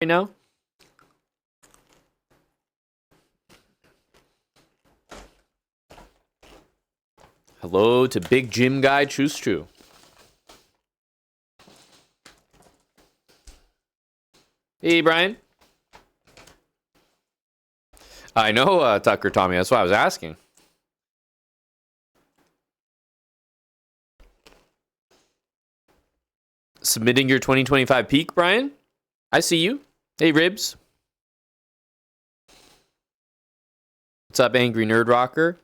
right now. Hello to Big Gym Guy Choose True. Hey, Brian. I know, Tucker Tommy. That's why I was asking. Submitting your 2025 peak, Brian? I see you. Hey, Ribs. What's up, Angry Nerd Rocker?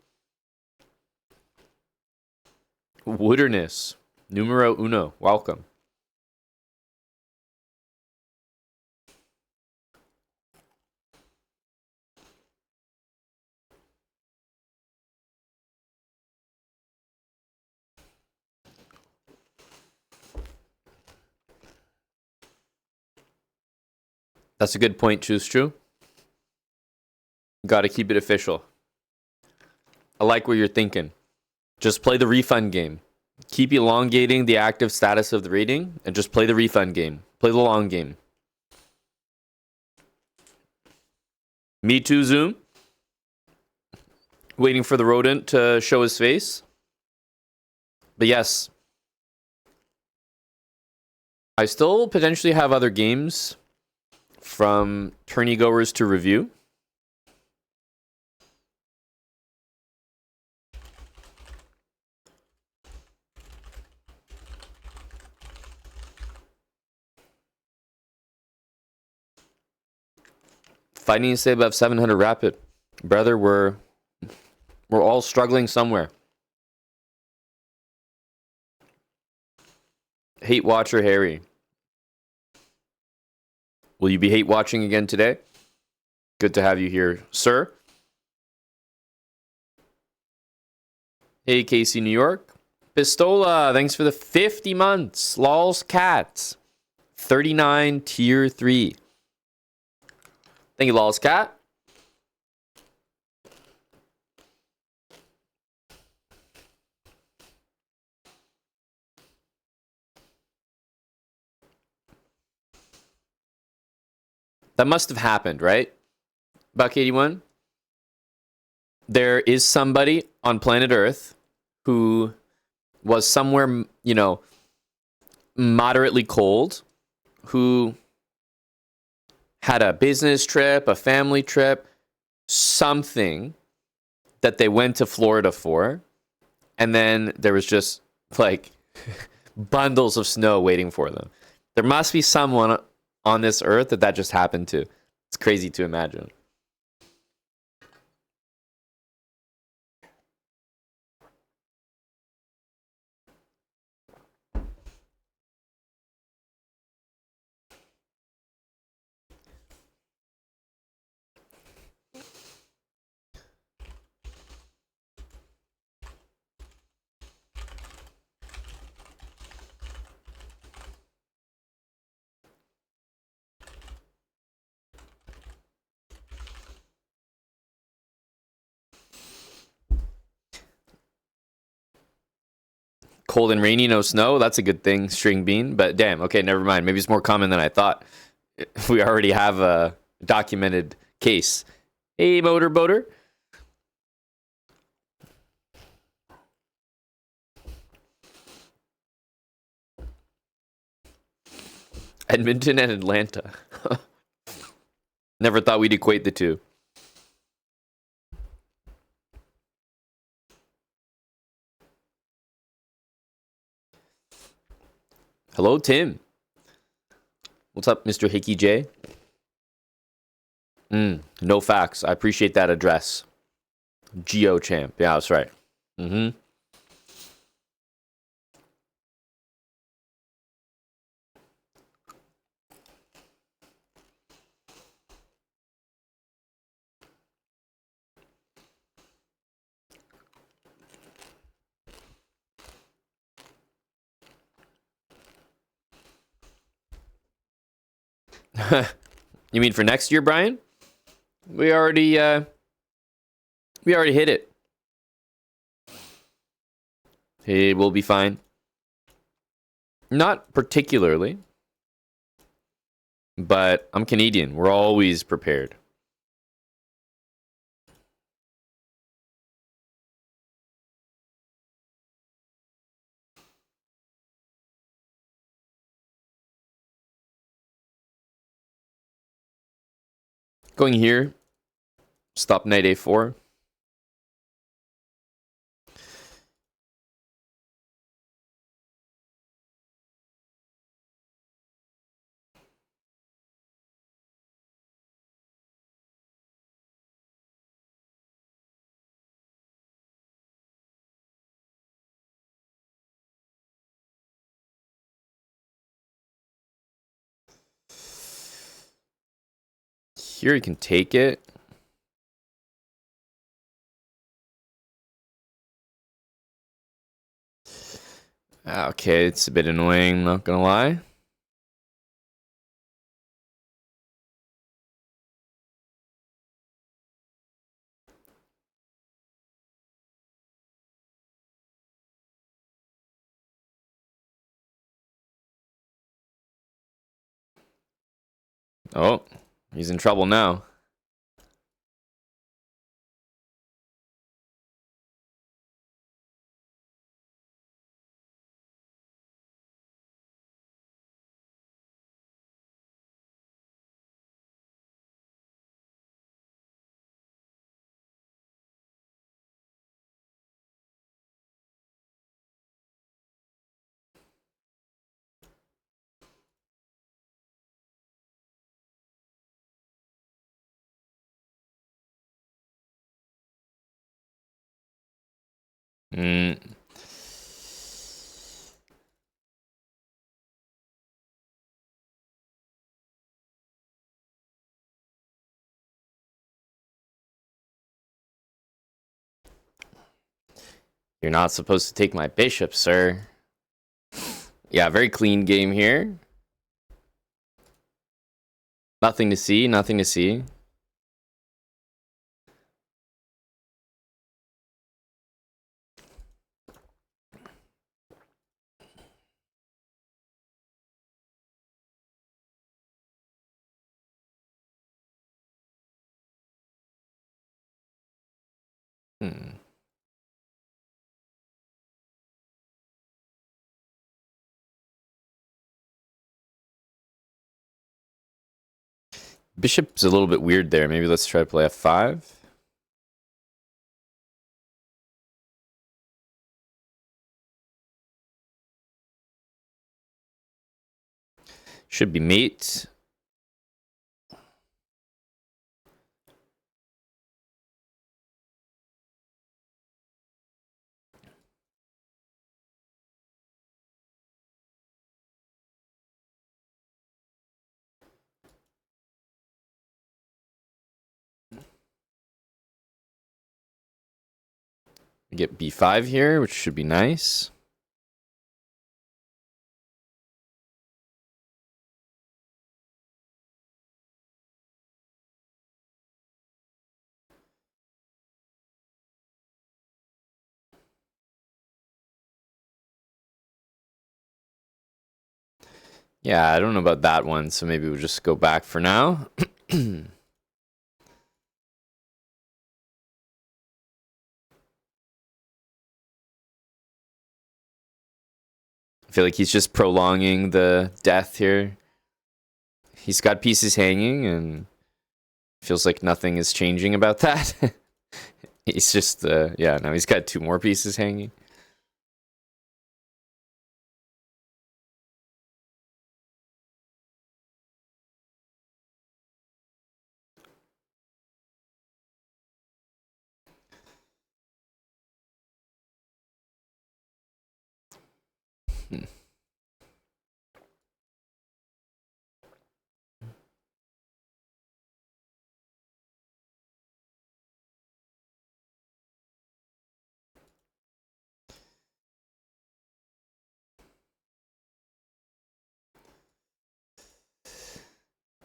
Wooderness. Numero uno. Welcome. That's a good point, Choose True. Got to keep it official. I like what you're thinking. Just play the refund game. Keep elongating the active status of the rating and just play the refund game. Play the long game. Me too, Zoom. Waiting for the rodent to show his face. But yes, I still potentially have other games from tourney goers to review. Fighting to stay above 700 rapid. Brother, we're all struggling somewhere. Hate Watcher Harry. Will you be hate watching again today? Good to have you here, sir. Hey, Casey, New York. Pistola, thanks for the 50 months. Lol's Cats. 39 tier 3. Thank you, Lol's Cat. That must have happened, right? Buck 81. There is somebody on planet Earth who was somewhere, you know, moderately cold, who had a business trip, a family trip, something that they went to Florida for, and then there was just like bundles of snow waiting for them. There must be someone on this earth that just happened to. It's crazy to imagine. Cold and rainy, no snow. That's a good thing, String Bean. But damn, okay, never mind. Maybe it's more common than I thought. We already have a documented case. Hey, Motor Boater. Edmonton and Atlanta. Never thought we'd equate the two. Hello, Tim. What's up, Mr. Hickey J? No facts. I appreciate that address. Geo Champ. Yeah, that's right. Mm-hmm. You mean for next year, Brian? We already hit it. Hey, we'll be fine. Not particularly. but I'm Canadian. We're always prepared. Going here. Stop knight a4. Here you can take it. Okay, it's a bit annoying, not gonna lie. Oh, he's in trouble now. Mm. You're not supposed to take my bishop, sir. Yeah, very clean game here. Nothing to see, nothing to see. Hmm. Bishop's a little bit weird there. Maybe let's try to play f5. Should be mate. We get b5 here, which should be nice. Yeah, I don't know about that one, so maybe we'll just go back for now. I feel like he's just prolonging the death here. He's got pieces hanging, and feels like nothing is changing about that. He's just, yeah, now he's got 2 more pieces hanging. Hmm.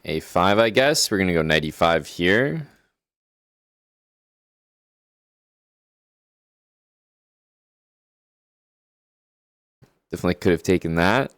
a5, I guess. We're gonna go knight e5 here. Definitely could have taken that.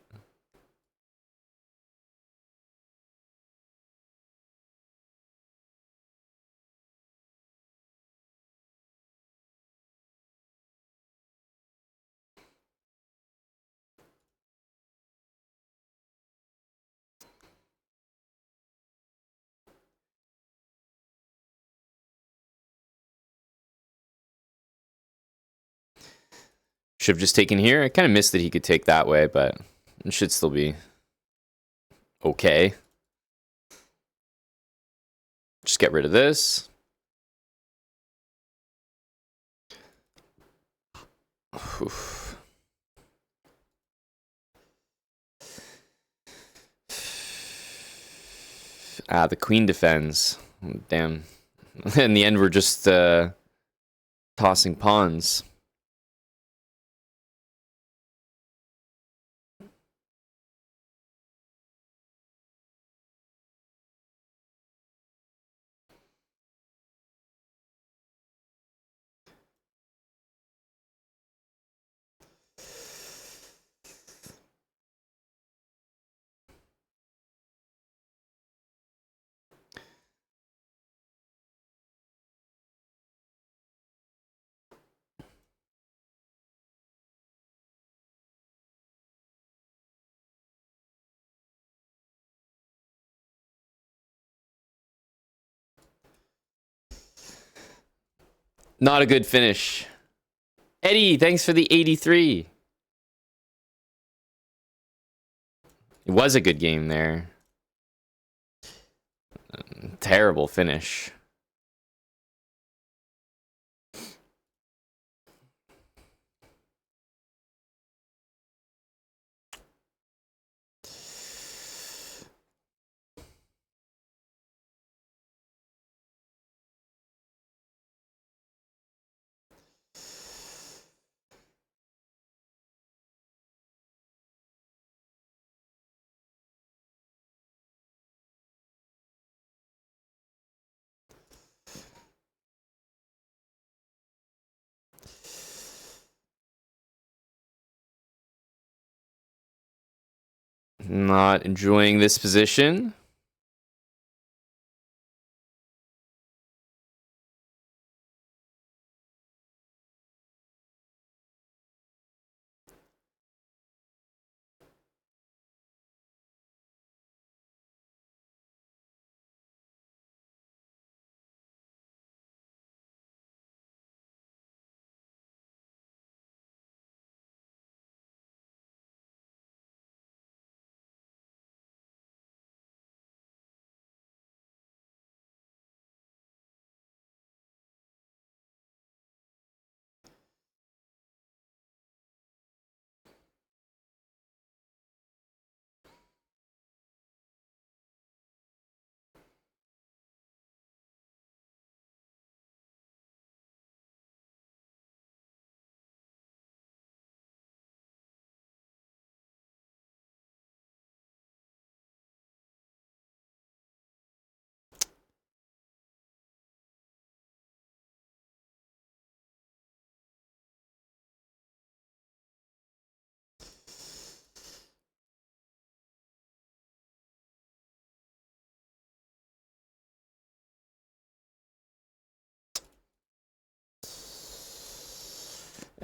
Should have just taken here. I kind of missed that he could take that way, but it should still be okay. Just get rid of this. Oof. Ah, the queen defends. Damn. In the end, we're just tossing pawns. Not a good finish. Eddie, thanks for the 83. It was a good game there. Terrible finish. Not enjoying this position.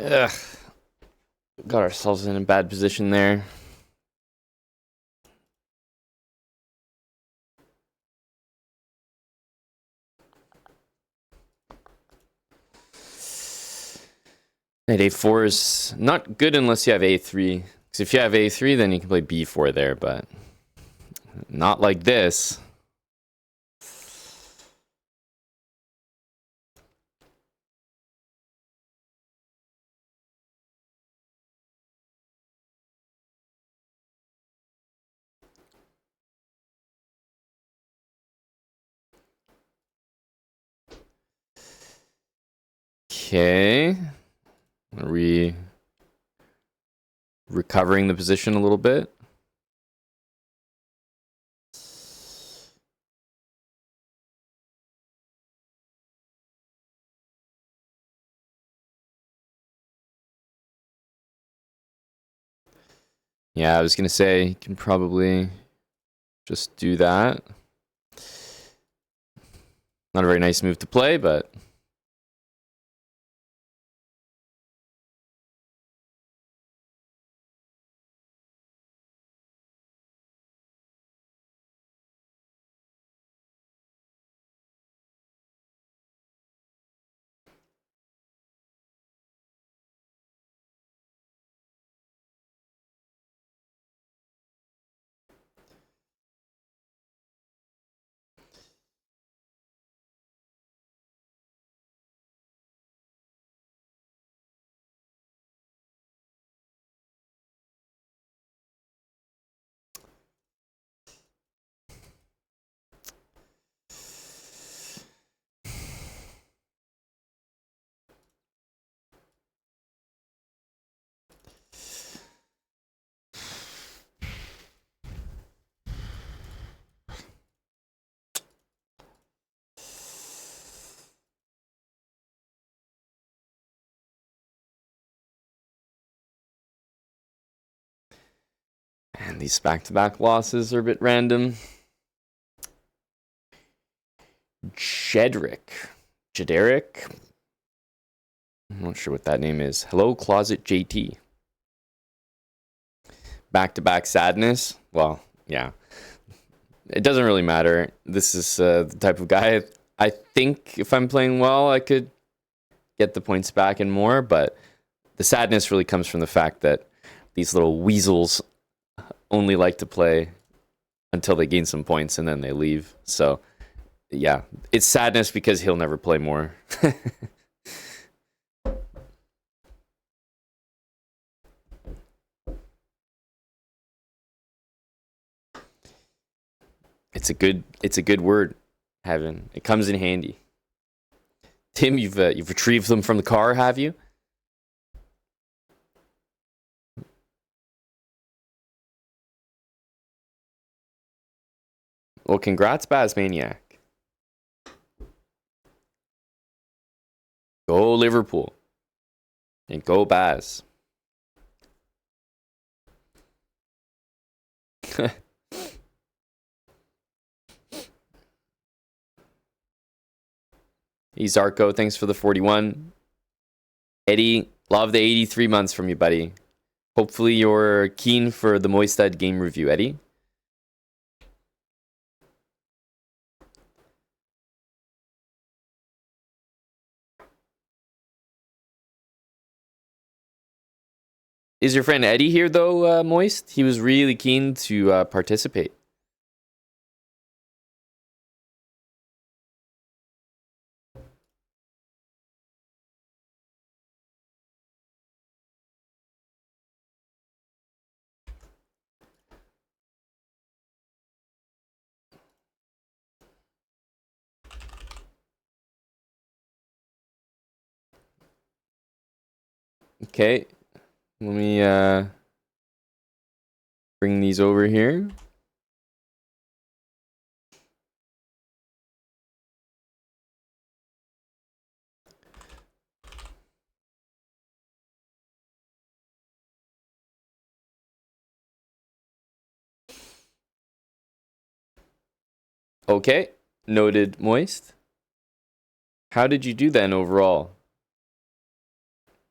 Ugh. Got ourselves in a bad position there. Knight a4 is not good unless you have a3. Because if you have a3, then you can play b4 there, but not like this. Okay. Are we recovering the position a little bit? Yeah, I was gonna say you can probably just do that. Not a very nice move to play, but Man, these back-to-back losses are a bit random. Jedrick. I'm not sure what that name is. Hello, Closet JT. Back-to-back sadness. Well, yeah. It doesn't really matter. This is the type of guy I think if I'm playing well, I could get the points back and more, but the sadness really comes from the fact that these little weasels only like to play until they gain some points and then they leave. So, yeah, it's sadness because he'll never play more. It's a good word, Heaven. It comes in handy. Tim, you've retrieved them from the car, have you? Well, congrats, Bazmaniac. Go Liverpool. And go Baz. Hey, Zarko, thanks for the 41. Eddie, love the 83 months from you, buddy. Hopefully you're keen for the Moistad game review, Eddie. Is your friend Eddie here, though, Moist? He was really keen to participate. Okay, let me bring these over here. Okay, noted, Moist. How did you do then overall?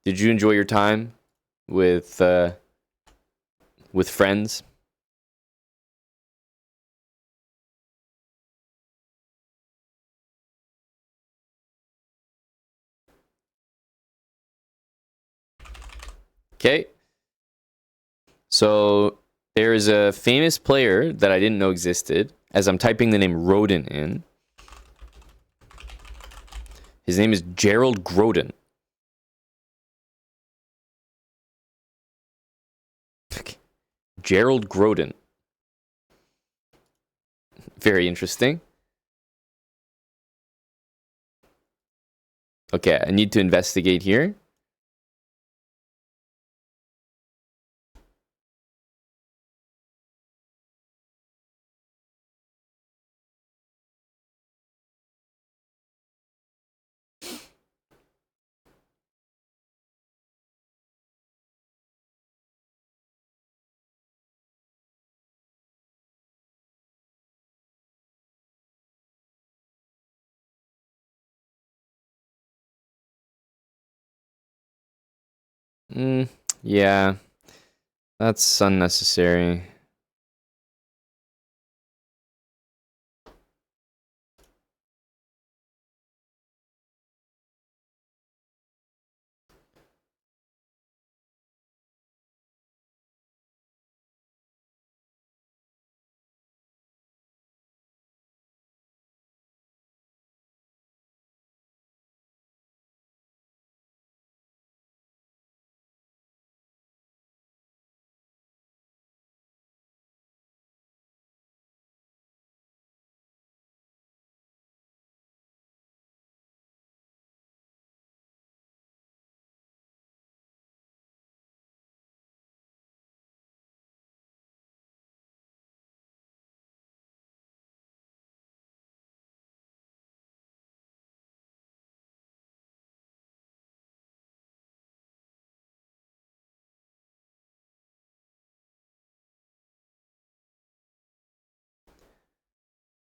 Did you enjoy your time with friends? Okay. So there is a famous player that I didn't know existed as I'm typing the name Rodent in. His name is Gerald Groden. Gerald Groden. Very interesting. Okay, I need to investigate here. Yeah, that's unnecessary.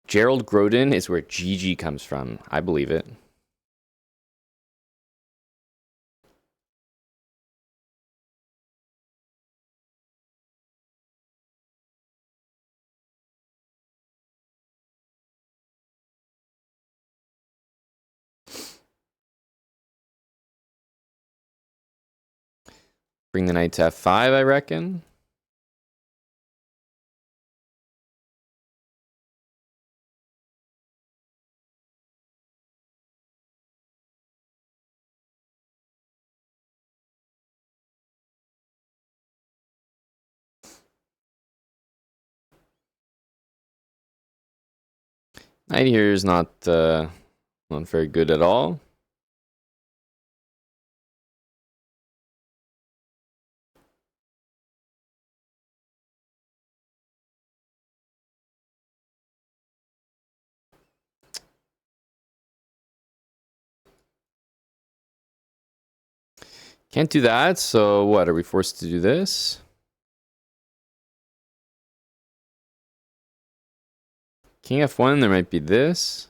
Gerald Grodin is where GG comes from. I believe it. Bring the knight to f5, I reckon. Knight here is not very good at all. Can't do that, so what? Are we forced to do this? King f1, there might be this.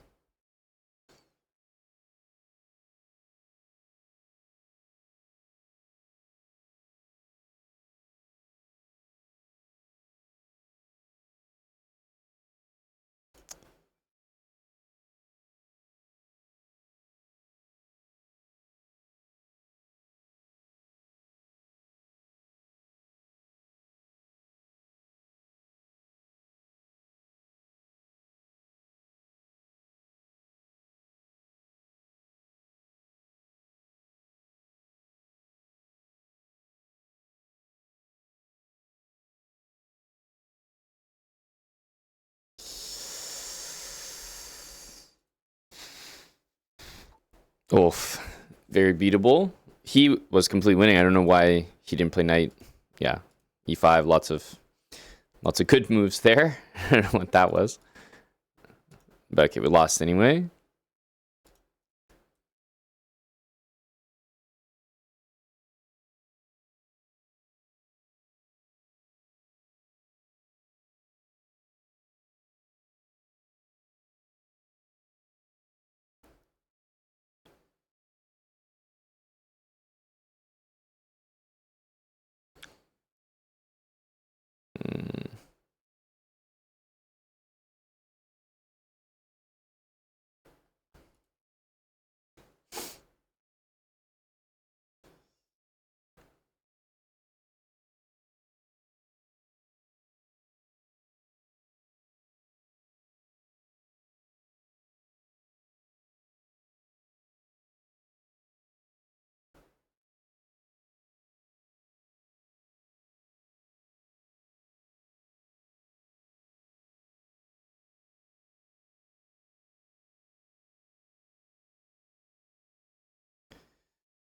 Oof. Very beatable. He was completely winning. I don't know why he didn't play knight. Yeah. E5, lots of good moves there. I don't know what that was. But okay, we lost anyway.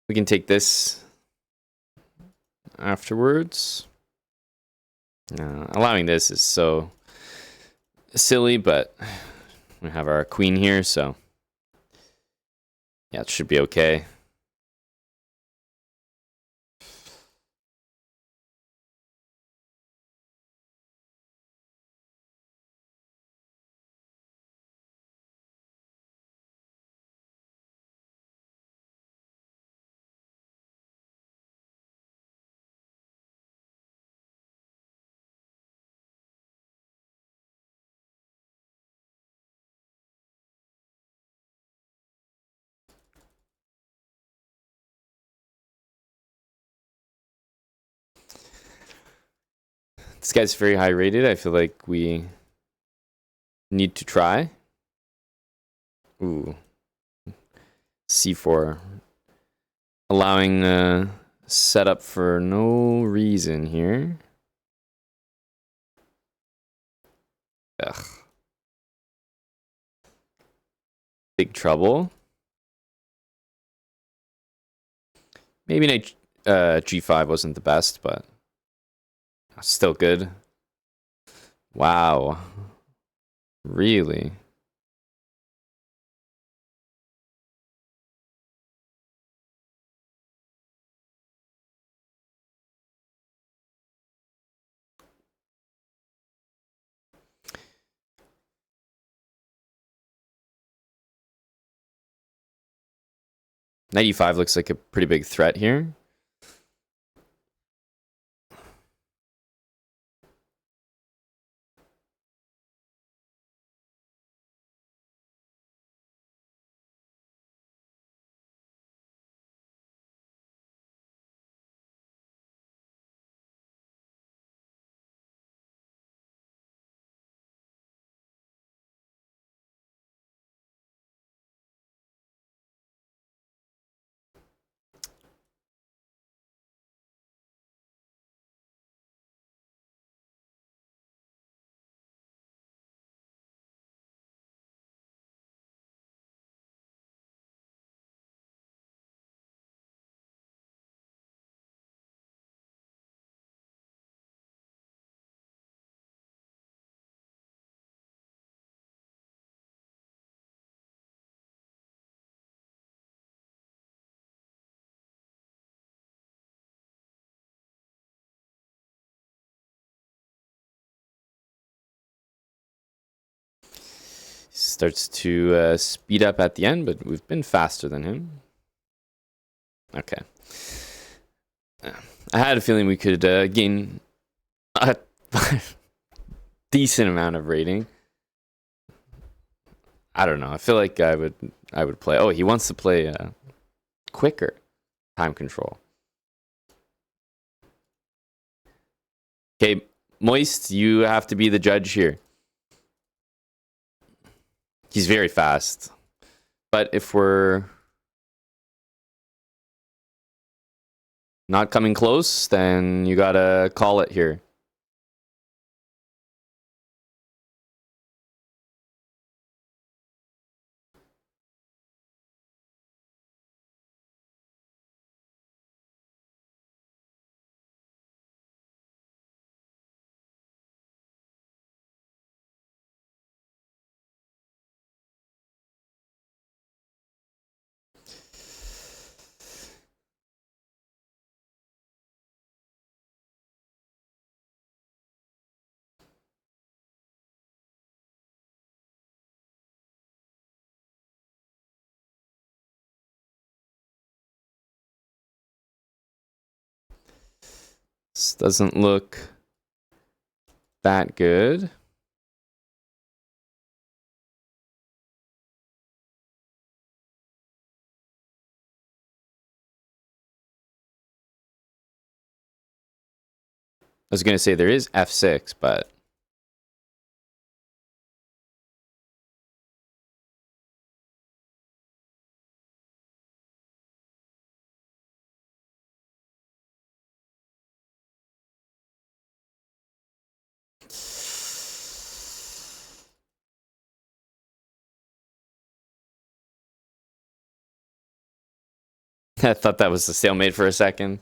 We can take this afterwards. Allowing this is so silly, but we have our queen here, so yeah, it should be okay. This guy's very high rated. I feel like we need to try. Ooh. C4. Allowing setup for no reason here. Ugh. Big trouble. Maybe knight G5 wasn't the best, but still good. Wow. Really? 95 looks like a pretty big threat here. Starts to speed up at the end, but we've been faster than him. Okay. I had a feeling we could gain a decent amount of rating. I don't know. I feel like I would play. Oh, he wants to play quicker time control. Okay, Moist, you have to be the judge here. He's very fast. But if we're not coming close, then you gotta call it here. This doesn't look that good. I was gonna say there is F6, but I thought that was a stalemate for a second.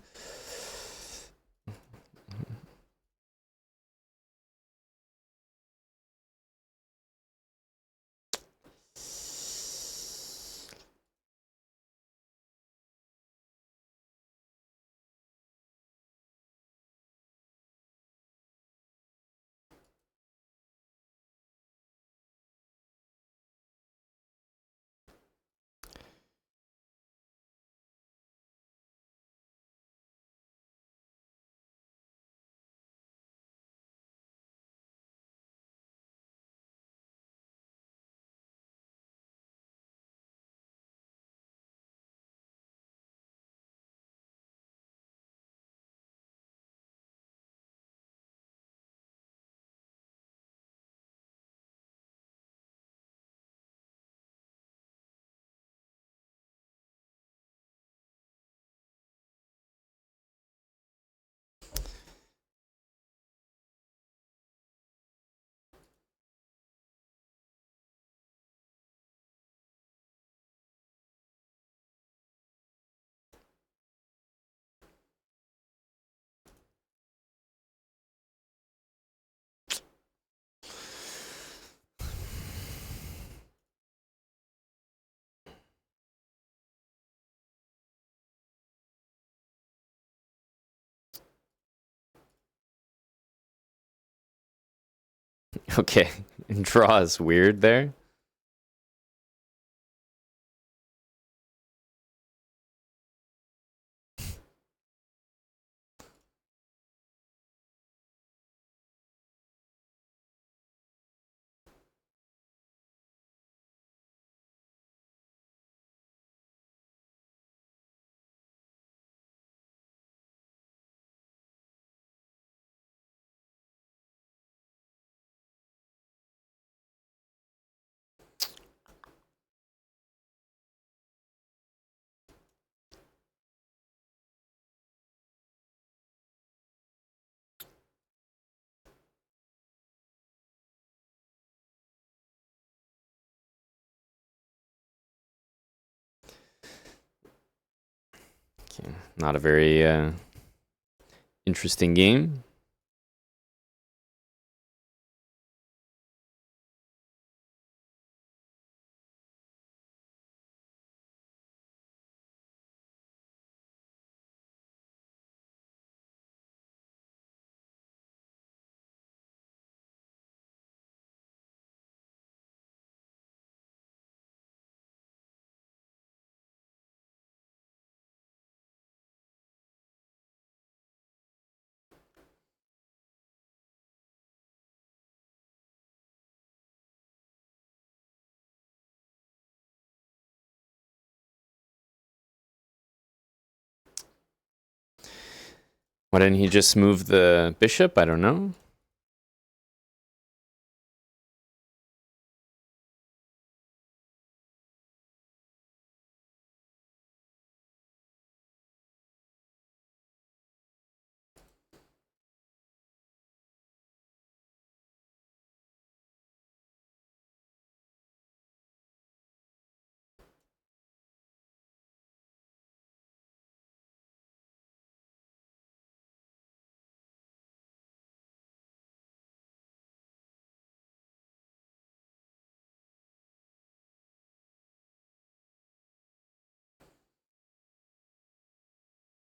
Okay, draw is weird there. Okay. Not a very interesting game. Why didn't he just move the bishop? I don't know.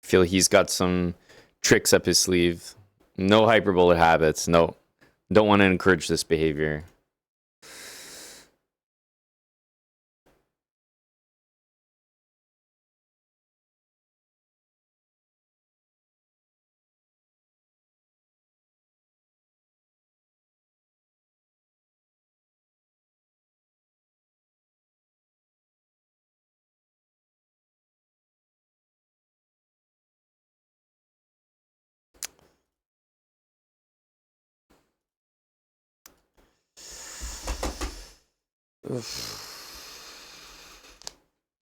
Feel he's got some tricks up his sleeve. No hyperbolic habits. No. Don't want to encourage this behavior.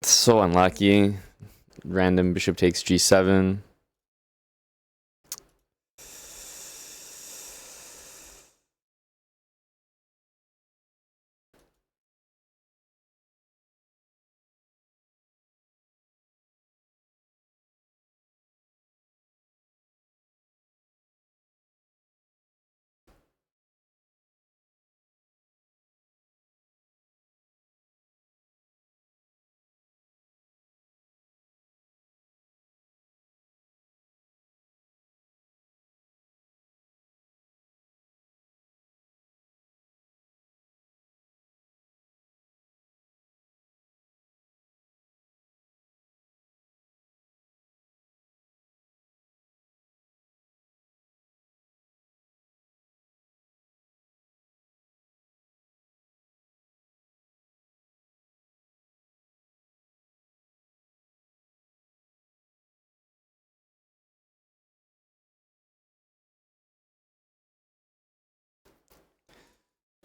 So unlucky. Random bishop takes g7.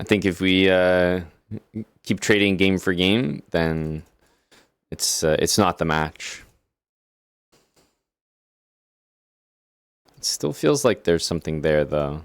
I think if we keep trading game for game, then it's not the match. It still feels like there's something there, though.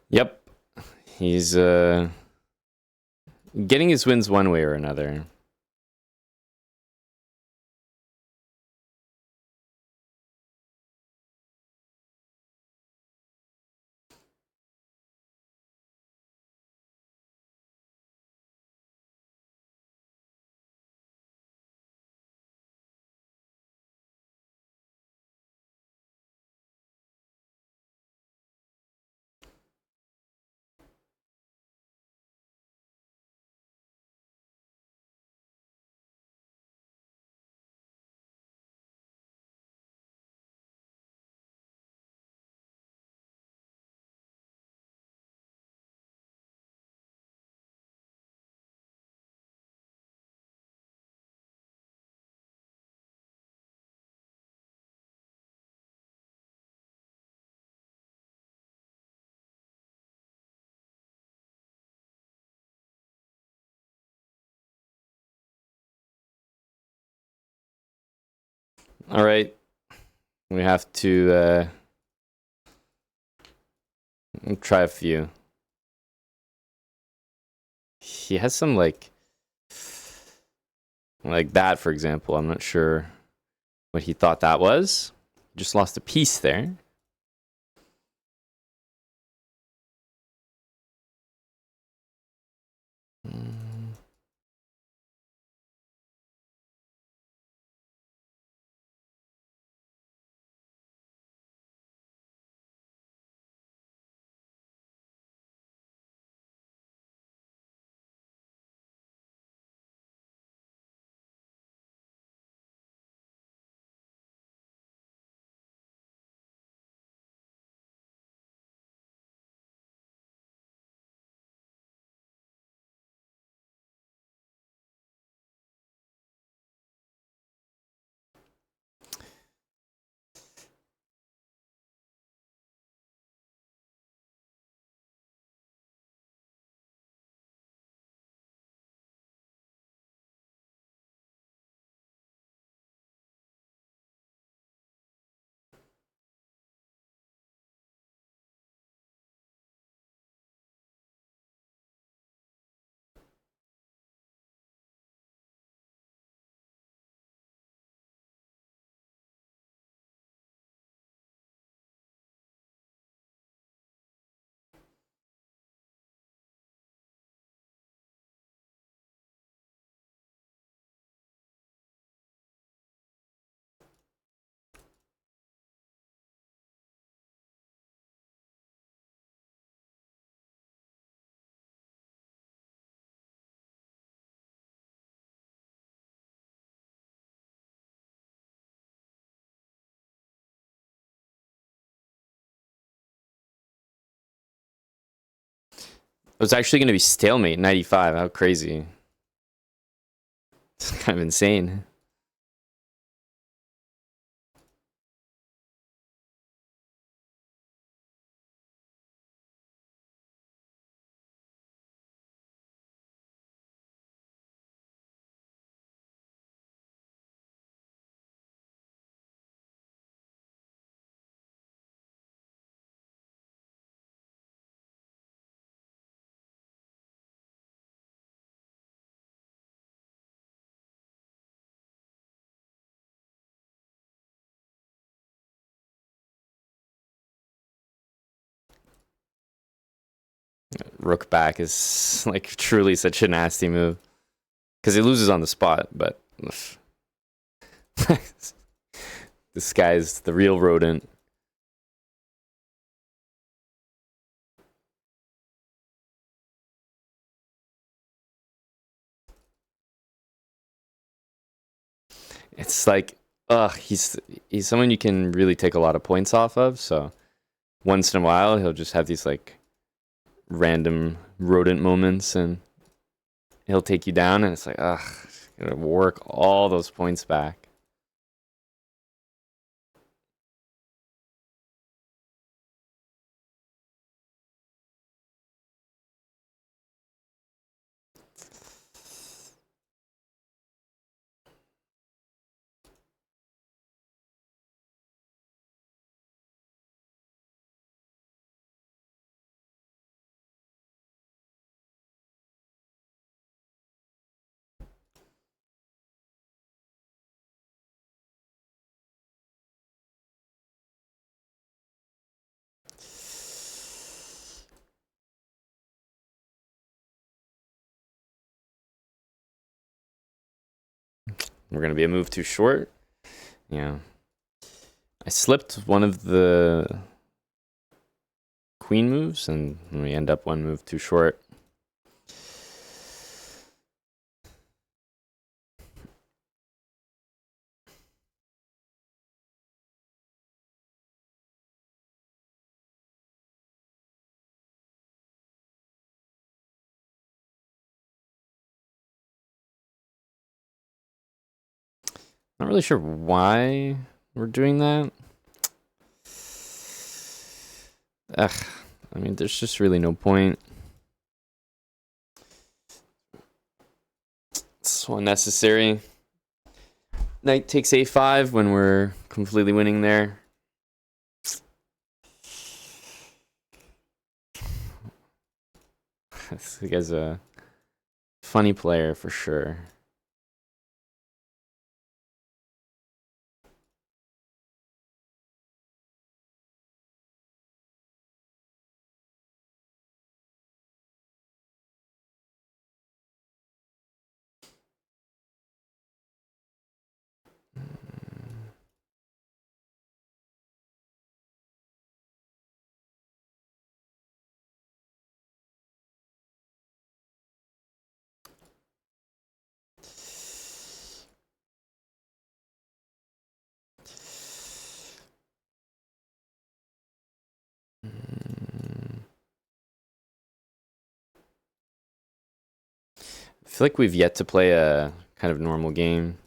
Yep. He's getting his wins one way or another. All right. We have to try a few. He has some like that, for example. I'm not sure what he thought that was. Just lost a piece there. It was actually going to be stalemate 95. How crazy. It's kind of insane. Rook back is like truly such a nasty move. Because he loses on the spot, but this guy's the real rodent. It's like, he's someone you can really take a lot of points off of. So once in a while, he'll just have these like random rodent moments, and he'll take you down, and it's like, gotta work all those points back. We're gonna be a move too short. Yeah. I slipped one of the queen moves, and we end up one move too short. Not really sure why we're doing that. I mean, there's just really no point. It's so unnecessary. knight takes a5 when we're completely winning there. This guy's a funny player for sure. I feel like we've yet to play a kind of normal game.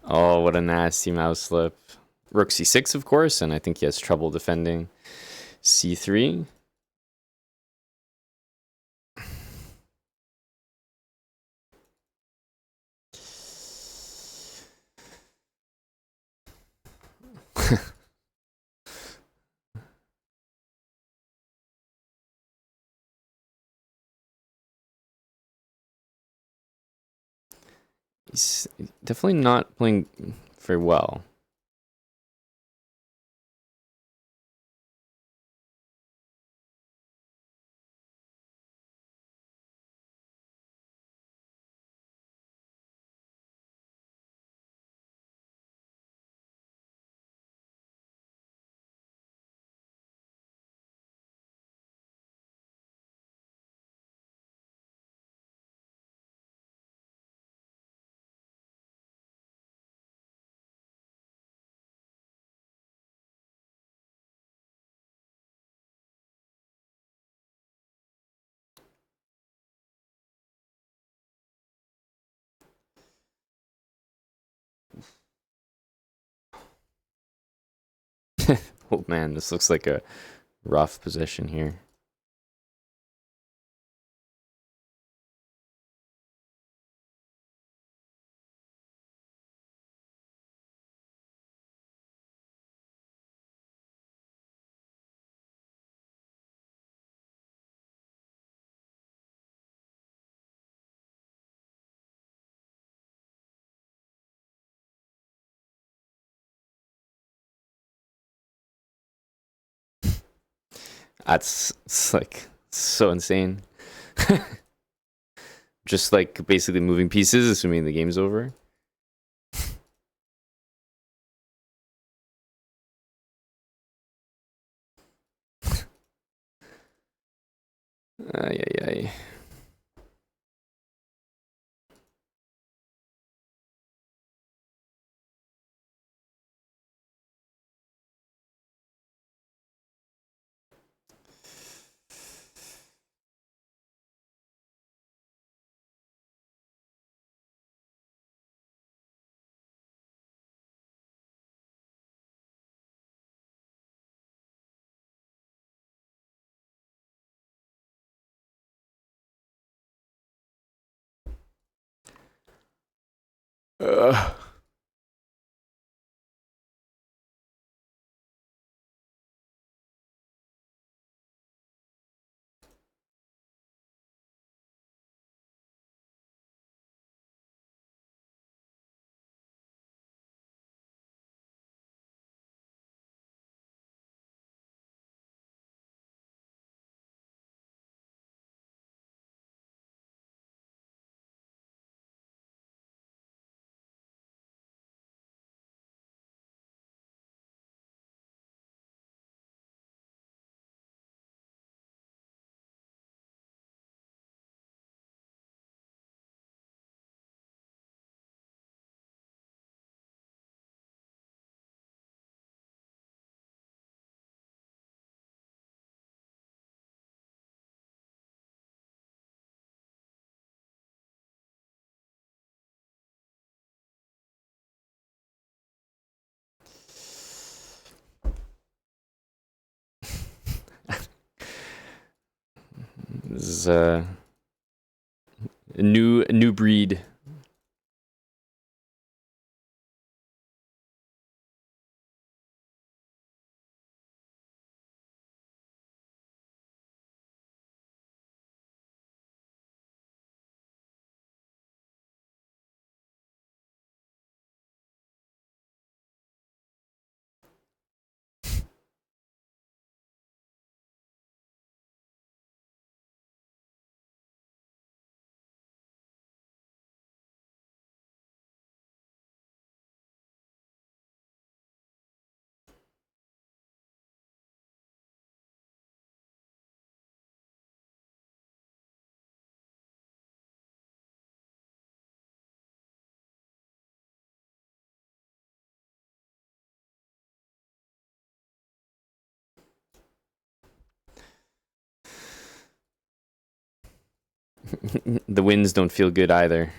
Oh, what a nasty mouse slip. Rook c6, of course, and I think he has trouble defending c3. He's definitely not playing very well. Oh man, this looks like a rough position here. It's like so insane. Just like basically moving pieces, assuming the game's over. Ay, ay, ay. Ugh. This is a new breed. The winds don't feel good either.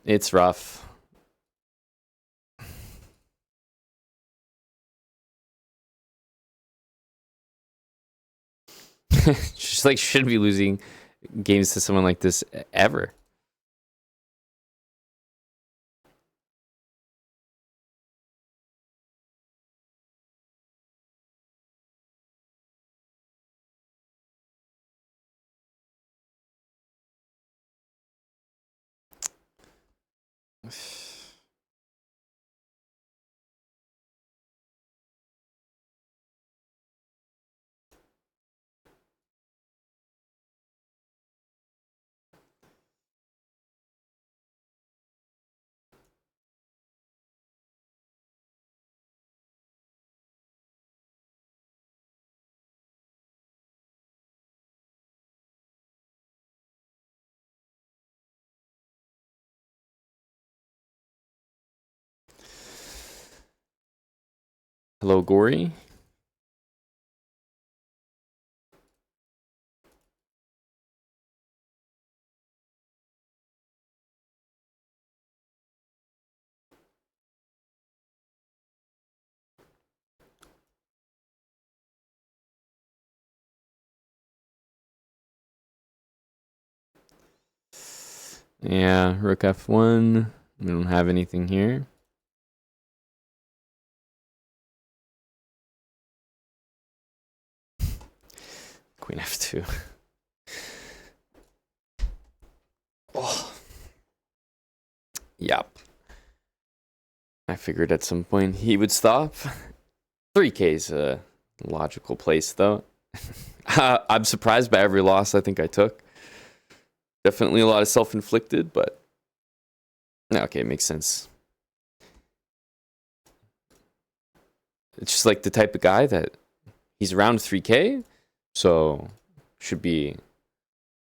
It's rough. Just like should be losing games to someone like this ever. Hello, Gory. Yeah, Rook F1. We don't have anything here. Queen F2. Oh. Yep. I figured at some point he would stop. 3K is a logical place, though. I'm surprised by every loss I think I took. Definitely a lot of self-inflicted, but okay, it makes sense. It's just like the type of guy that he's around 3K, so should be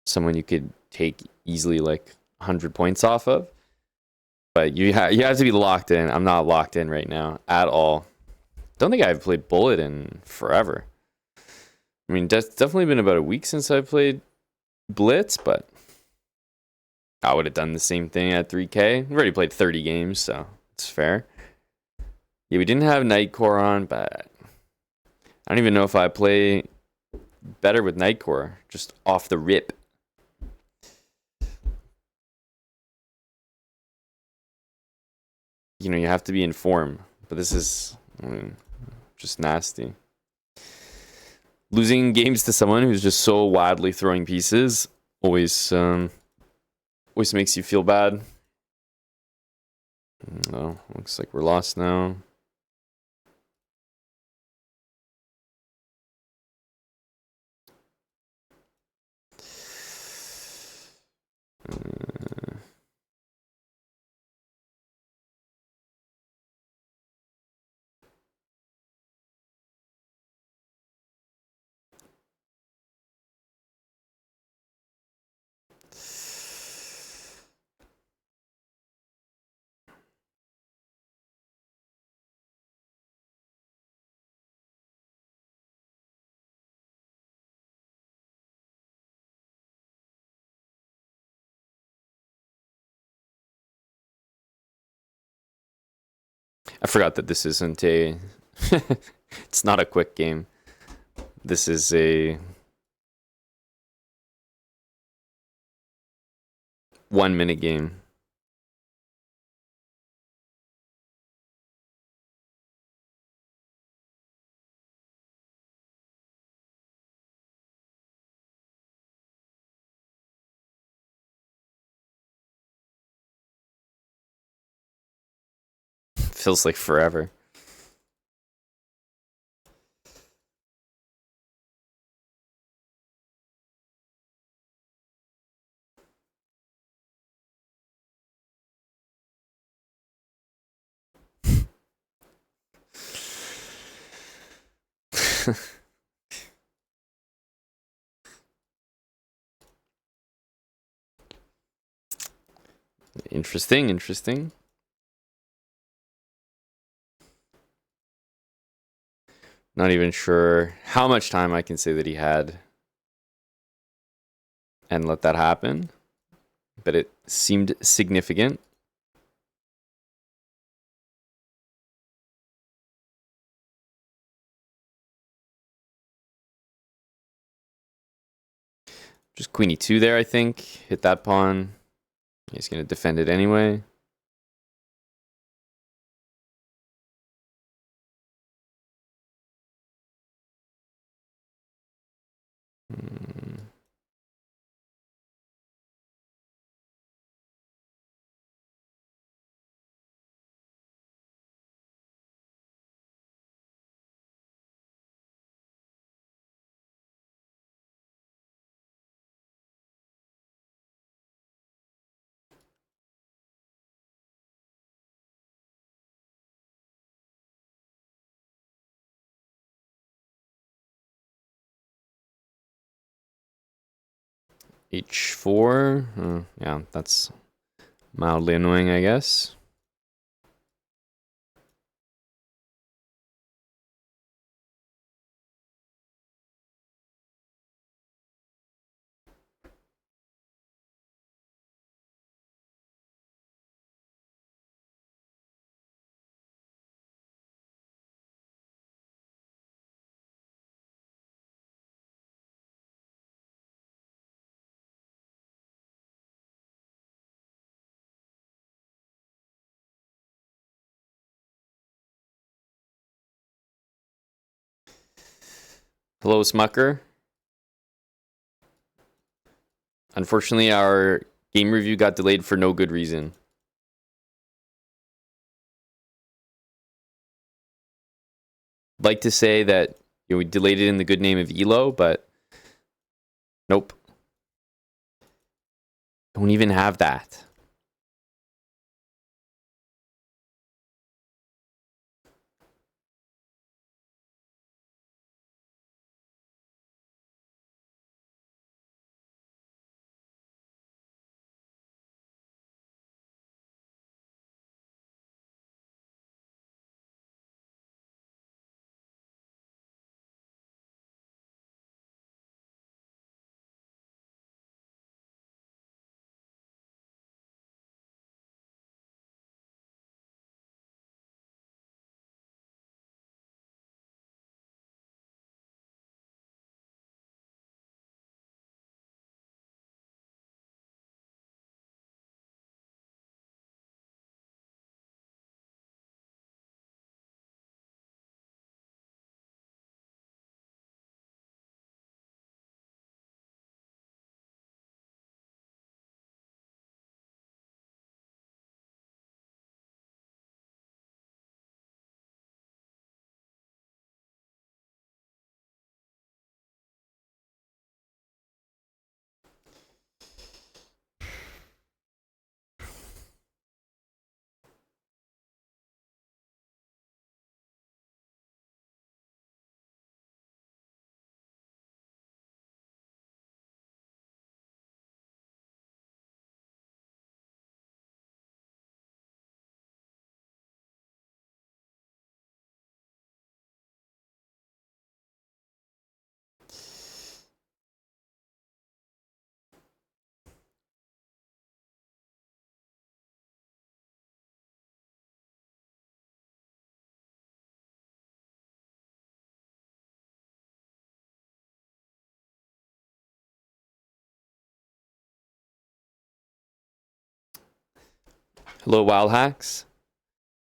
someone you could take easily like 100 points off of. But you have to be locked in. I'm not locked in right now at all. Don't think I've played Bullet in forever. I mean, that's definitely been about a week since I played Blitz, but I would have done the same thing at 3K. We've already played 30 games, so it's fair. Yeah, we didn't have Nightcore on, but I don't even know if I play better with Nightcore, just off the rip. You know, you have to be in form, but this is just nasty. Losing games to someone who's just so wildly throwing pieces always makes you feel bad. No, looks like we're lost now. I forgot that this isn't a... It's not a quick game. This is a 1 minute game. Feels like forever. Interesting. Not even sure how much time I can say that he had and let that happen, but it seemed significant. Just queen e2 there, I think. Hit that pawn. He's going to defend it anyway. H4. Yeah, that's mildly annoying, I guess. Hello, Smucker. Unfortunately, our game review got delayed for no good reason. I'd like to say that we delayed it in the good name of Elo, but nope. Don't even have that. Hello, Wild Hacks.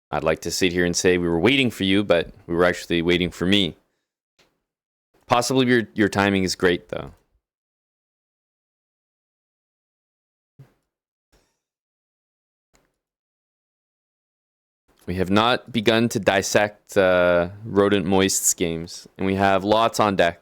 I'd like to sit here and say we were waiting for you, but we were actually waiting for me. Possibly your timing is great, though. We have not begun to dissect Rodent Moist's games, and we have lots on deck.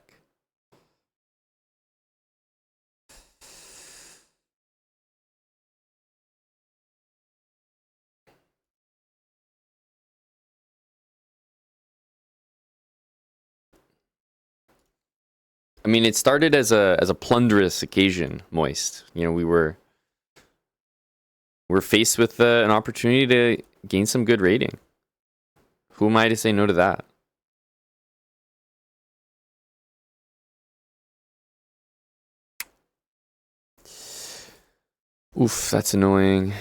I mean, it started as a plunderous occasion, Moist. You know, we're faced with an opportunity to gain some good rating. Who am I to say no to that? Oof, that's annoying.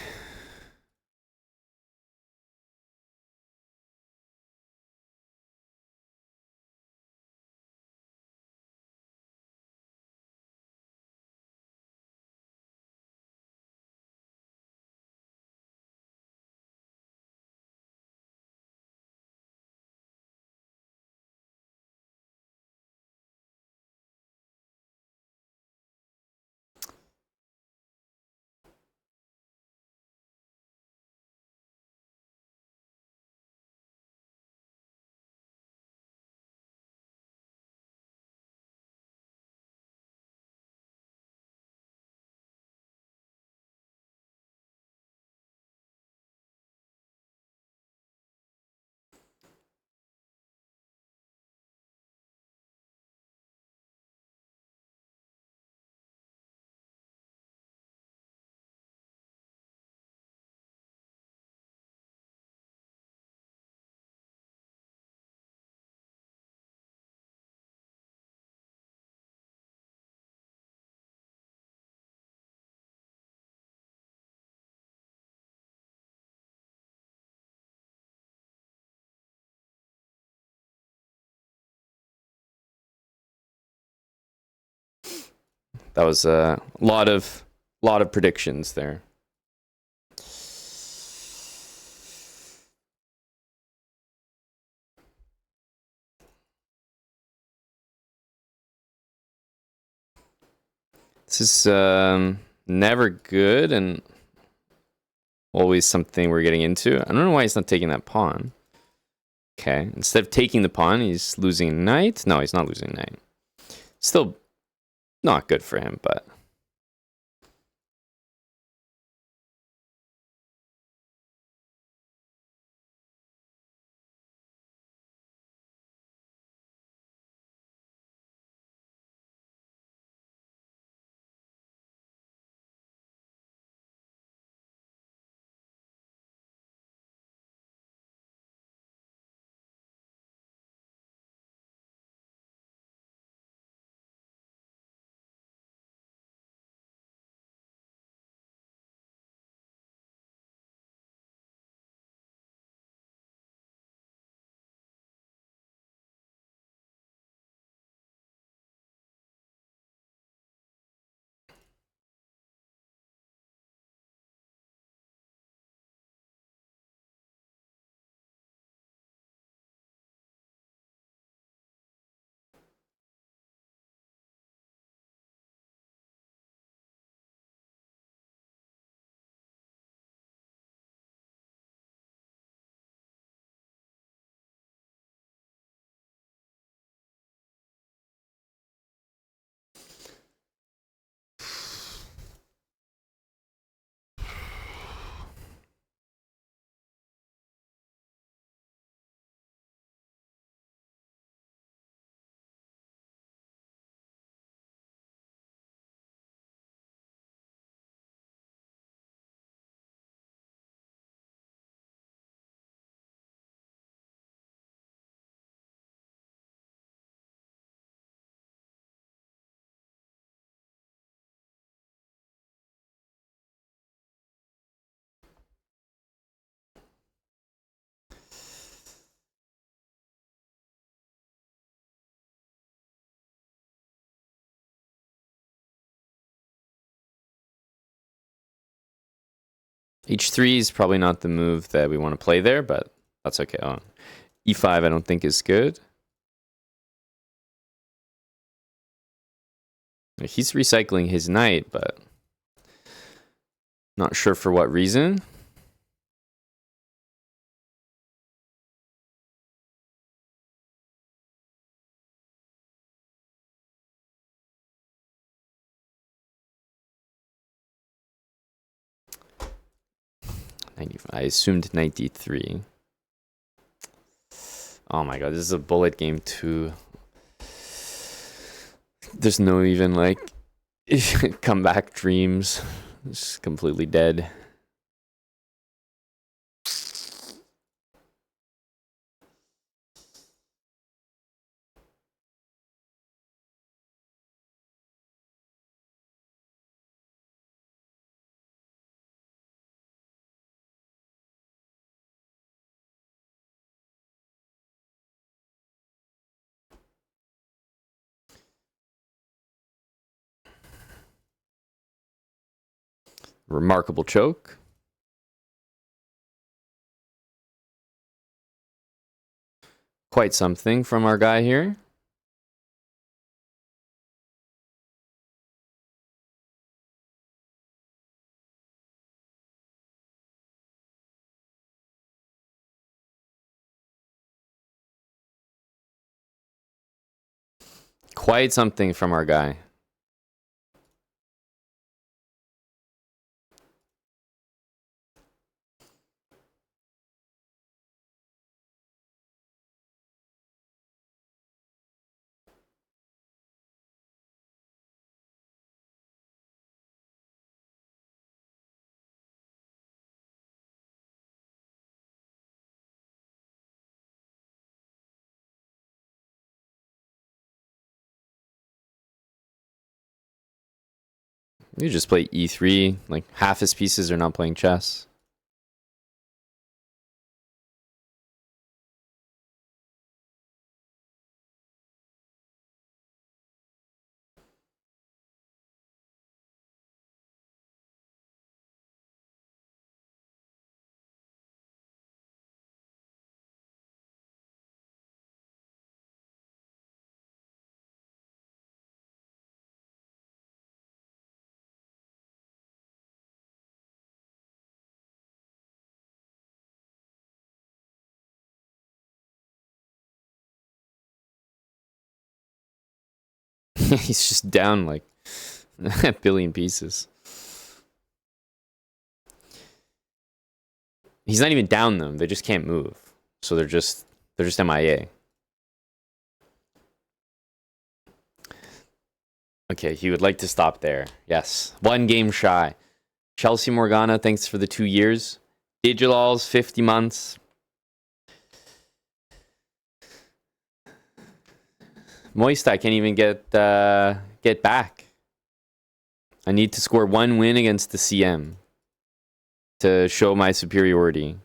That was a lot of predictions there. This is never good and always something we're getting into. I don't know why he's not taking that pawn. Okay, instead of taking the pawn, he's losing knight. No, he's not losing knight. Still not good for him, but H3 is probably not the move that we want to play there, but that's okay. Oh, E5 I don't think is good. He's recycling his knight, but not sure for what reason. I assumed 93. Oh my god, this is a bullet game too. There's no even like comeback dreams. It's completely dead. Remarkable choke. Quite something from our guy here. Quite something from our guy. You just play E3. Like half his pieces are not playing chess. He's just down like a billion pieces. He's not even down them. They just can't move. So they're just MIA. Okay, he would like to stop there. Yes. 1 game shy. Chelsea Morgana, thanks for the 2 years. Digilals, 50 months. Moist, I can't even get back. I need to score 1 win against the CM to show my superiority.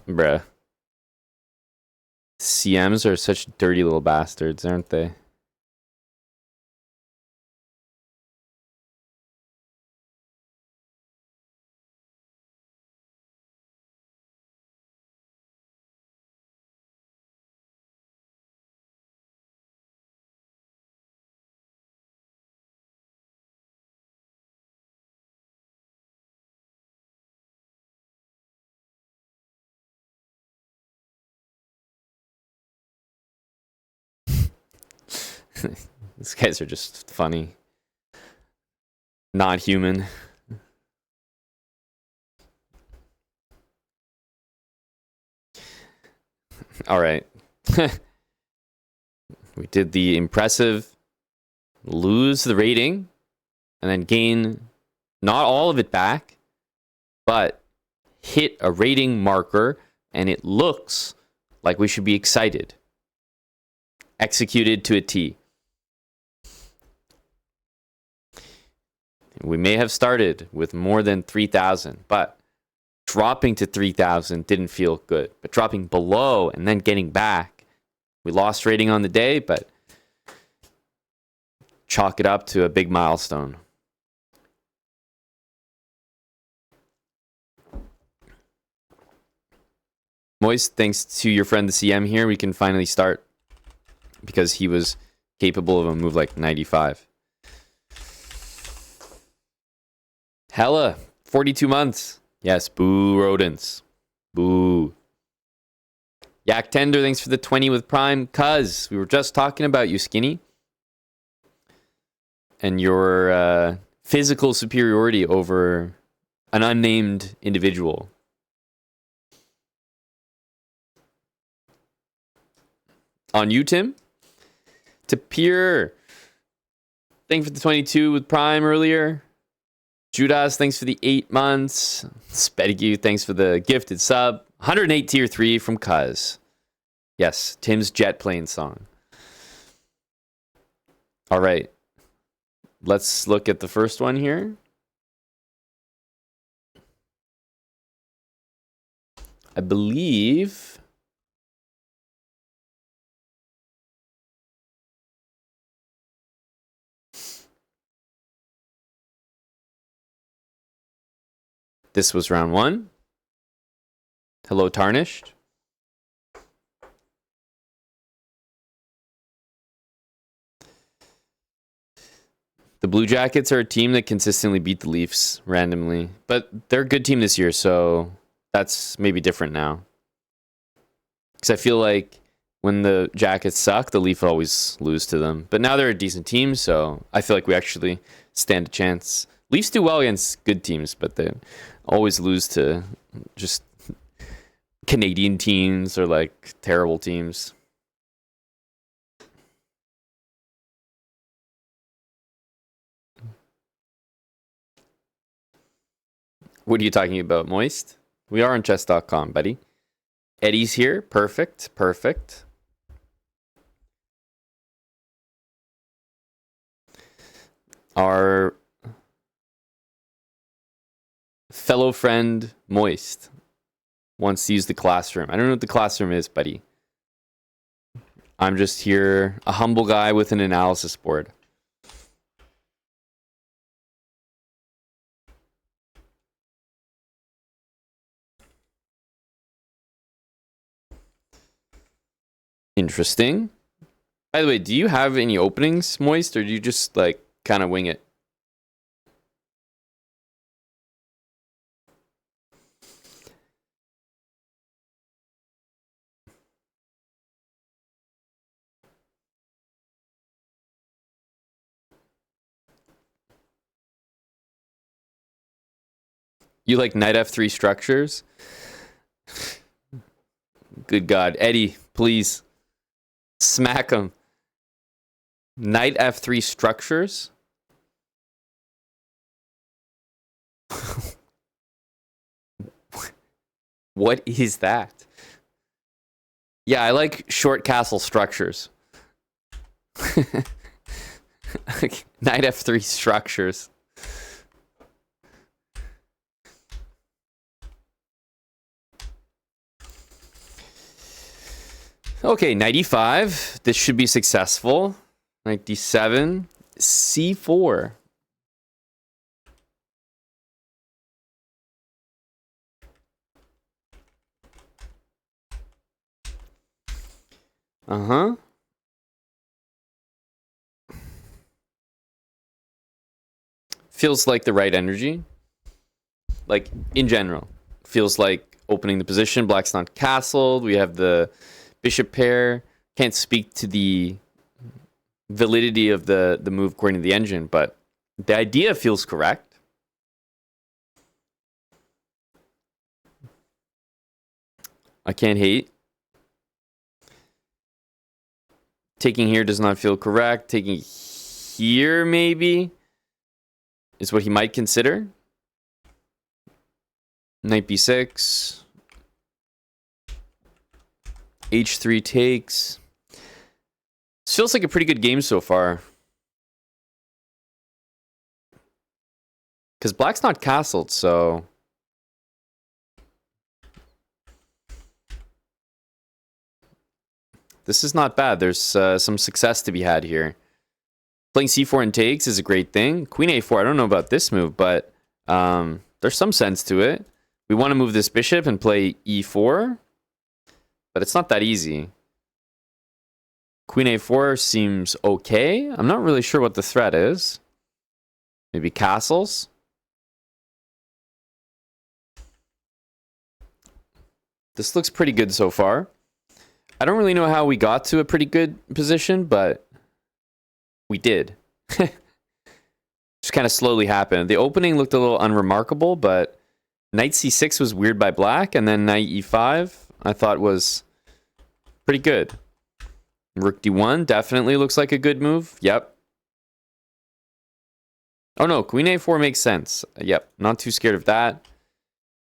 Bruh. CMs are such dirty little bastards, aren't they? These guys are just funny. Not human. All right. We did the impressive lose the rating and then gain not all of it back, but hit a rating marker, and it looks like we should be excited. Executed to a T. We may have started with more than 3,000, but dropping to 3,000 didn't feel good, but dropping below and then getting back, we lost rating on the day, but chalk it up to a big milestone. Moist, thanks to your friend the CM here, we can finally start because he was capable of a move like 95. Hella, 42 months. Yes, boo rodents. Boo. Yak Tender, thanks for the 20 with Prime. Cuz, we were just talking about you, Skinny. And your physical superiority over an unnamed individual. On you, Tim? To Pure. Thanks for the 22 with Prime earlier. Judas, thanks for the 8 months. Spedigue, thanks for the gifted sub. 108 tier 3 from Cuz. Yes, Tim's jet plane song. All right. Let's look at the first one here. I believe this was round 1. Hello, Tarnished. The Blue Jackets are a team that consistently beat the Leafs randomly, but they're a good team this year, so that's maybe different now. Because I feel like when the Jackets suck, the Leafs always lose to them. But now they're a decent team, so I feel like we actually stand a chance. Leafs do well against good teams, but they always lose to just Canadian teams or like terrible teams. What are you talking about, Moist? We are on chess.com, buddy. Eddie's here. Perfect. Perfect. Our fellow friend, Moist, wants to use the classroom. I don't know what the classroom is, buddy. I'm just here, a humble guy with an analysis board. Interesting. By the way, do you have any openings, Moist, or do you just like kind of wing it? You like knight f3 structures? Good God. Eddie, please. Smack him. Knight f3 structures? What is that? Yeah, I like short castle structures. Knight f3 structures. Okay, knight e5. This should be successful. Knight d7. c4. Uh-huh. Feels like the right energy. Like, in general. Feels like opening the position. Black's not castled. We have the bishop pair. Can't speak to the validity of the move according to the engine, but the idea feels correct. I can't hate. Taking here does not feel correct. Taking here, maybe, is what he might consider. Knight b6. h3 takes. This feels like a pretty good game so far. Because black's not castled, so This is not bad. There's some success to be had here. Playing c4 and takes is a great thing. Queen a4, I don't know about this move, but there's some sense to it. We want to move this bishop and play e4, but it's not that easy. Queen a4 seems okay. I'm not really sure what the threat is. Maybe castles. This looks pretty good so far. I don't really know how we got to a pretty good position, but we did. Just kind of slowly happened. The opening looked a little unremarkable, but knight c6 was weird by black, and then knight e5 I thought was pretty good. Rook d1 definitely looks like a good move. Yep. Oh no, queen a4 makes sense. Yep, not too scared of that.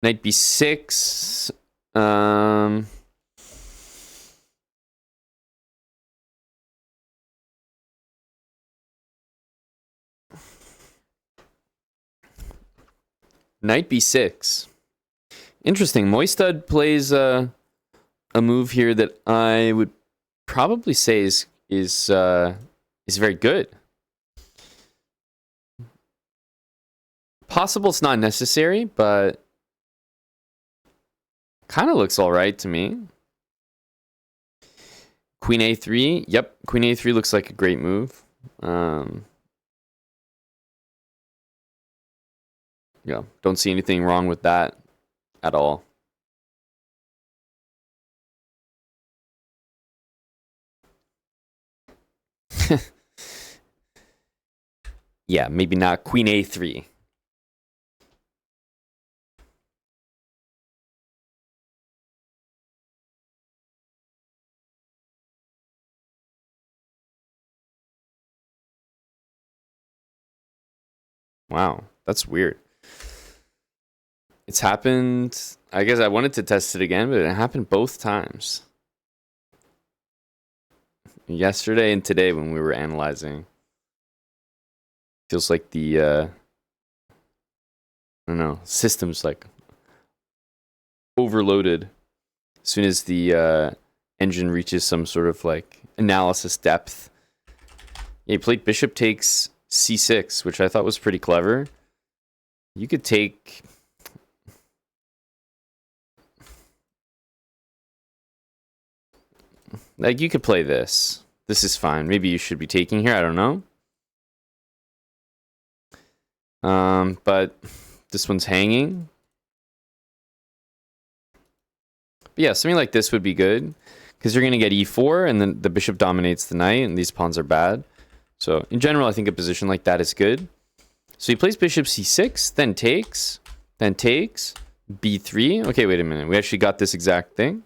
Knight b6. Knight b6. Interesting. Moistad plays a move here that I would probably say is very good. Possible it's not necessary, but kind of looks all right to me. Queen a3. Yep, queen a3 looks like a great move. Yeah, don't see anything wrong with that at all. Yeah, maybe not queen a3. Wow, that's weird. It's happened. I guess I wanted to test it again, but it happened both times. Yesterday and today when we were analyzing. Feels like the I don't know, system's like overloaded as soon as the engine reaches some sort of like analysis depth. Yeah, he played bishop takes c6, which I thought was pretty clever. You could take like you could play this. This is fine. Maybe you should be taking here. I don't know. But this one's hanging. But yeah, something like this would be good because you're going to get e4 and then the bishop dominates the knight and these pawns are bad. So in general, I think a position like that is good. So he plays bishop c6, then takes, b3. Okay, wait a minute. We actually got this exact thing.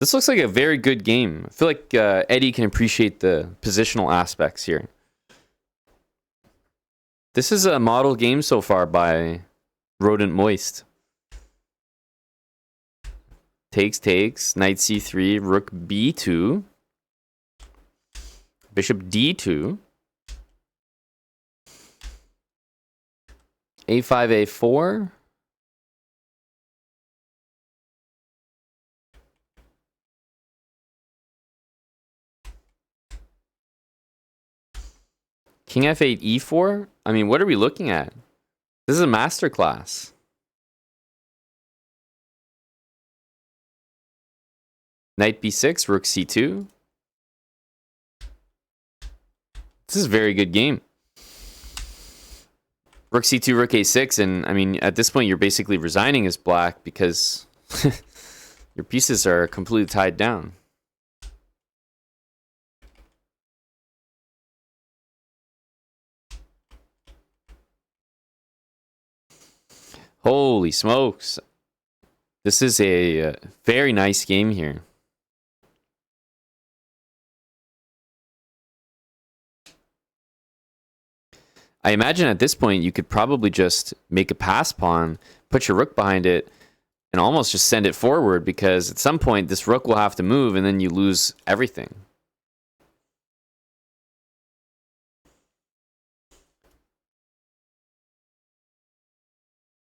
This looks like a very good game. I feel like Eddie can appreciate the positional aspects here. This is a model game so far by Rodent Moist. Takes, knight c3, rook b2, bishop d2, a5, a4. King f8, e4? I mean, what are we looking at? This is a masterclass. Knight b6, rook c2. This is a very good game. Rook c2, rook a6, and I mean, at this point, you're basically resigning as black because your pieces are completely tied down. Holy smokes. This is a very nice game here. I imagine at this point you could probably just make a pass pawn, put your rook behind it, and almost just send it forward because at some point this rook will have to move and then you lose everything.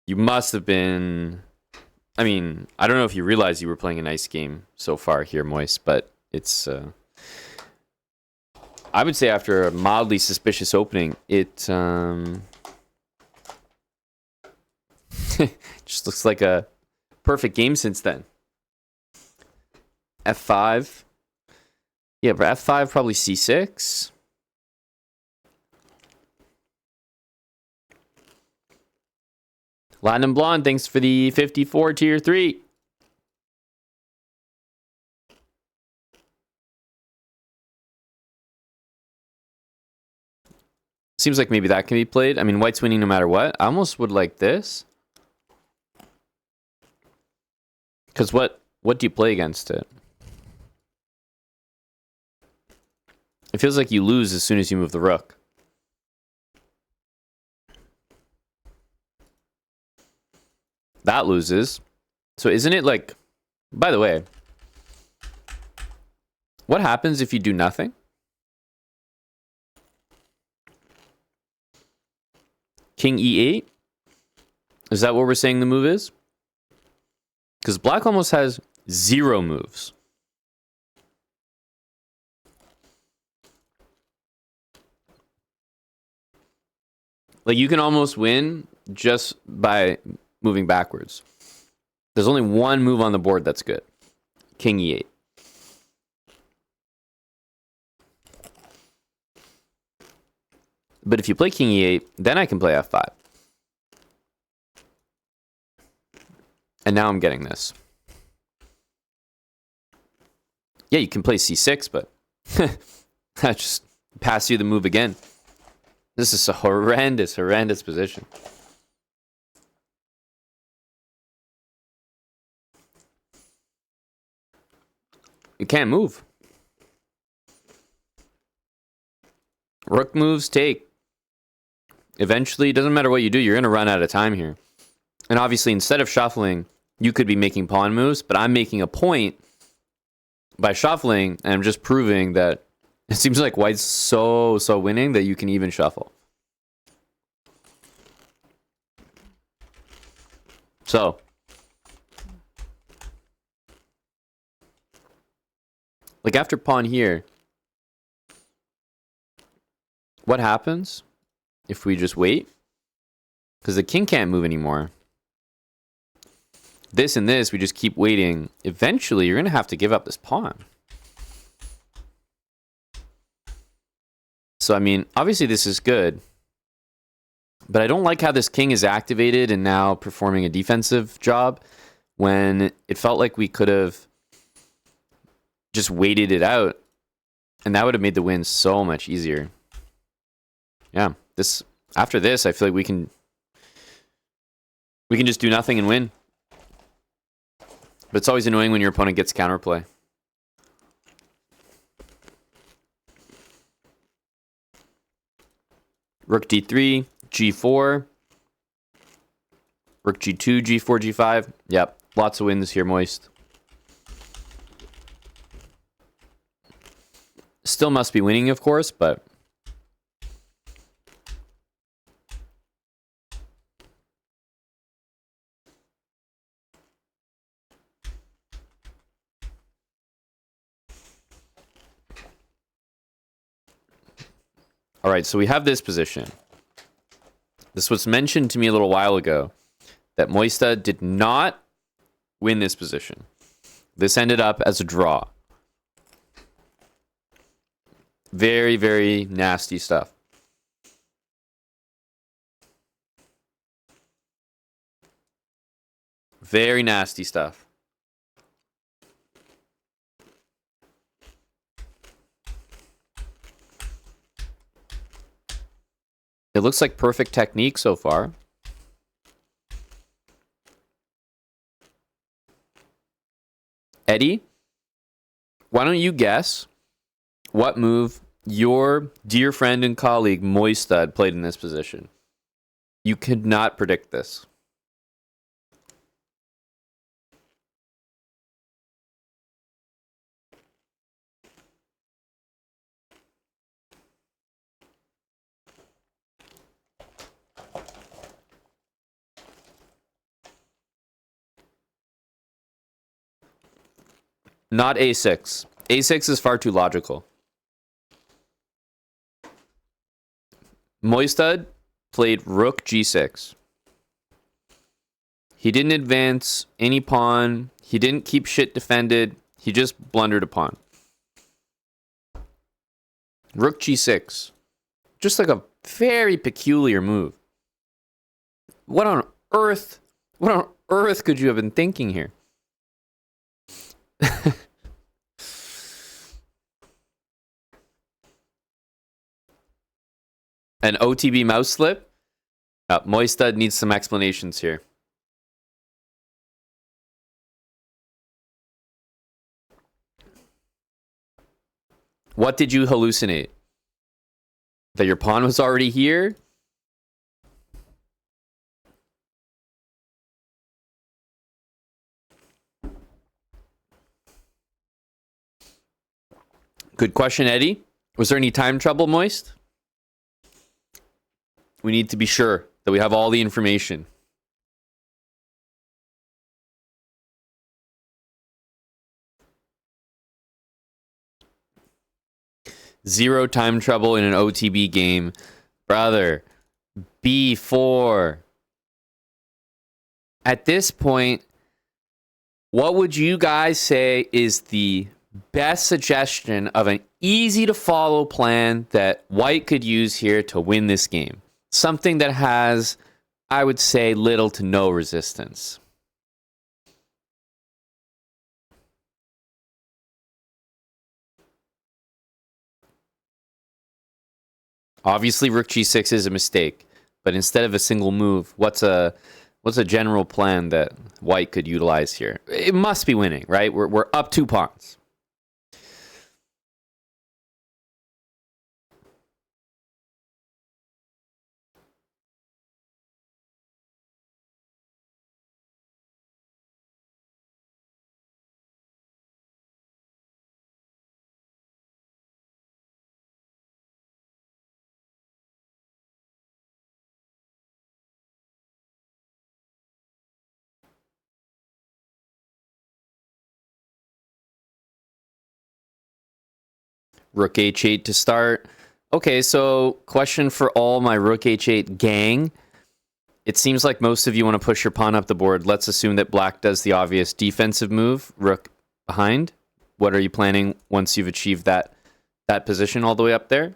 You must have been I mean, I don't know if you realize you were playing a nice game so far here, Moist, but it's... I would say after a mildly suspicious opening, it just looks like a perfect game since then. F5. Yeah, but F5, probably C6. Latin and Blonde, thanks for the 54 tier 3. Seems like maybe that can be played. I mean, White's winning no matter what. I almost would like this. Because what do you play against it? It feels like you lose as soon as you move the rook. That loses. So isn't it like... By the way, what happens if you do nothing? King E8? Is that what we're saying the move is? Because black almost has 0 moves. Like, you can almost win just by moving backwards. There's only one move on the board that's good. King E8. But if you play King E8, then I can play F5. And now I'm getting this. Yeah, you can play C6, but I just pass you the move again. This is a horrendous, horrendous position. You can't move. Rook moves take. Eventually, it doesn't matter what you do, you're going to run out of time here. And obviously, instead of shuffling, you could be making pawn moves, but I'm making a point by shuffling, and I'm just proving that it seems like White's so winning that you can even shuffle. So, like after pawn here, what happens if we just wait? Because the king can't move anymore. This and this, we just keep waiting. Eventually, you're going to have to give up this pawn. So, I mean, obviously this is good. But I don't like how this king is activated and now performing a defensive job when it felt like we could have just waited it out. And that would have made the win so much easier. Yeah, after this, I feel like we can just do nothing and win. But it's always annoying when your opponent gets counterplay. Rook d3, g4. Rook g2, g4, g5. Yep, lots of wins here, Moist. Still must be winning, of course, but... All right, so we have this position. This was mentioned to me a little while ago, that Moista did not win this position. This ended up as a draw. Very, very nasty stuff. Very nasty stuff. It looks like perfect technique so far. Eddie, why don't you guess what move your dear friend and colleague Moistad played in this position? You could not predict this. Not a6. a6 is far too logical. Moistad played rook g6. He didn't advance any pawn. He didn't keep shit defended. He just blundered a pawn. Rook g6. Just like a very peculiar move. What on earth could you have been thinking here? An OTB mouse slip? Moistad needs some explanations here. What did you hallucinate? That your pawn was already here? Good question, Eddie. Was there any time trouble, Moist? We need to be sure that we have all the information. Zero time trouble in an OTB game. Brother, B4. At this point, what would you guys say is the best suggestion of an easy to follow plan that White could use here to win this game? Something that has, I would say, little to no resistance. Obviously, rook g6 is a mistake, but instead of a single move, what's a general plan that White could utilize here? It must be winning, right? We're up 2 pawns. Rook h8 to start. Okay, so question for all my rook h8 gang. It seems like most of you want to push your pawn up the board. Let's assume that black does the obvious defensive move, rook behind. What are you planning once you've achieved that position all the way up there?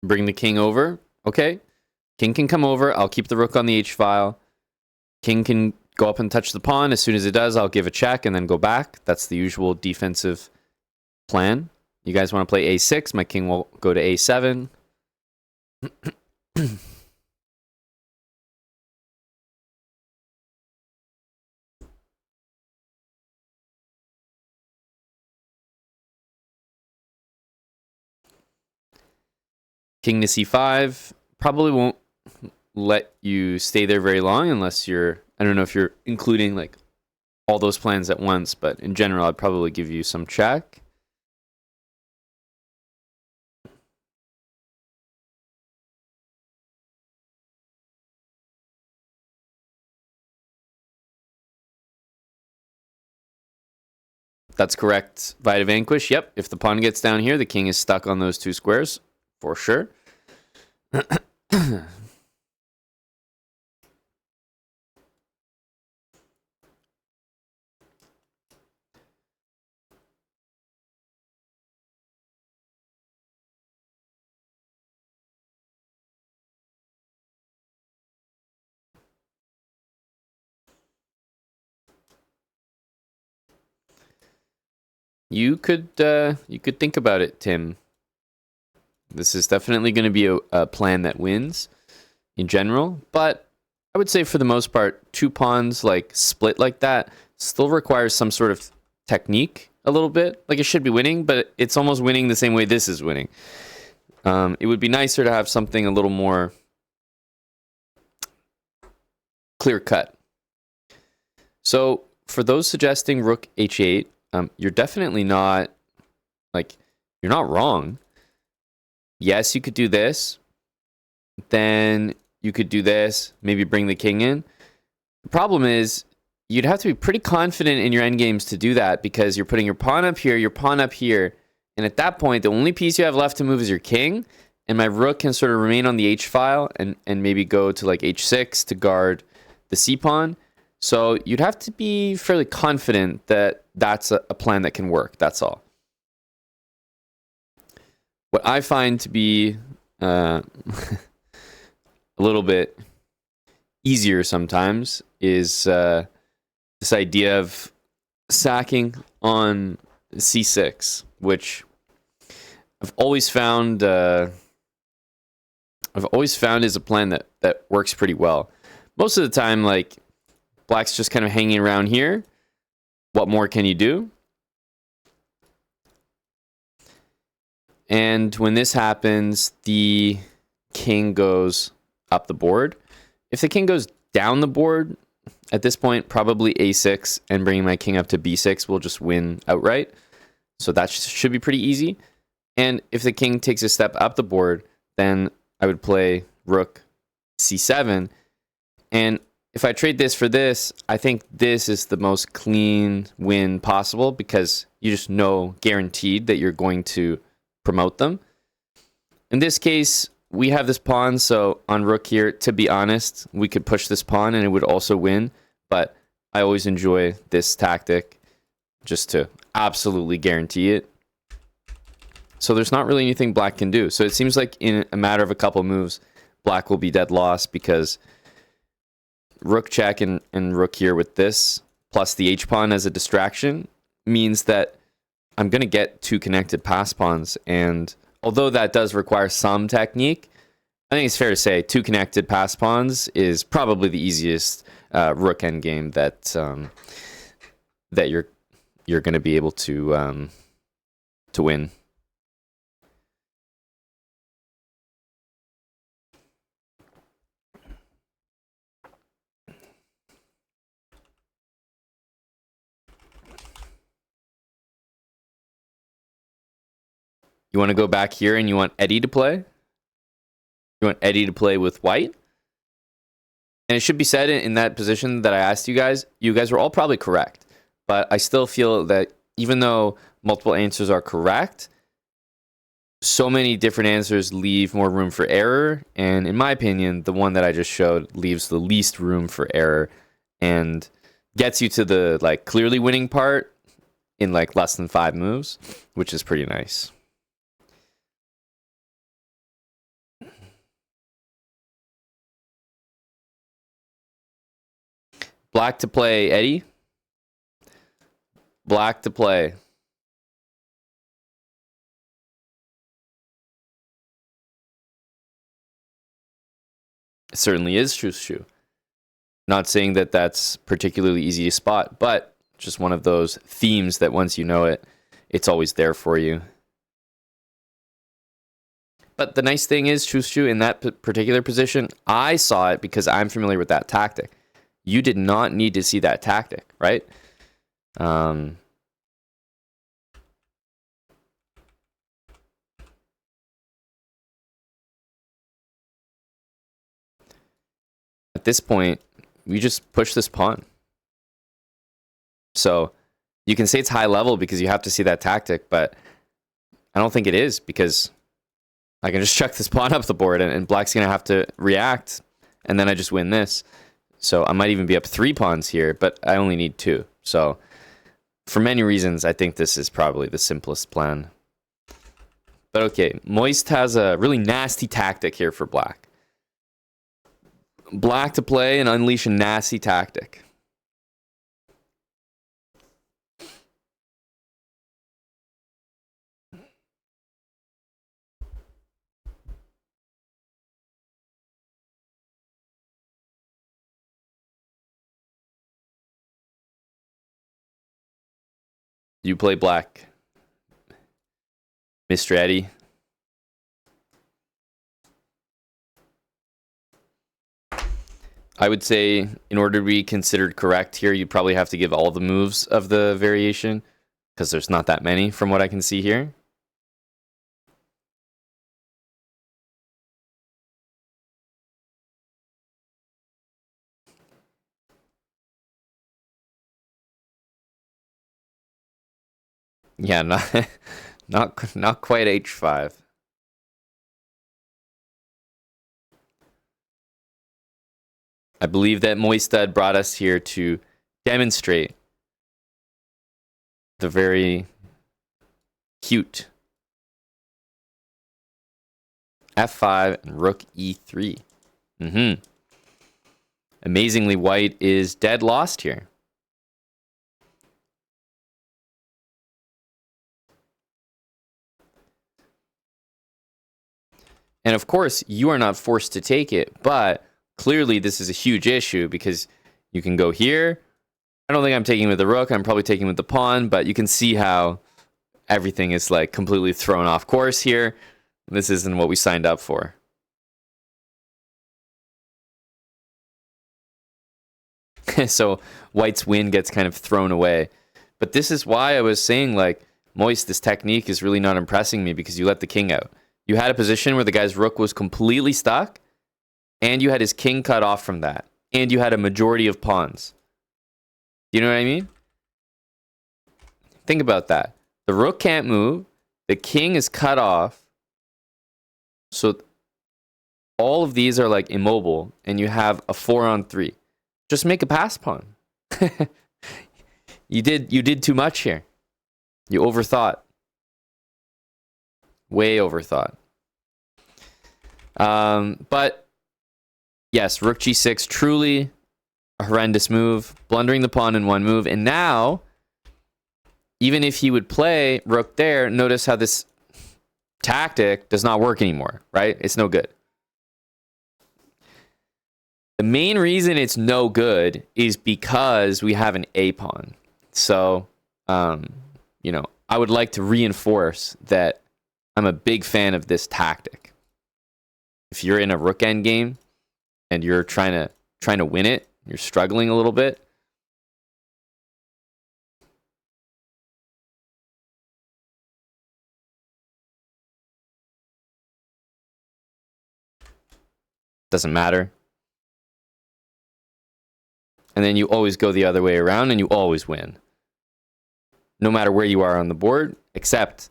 Bring the king over. Okay. King can come over. I'll keep the rook on the h-file. King can go up and touch the pawn. As soon as it does, I'll give a check and then go back. That's the usual defensive plan. You guys want to play a6. My king will go to a7. King to c5. Probably won't let you stay there very long unless you're, I don't know if you're including like all those plans at once, but in general, I'd probably give you some check. That's correct. Vita Vanquish. Yep. If the pawn gets down here, the king is stuck on those 2 squares for sure. You could think about it, Tim. This is definitely going to be a plan that wins in general, but I would say for the most part, 2 pawns like split like that still requires some sort of technique a little bit. Like it should be winning, but it's almost winning the same way this is winning. It would be nicer to have something a little more clear cut. So for those suggesting rook h8, you're definitely not, like, you're not wrong. Yes, you could do this. Then you could do this, maybe bring the king in. The problem is you'd have to be pretty confident in your endgames to do that because you're putting your pawn up here, your pawn up here. And at that point, the only piece you have left to move is your king. And my rook can sort of remain on the h file and maybe go to like h6 to guard the c pawn. So you'd have to be fairly confident that that's a plan that can work. That's all. What I find to be a little bit easier sometimes is this idea of sacking on c6, which I've always found is a plan that works pretty well. Most of the time, like, black's just kind of hanging around here. What more can you do? And when this happens, the king goes up the board. If the king goes down the board, at this point, probably a6 and bringing my king up to b6 will just win outright. So that should be pretty easy. And if the king takes a step up the board, then I would play rook c7. And if I trade this for this, I think this is the most clean win possible because you just know guaranteed that you're going to promote them. In this case, we have this pawn, so on rook here, to be honest, we could push this pawn and it would also win, but I always enjoy this tactic just to absolutely guarantee it. So there's not really anything black can do. So it seems like in a matter of a couple moves, black will be dead lost because rook check and rook here with this, plus the h-pawn as a distraction, means that I'm going to get two connected pass pawns. And although that does require some technique, I think it's fair to say two connected pass pawns is probably the easiest rook endgame that you're going to be able to win. You want to go back here and you want Eddie to play? You want Eddie to play with white? And it should be said in that position that I asked you guys were all probably correct. But I still feel that even though multiple answers are correct, so many different answers leave more room for error. And in my opinion, the one that I just showed leaves the least room for error and gets you to the like clearly winning part in like less than 5 moves, which is pretty nice. Black to play Eddie. Black to play. It certainly is true. Not saying that that's particularly easy to spot, but just one of those themes that once you know it, it's always there for you. But the nice thing is, true, in that particular position, I saw it because I'm familiar with that tactic. You did not need to see that tactic, right? At this point, we just push this pawn. So you can say it's high level because you have to see that tactic, but I don't think it is because I can just chuck this pawn up the board and black's going to have to react, and then I just win this. So I might even be up 3 pawns here, but I only need 2. So for many reasons, I think this is probably the simplest plan. But okay, Moist has a really nasty tactic here for black. Black to play and unleash a nasty tactic. You play black, Mr. Eddie. I would say in order to be considered correct here, you'd probably have to give all the moves of the variation. because there's not that many from what I can see here. Yeah, not quite h5. I believe that Moistad brought us here to demonstrate the very cute f5 and rook e3. Amazingly, white is dead lost here. And of course, you are not forced to take it, but clearly this is a huge issue because you can go here. I don't think I'm taking with the rook. I'm probably taking with the pawn, but you can see how everything is like completely thrown off course here. This isn't what we signed up for. So white's win gets kind of thrown away. But this is why I was saying, like, Moist, this technique is really not impressing me because you let the king out. You had a position where the guy's rook was completely stuck, and you had his king cut off from that, and you had a majority of pawns. You know what I mean? Think about that. The rook can't move. The king is cut off. So all of these are like immobile, and you have a 4-on-3. Just make a pass pawn. You did too much here. You overthought. Way overthought. But yes, rook g6, truly a horrendous move. Blundering the pawn in one move. And now, even if he would play rook there, notice how this tactic does not work anymore, right? It's no good. The main reason it's no good is because we have an A pawn. So, you know, I would like to reinforce that I'm a big fan of this tactic. If you're in a rook endgame and you're trying to win it, you're struggling a little bit. Doesn't matter. And then you always go the other way around and you always win. No matter where you are on the board, except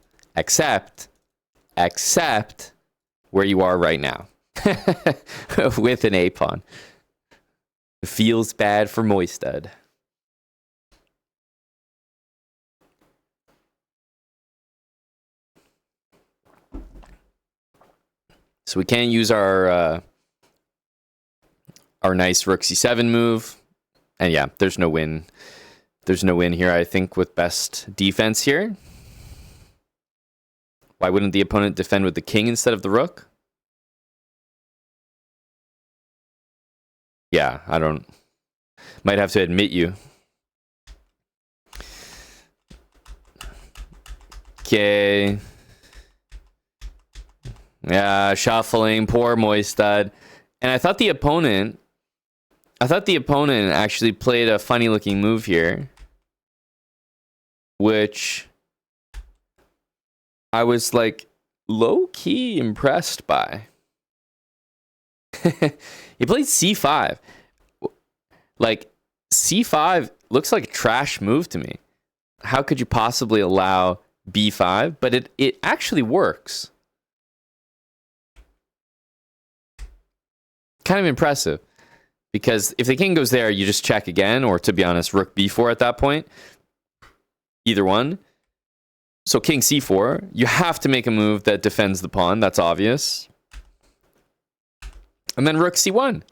where you are right now. With an A pawn. Feels bad for Moistad. So we can't use our nice rook c7 move. And yeah, there's no win. There's no win here, I think, with best defense here. Why wouldn't the opponent defend with the king instead of the rook? Yeah, I don't... Might have to admit you. Okay. Yeah, shuffling. Poor Moistad. And I thought the opponent actually played a funny looking move here, which I was like low-key impressed by. He played c5. Like, c5 looks like a trash move to me. How could you possibly allow b5? But it actually works. Kind of impressive. Because if the king goes there, you just check again, or to be honest, rook b4 at that point. Either one. So king c4, you have to make a move that defends the pawn. That's obvious. And then rook c1.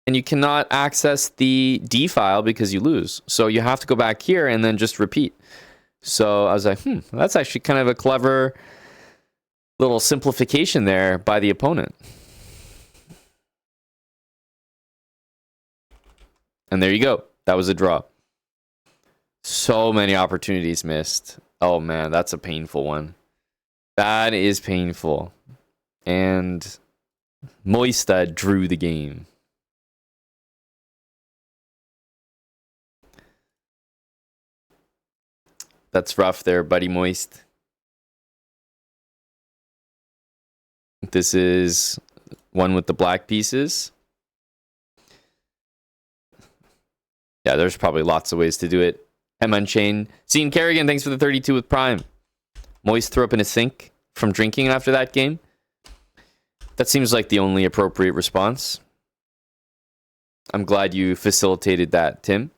And you cannot access the d file because you lose. So you have to go back here and then just repeat. So I was like, that's actually kind of a clever little simplification there by the opponent. And there you go. That was a draw. So many opportunities missed. Oh man, that's a painful one. That is painful. And Moistad drew the game. That's rough there, buddy Moist. This is one with the black pieces. Yeah, there's probably lots of ways to do it. M Unchained. Sean Kerrigan, thanks for the 32 with Prime. Moist threw up in a sink from drinking after that game. That seems like the only appropriate response. I'm glad you facilitated that, Tim.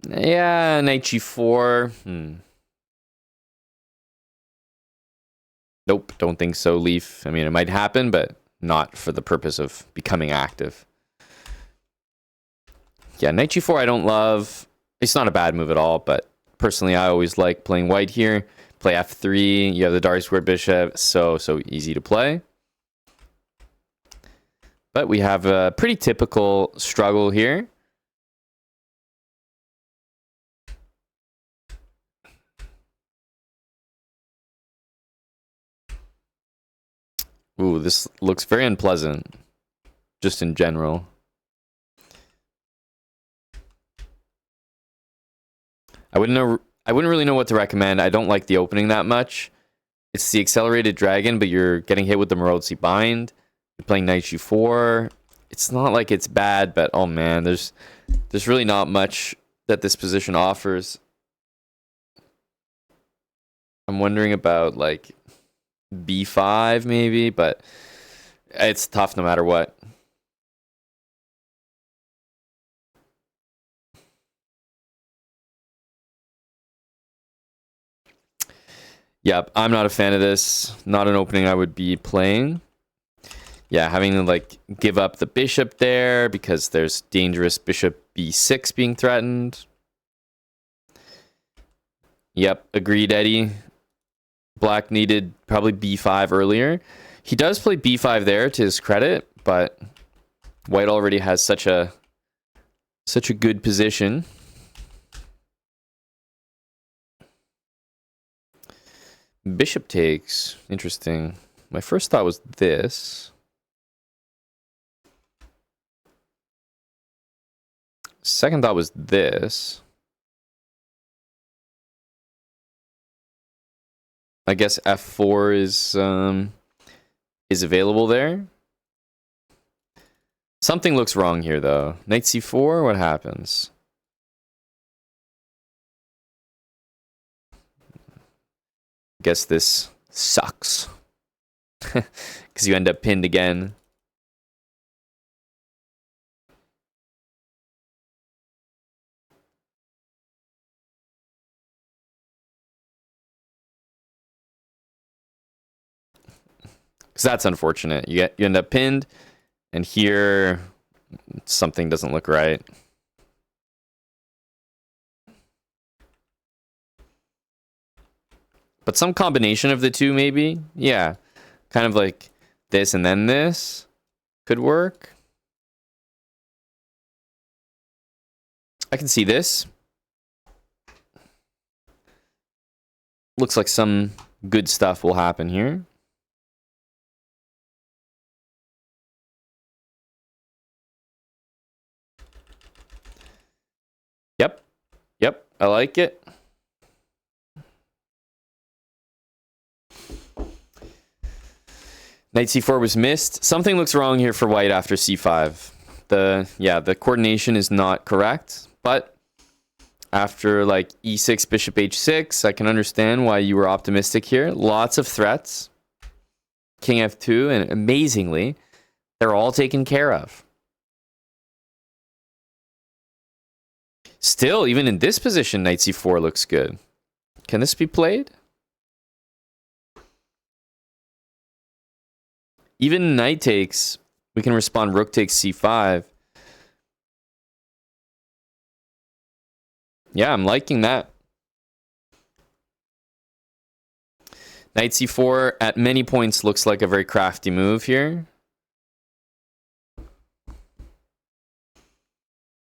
Yeah, knight g4. Nope, don't think so, Leaf. I mean, it might happen, but not for the purpose of becoming active. Yeah, knight g4 I don't love. It's not a bad move at all, but personally I always like playing white here. Play f3, you have the dark square bishop, so easy to play. But we have a pretty typical struggle here. Ooh, this looks very unpleasant, just in general. I wouldn't really know what to recommend. I don't like the opening that much. It's the accelerated dragon, but you're getting hit with the Marozzi bind. You're playing knight g4. It's not like it's bad, but oh man, there's really not much that this position offers. I'm wondering about like b5 maybe, but it's tough no matter what. Yep, I'm not a fan of this. Not an opening I would be playing. Yeah, having to like give up the bishop there because there's dangerous bishop b6 being threatened. Yep, agreed, Eddie. Black needed probably b5 earlier. He does play b5 there to his credit, but white already has such a good position. Bishop takes. Interesting. My first thought was this. Second thought was this. I guess f4 is available there. Something looks wrong here, though. Knight c4, what happens? Guess this sucks. Because you end up pinned again. Because that's unfortunate. You end up pinned, and here something doesn't look right. But some combination of the two, maybe? Yeah. Kind of like this and then this could work. I can see this. Looks like some good stuff will happen here. Yep, I like it. Knight c4 was missed. Something looks wrong here for white after c5. The coordination is not correct, but after like e6, bishop h6, I can understand why you were optimistic here. Lots of threats. King f2, and amazingly, they're all taken care of. Still, even in this position, knight c4 looks good. Can this be played? Even knight takes, we can respond rook takes c5. Yeah, I'm liking that. Knight c4 at many points looks like a very crafty move here.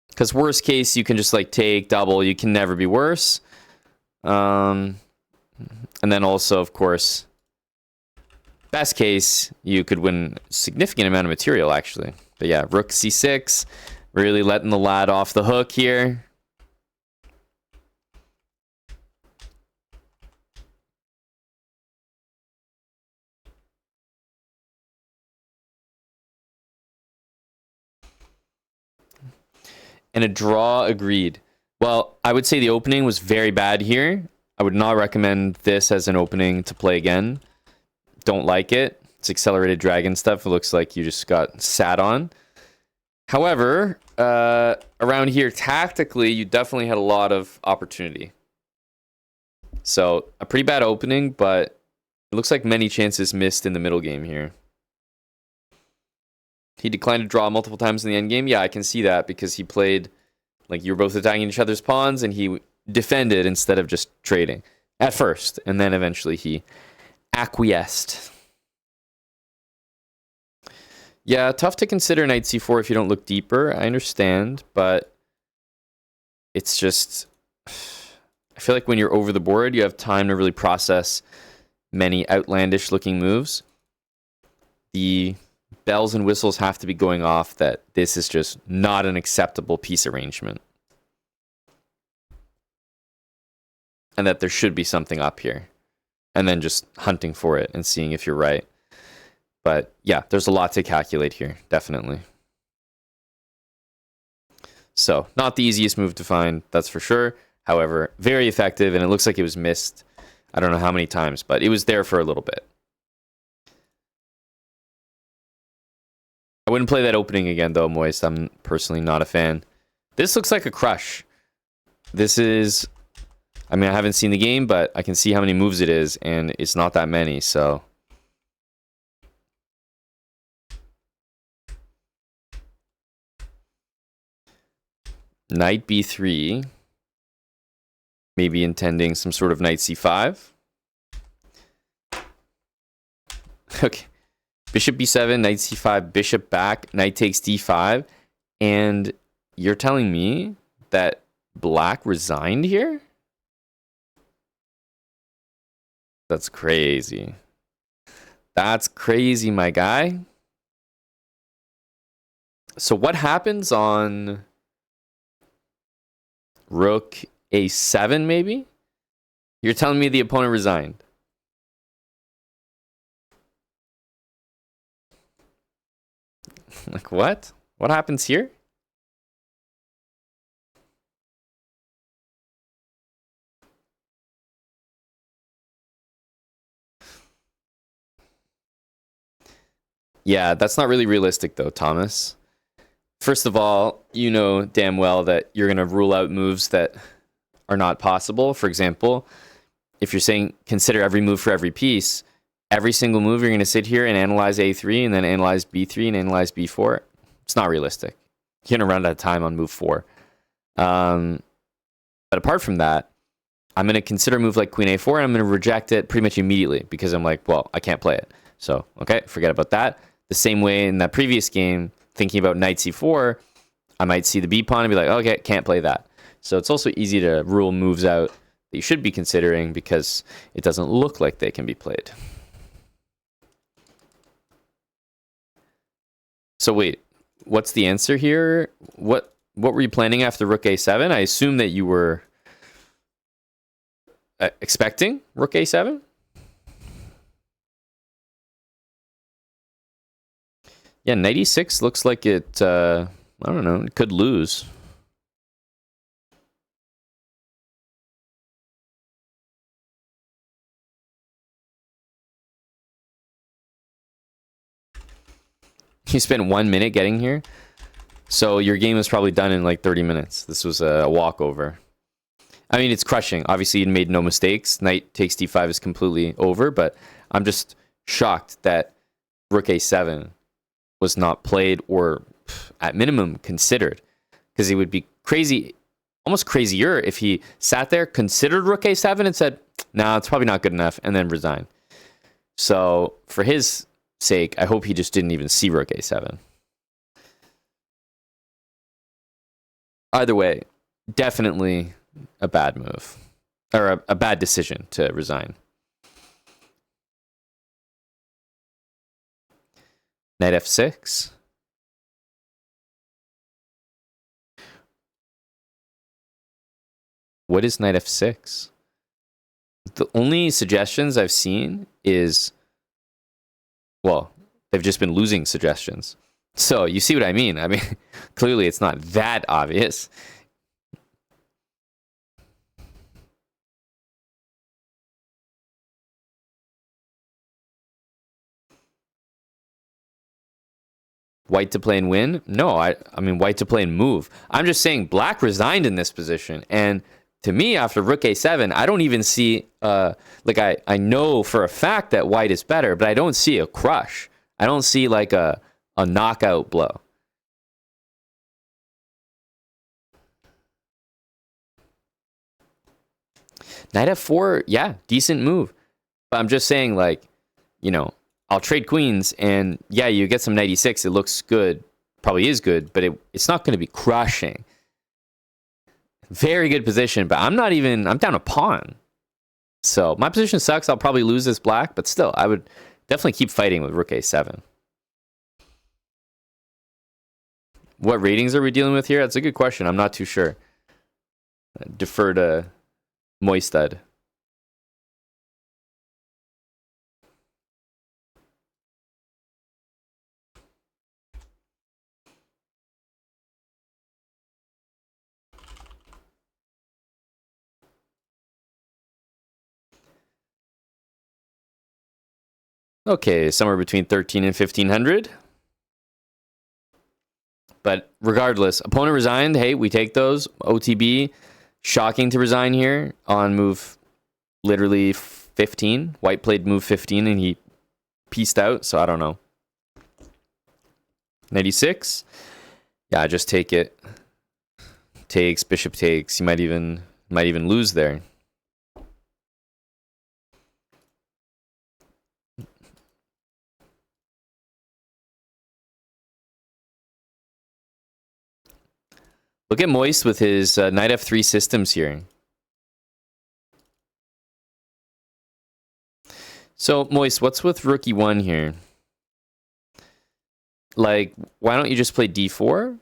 Because worst case, you can just like take double. You can never be worse. And then also, of course, Best case, you could win a significant amount of material, actually. But yeah, rook c6, really letting the lad off the hook here. And a draw agreed. Well, I would say the opening was very bad here. I would not recommend this as an opening to play again. Don't like it. It's accelerated dragon stuff. It looks like you just got sat on. However, around here, tactically, you definitely had a lot of opportunity. So, a pretty bad opening, but it looks like many chances missed in the middle game here. He declined to draw multiple times in the endgame. Yeah, I can see that because he played like you were both attacking each other's pawns and he defended instead of just trading at first. And then eventually he acquiesced. Yeah, tough to consider knight c4 if you don't look deeper. I understand, but it's just... I feel like when you're over the board, you have time to really process many outlandish looking moves. The bells and whistles have to be going off that this is just not an acceptable piece arrangement. And that there should be something up here. And then just hunting for it and seeing if you're right. But yeah, there's a lot to calculate here, definitely. So, not the easiest move to find, that's for sure. However, very effective, and it looks like it was missed, I don't know how many times, but it was there for a little bit. I wouldn't play that opening again, though, Moist. I'm personally not a fan. This looks like a crush. This is... I mean, I haven't seen the game, but I can see how many moves it is, and it's not that many, so... Knight b3. Maybe intending some sort of knight c5. Okay. Bishop b7, knight c5, bishop back, knight takes d5. And you're telling me that black resigned here? That's crazy. That's crazy, my guy. So what happens on rook a7, maybe? You're telling me the opponent resigned. Like, what? What happens here? Yeah, that's not really realistic, though, Thomas. First of all, you know damn well that you're going to rule out moves that are not possible. For example, if you're saying consider every move for every piece, every single move you're going to sit here and analyze a3 and then analyze b3 and analyze b4. It's not realistic. You're going to run out of time on move 4. But apart from that, I'm going to consider a move like queen a4 and I'm going to reject it pretty much immediately because I'm like, well, I can't play it. So, okay, forget about that. The same way in that previous game, thinking about knight c4, I might see the b pawn and be like, okay, can't play that. So it's also easy to rule moves out that you should be considering because it doesn't look like they can be played. So wait, what's the answer here? What were you planning after rook a7? I assume that you were expecting rook a7? Yeah, knight e6 looks like it, I don't know, it could lose. You spent 1 minute getting here? So your game was probably done in like 30 minutes. This was a walkover. I mean, it's crushing. Obviously, you made no mistakes. Knight takes d5 is completely over, but I'm just shocked that rook a7 was not played or at minimum considered, because it would be crazy, almost crazier if he sat there, considered rook a7 and said, nah, it's probably not good enough, and then resigned. So for his sake, I hope he just didn't even see rook a7. Either way, definitely a bad move, or a bad decision to resign. Knight f6. What is knight f6? The only suggestions I've seen is, well, they've just been losing suggestions. So you see what I mean? I mean, clearly it's not that obvious. White to play and win? No, I mean white to play and move. I'm just saying black resigned in this position. And to me, after rook a7, I don't even see, like I know for a fact that white is better, but I don't see a crush. I don't see like a knockout blow. Knight f4, yeah, decent move. But I'm just saying, like, you know, I'll trade queens, and yeah, you get some knight e6. It looks good, probably is good, but it's not going to be crushing. Very good position, but I'm down a pawn. So my position sucks. I'll probably lose this black, but still, I would definitely keep fighting with rook a7. What ratings are we dealing with here? That's a good question. I'm not too sure. Defer to Moistad. Okay, somewhere between 13 and 1500. But regardless, opponent resigned. Hey, we take those. OTB, shocking to resign here on move literally 15. White played move 15 and he pieced out, so I don't know. 96. Yeah, just take it. Takes, bishop takes. You might even lose there. Look at Moist with his knight f3 systems here. So, Moist, what's with rook e1 here? Like, why don't you just play d4?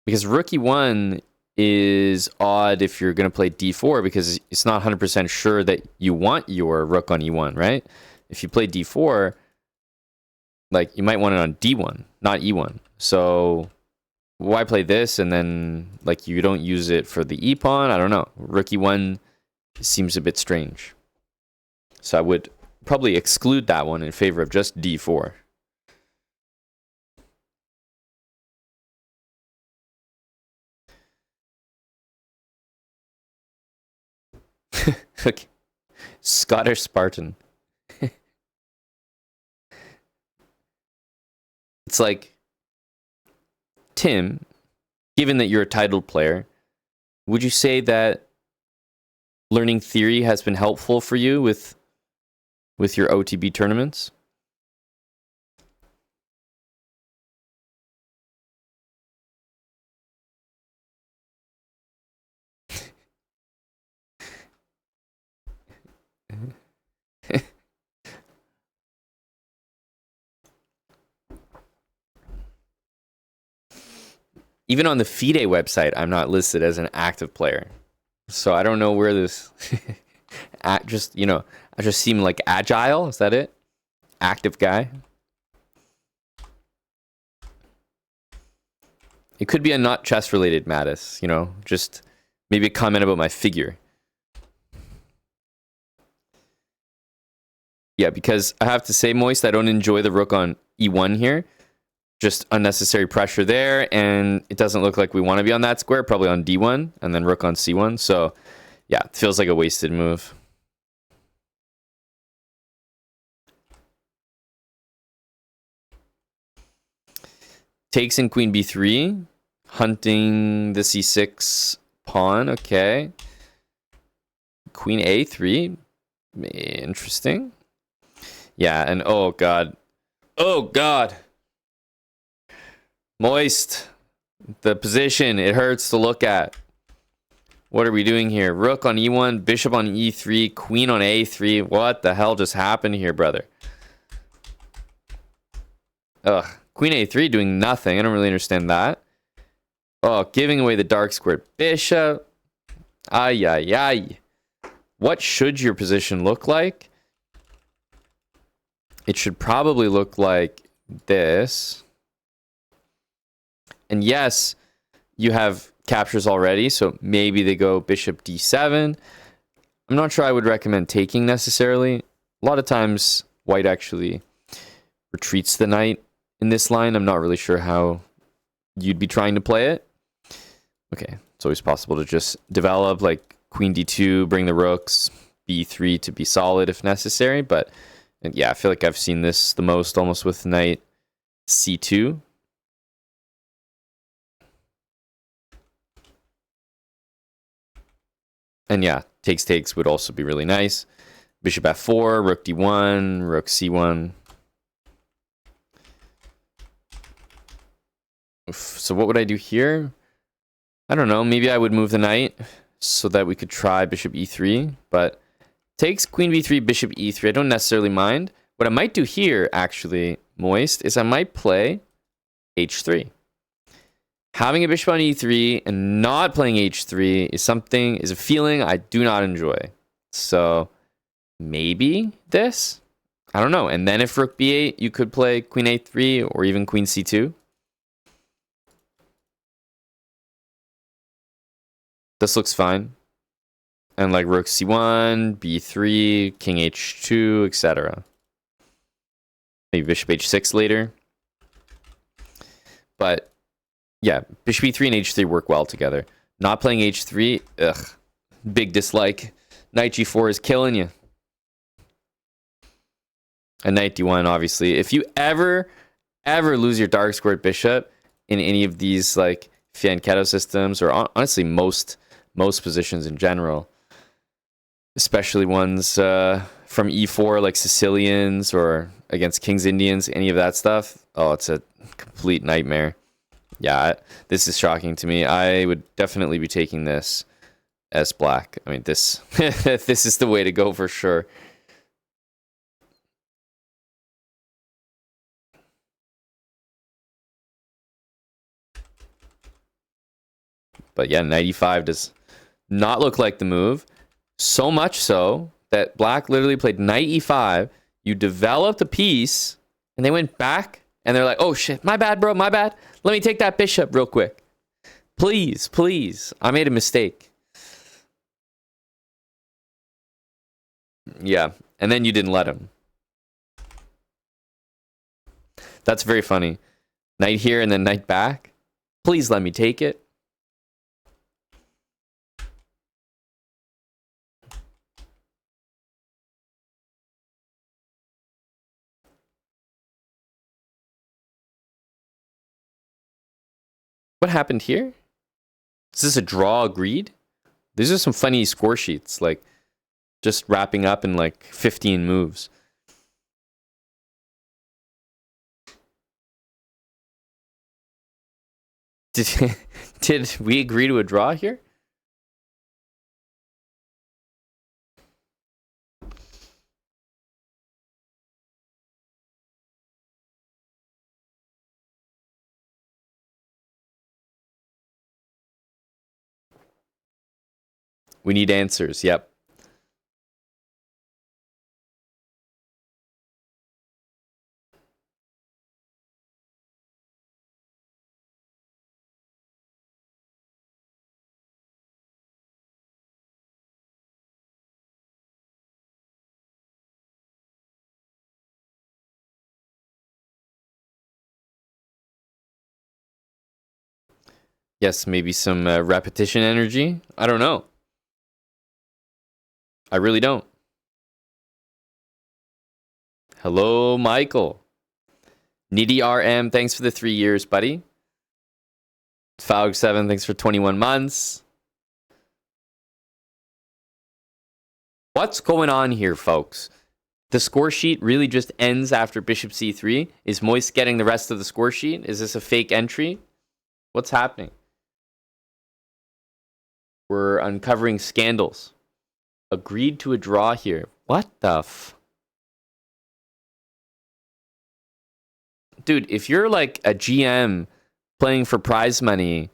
Because rook e1 is odd if you're going to play d4 because it's not 100% sure that you want your rook on e1, right? If you play d4, like, you might want it on d1, not e1. So why play this and then, like, you don't use it for the e-pawn? I don't know. Rook e1 seems a bit strange. So I would probably exclude that one in favor of just d4. Okay. Scottish Spartan. It's like, Tim, given that you're a titled player, would you say that learning theory has been helpful for you with your OTB tournaments? Even on the FIDE website, I'm not listed as an active player. So I don't know where this... I just seem like agile. Is that it? Active guy. It could be a not chess related Mattis, you know, just maybe a comment about my figure. Yeah, because I have to say, Moist, I don't enjoy the rook on e1 here. Just unnecessary pressure there, and it doesn't look like we want to be on that square, probably on d1, and then rook on c1. So, yeah, it feels like a wasted move. Takes in queen b3, hunting the c6 pawn, okay. Queen a3, interesting. Yeah, and oh god. Oh god! Moist, the position, it hurts to look at. What are we doing here? Rook on e1, bishop on e3, queen on a3. What the hell just happened here, brother? Ugh. Queen a3 doing nothing. I don't really understand that. Oh, giving away the dark squared bishop. Ay, ay, ay. What should your position look like? It should probably look like this. And yes, you have captures already, so maybe they go bishop d7. I'm not sure I would recommend taking necessarily. A lot of times, white actually retreats the knight in this line. I'm not really sure how you'd be trying to play it. Okay, it's always possible to just develop like queen d2, bring the rooks, b3 to be solid if necessary. But yeah, I feel like I've seen this the most almost with knight c2. And yeah, takes would also be really nice. Bishop f4, rook d1, rook c1. Oof. So what would I do here? I don't know. Maybe I would move the knight so that we could try bishop e3. But takes queen b3, bishop e3. I don't necessarily mind. What I might do here, actually, Moist, is I might play h3. Having a bishop on e3 and not playing h3 is a feeling I do not enjoy. So maybe this? I don't know. And then if rook b8, you could play queen a3 or even queen c2. This looks fine. And like rook c1, b3, king h2, etc. Maybe bishop h6 later. But yeah, bishop e3 and h3 work well together. Not playing h3, ugh, big dislike. Knight g4 is killing you. And knight d1, obviously. If you ever lose your dark squared bishop in any of these like fianchetto systems, or honestly most positions in general, especially ones from e4 like Sicilians or against King's Indians, any of that stuff, oh, it's a complete nightmare. Yeah, this is shocking to me. I would definitely be taking this as black. I mean, this this is the way to go for sure. But yeah, 95 does not look like the move. So much so that black literally played knight e5. You developed a piece, and they went back, and they're like, oh shit, my bad, bro, my bad. Let me take that bishop real quick. Please, please. I made a mistake. Yeah, and then you didn't let him. That's very funny. Knight here and then knight back. Please let me take it. What happened here? Is this a draw agreed? These are some funny score sheets, like just wrapping up in like 15 moves. Did we agree to a draw here? We need answers. Yep. Yes, maybe some repetition energy. I don't know. I really don't. Hello, Michael. Needy RM, thanks for the 3 years, buddy. Faug7, thanks for 21 months. What's going on here, folks? The score sheet really just ends after bishop c3. Is Moist getting the rest of the score sheet? Is this a fake entry? What's happening? We're uncovering scandals. Agreed to a draw here. What the dude, if you're like a GM playing for prize money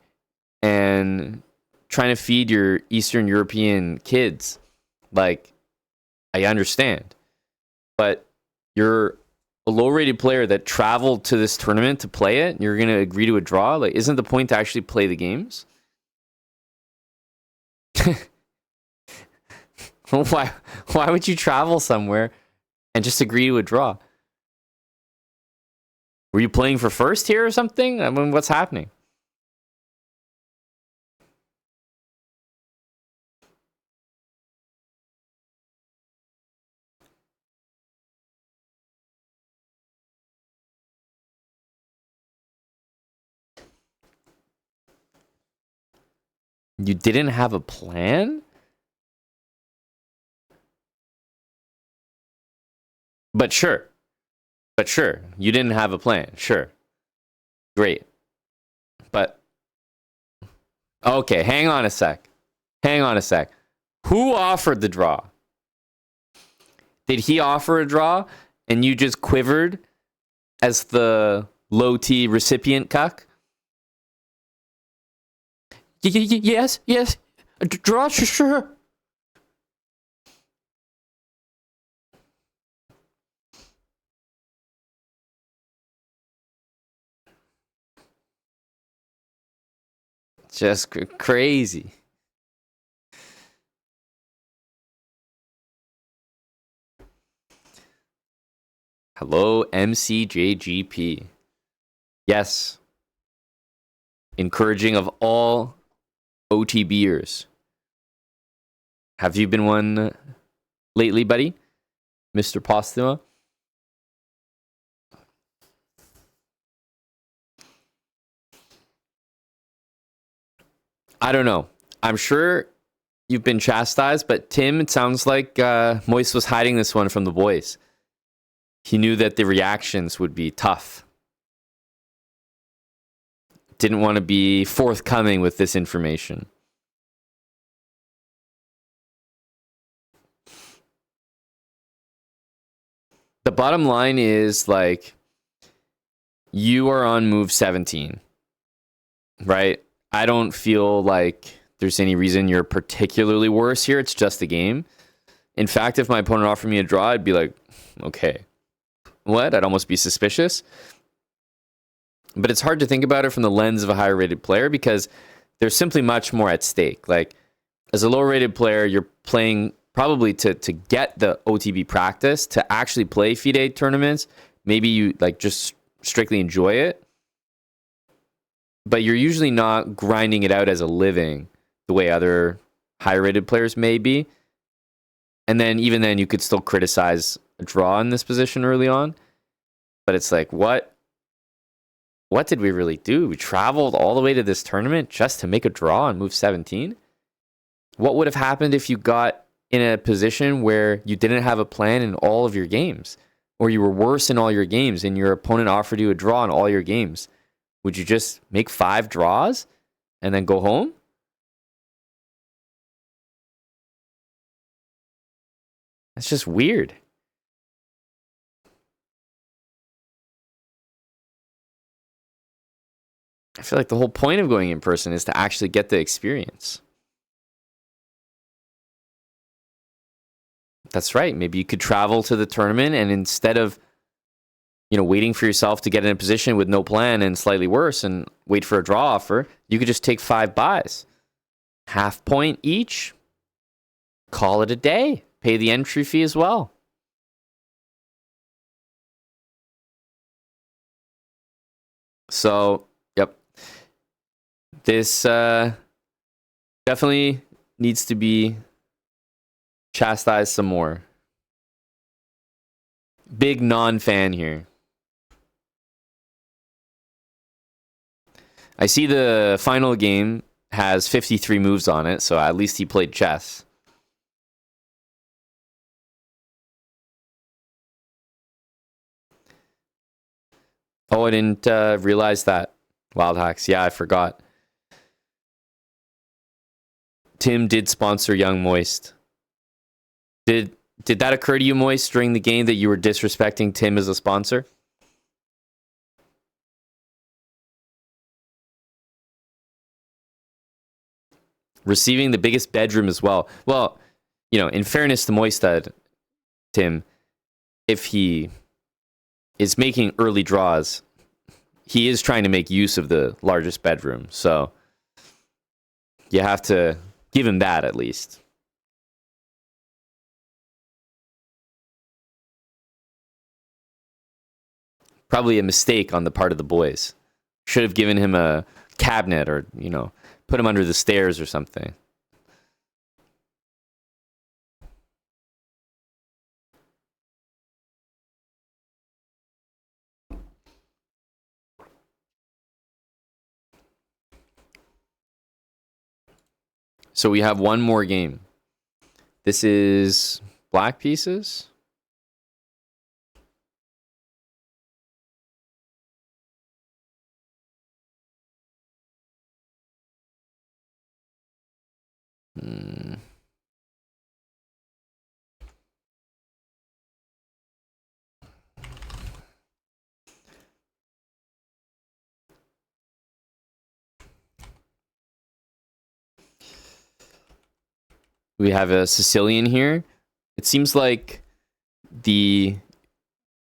and trying to feed your Eastern European kids, like, I understand. But you're a low-rated player that traveled to this tournament to play it, and you're going to agree to a draw? Like, isn't the point to actually play the games? Why would you travel somewhere and just agree to a draw? Were you playing for first here or something? I mean, what's happening? You didn't have a plan? But sure. You didn't have a plan. Sure. Great. But okay, hang on a sec. Who offered the draw? Did he offer a draw and you just quivered as the low T recipient cuck? Yes. Draw, sure. Just crazy. Hello, MCJGP. Yes. Encouraging of all OTBers. Have you been one lately, buddy? Mr. Postuma? I don't know. I'm sure you've been chastised, but Tim, it sounds like Moist was hiding this one from the boys. He knew that the reactions would be tough. Didn't want to be forthcoming with this information. The bottom line is, like, you are on move 17, right? I don't feel like there's any reason you're particularly worse here. It's just a game. In fact, if my opponent offered me a draw, I'd be like, okay, what? I'd almost be suspicious. But it's hard to think about it from the lens of a higher rated player because there's simply much more at stake. Like, as a lower rated player, you're playing probably to get the OTB practice, to actually play FIDE tournaments. Maybe you like just strictly enjoy it. But you're usually not grinding it out as a living the way other higher rated players may be. And then even then you could still criticize a draw in this position early on. But it's like, what did we really do? We traveled all the way to this tournament just to make a draw on move 17? What would have happened if you got in a position where you didn't have a plan in all of your games? Or you were worse in all your games and your opponent offered you a draw in all your games? Would you just make 5 draws and then go home? That's just weird. I feel like the whole point of going in person is to actually get the experience. That's right. Maybe you could travel to the tournament and instead of, waiting for yourself to get in a position with no plan and slightly worse and wait for a draw offer, you could just take 5 buys. Half point each. Call it a day. Pay the entry fee as well. So, yep. This definitely needs to be chastised some more. Big non-fan here. I see the final game has 53 moves on it, so at least he played chess. Oh, I didn't realize that. Wild Hacks. Yeah, I forgot. Tim did sponsor Young Moist. Did that occur to you, Moist, during the game that you were disrespecting Tim as a sponsor? receiving the biggest bedroom as well. Well, you know, in fairness to Moistad, Tim, if he is making early draws, he is trying to make use of the largest bedroom. So you have to give him that at least. Probably a mistake on the part of the boys. Should have given him a cabinet or, you know, put him under the stairs or something. So we have one more game. This is black pieces. We have a Sicilian here. It seems like the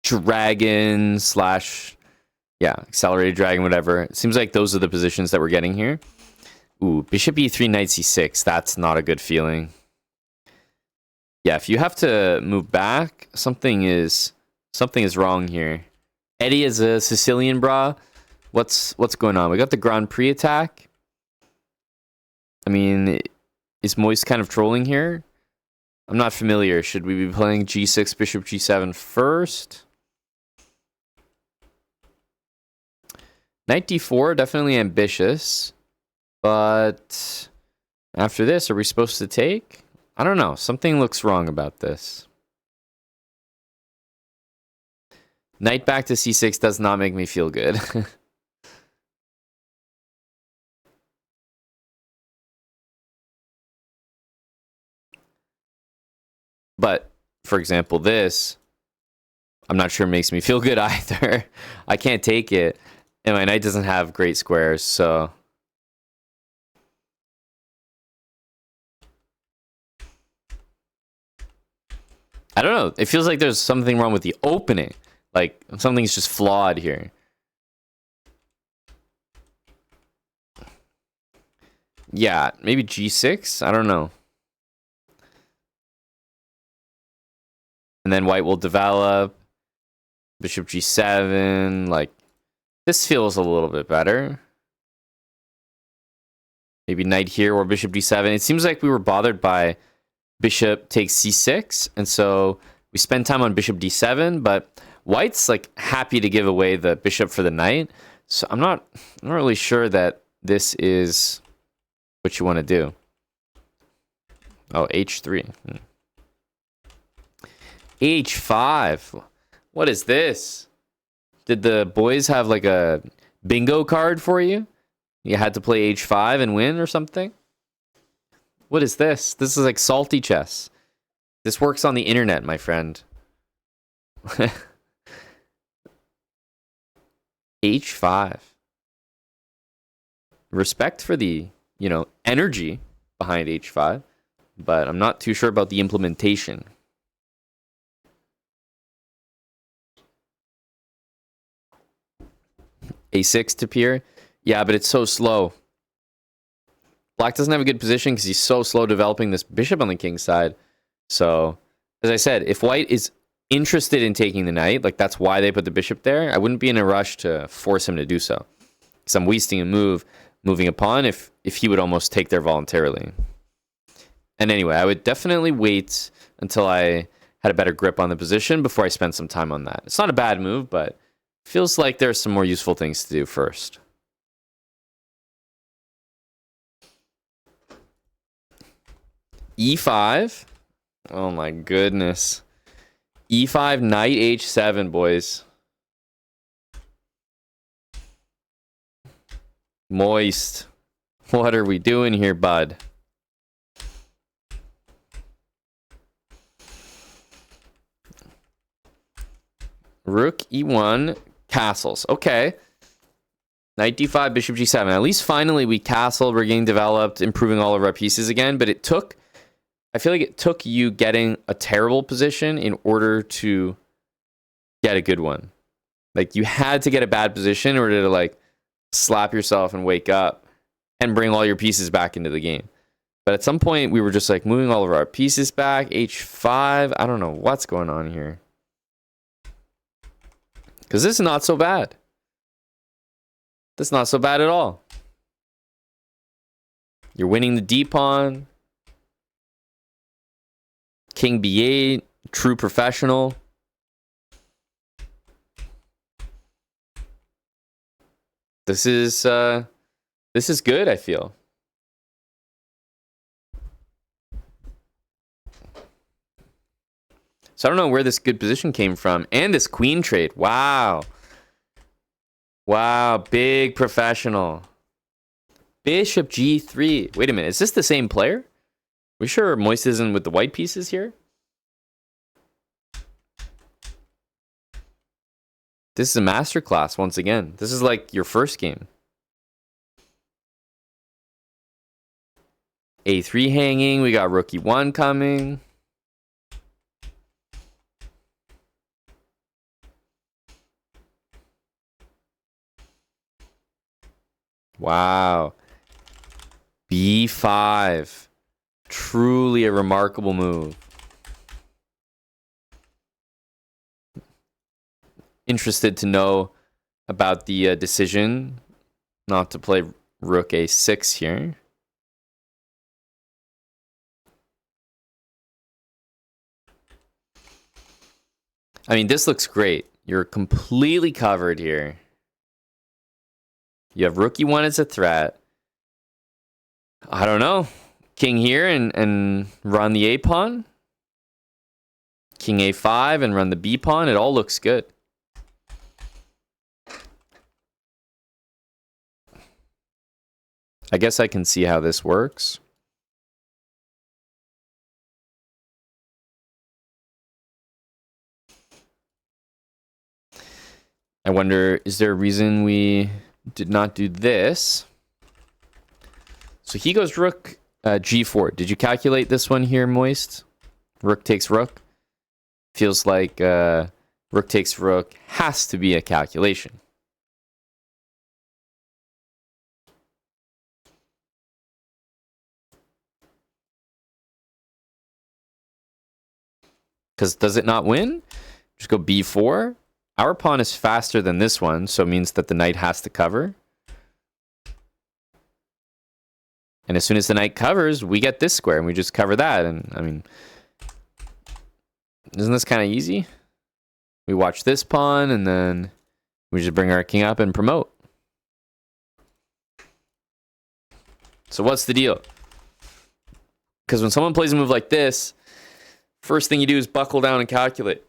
dragon slash, yeah, accelerated dragon, whatever. It seems like those are the positions that we're getting here. Ooh, bishop e3, knight c6. That's not a good feeling. Yeah, if you have to move back, something is wrong here. Eddie is a Sicilian bra. What's going on? We got the Grand Prix attack. I mean, is Moist kind of trolling here? I'm not familiar. Should we be playing g6, bishop g7 first? Knight d4, definitely ambitious. But after this, are we supposed to take? I don't know. Something looks wrong about this. Knight back to c6 does not make me feel good. But, for example, this, I'm not sure makes me feel good either. I can't take it. And my knight doesn't have great squares, so... I don't know. It feels like there's something wrong with the opening. Like, something's just flawed here. Yeah, maybe g6? I don't know. And then white will develop. Bishop g7. Like, this feels a little bit better. Maybe knight here or bishop d7. It seems like we were bothered by bishop takes c6. And so we spend time on bishop d7. But white's like happy to give away the bishop for the knight. So I'm not really sure that this is what you want to do. Oh, h3. h5. What is this? Did the boys have like a bingo card for you? You had to play h5 and win or something? What is this? This is like salty chess. This works on the internet, my friend. h5. Respect for the, you know, energy behind h5, but I'm not too sure about the implementation. a6 to peer. Yeah, but it's so slow. Black doesn't have a good position because he's so slow developing this bishop on the king's side. So, as I said, if white is interested in taking the knight, like that's why they put the bishop there, I wouldn't be in a rush to force him to do so. Because I'm wasting a moving a pawn if he would almost take there voluntarily. And anyway, I would definitely wait until I had a better grip on the position before I spend some time on that. It's not a bad move, but feels like there's some more useful things to do first. e5. Oh my goodness. e5, knight h7, boys. Moist. What are we doing here, bud? Rook e1, castles. Okay. Knight d5, bishop g7. At least finally we castled, we're getting developed, improving all of our pieces again. But it took, I feel like it took you getting a terrible position in order to get a good one. Like you had to get a bad position in order to like slap yourself and wake up and bring all your pieces back into the game. But at some point we were just like moving all of our pieces back. h5. I don't know what's going on here. Because this is not so bad. That's not so bad at all. You're winning the D pawn. King B8, true professional. This is good, I feel. So I don't know where this good position came from. And this queen trade. Wow. Wow, big professional. Bishop g3. Wait a minute, is this the same player? We sure Moist isn't with the white pieces here? This is a masterclass once again. This is like your first game. a3 hanging. We got rook e1 coming. Wow. b5. Truly a remarkable move. Interested to know about the decision not to play rook a6 here. I mean, this looks great. You're completely covered here. You have rook e1 as a threat. I don't know. King here and run the a pawn. King a5 and run the b pawn. It all looks good. I guess I can see how this works. I wonder, is there a reason we did not do this? So he goes rook g4. Did you calculate this one here, Moist? Rook takes rook. Feels like rook takes rook has to be a calculation. Because does it not win? Just go b4. Our pawn is faster than this one, so it means that the knight has to cover. And as soon as the knight covers, we get this square, and we just cover that. And, I mean, isn't this kind of easy? We watch this pawn, and then we just bring our king up and promote. So what's the deal? Because when someone plays a move like this, first thing you do is buckle down and calculate.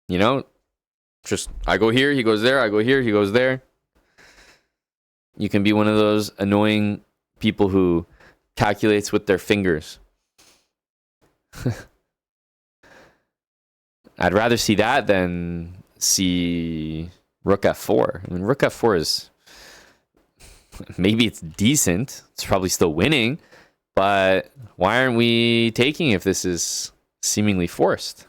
You know, just I go here, he goes there, I go here, he goes there. You can be one of those annoying people who calculates with their fingers. I'd rather see that than see rook f4. I mean, rook f4 is... maybe it's decent. It's probably still winning. But why aren't we taking if this is seemingly forced?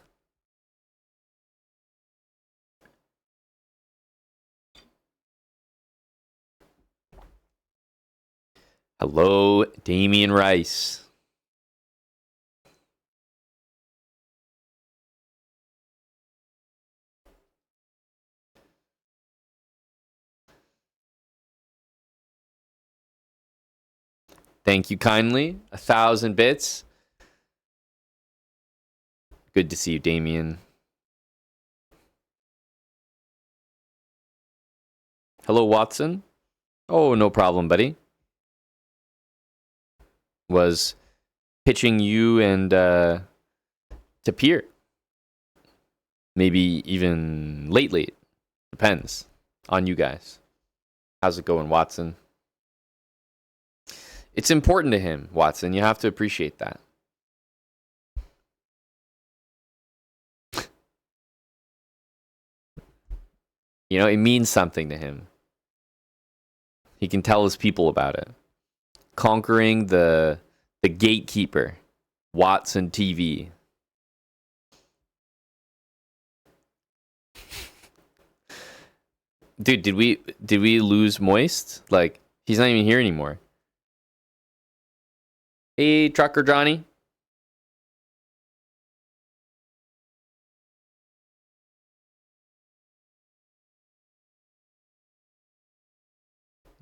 Hello, Damian Rice. Thank you kindly. 1,000 bits. Good to see you, Damien. Hello, Watson. Oh, no problem, buddy. Was pitching you and Tapir. Maybe even late. Depends on you guys. How's it going, Watson? It's important to him, Watson. You have to appreciate that. You know, it means something to him. He can tell his people about it. Conquering the gatekeeper, Watson TV. Dude, did we lose Moist? Like, he's not even here anymore. Hey, Trucker Johnny.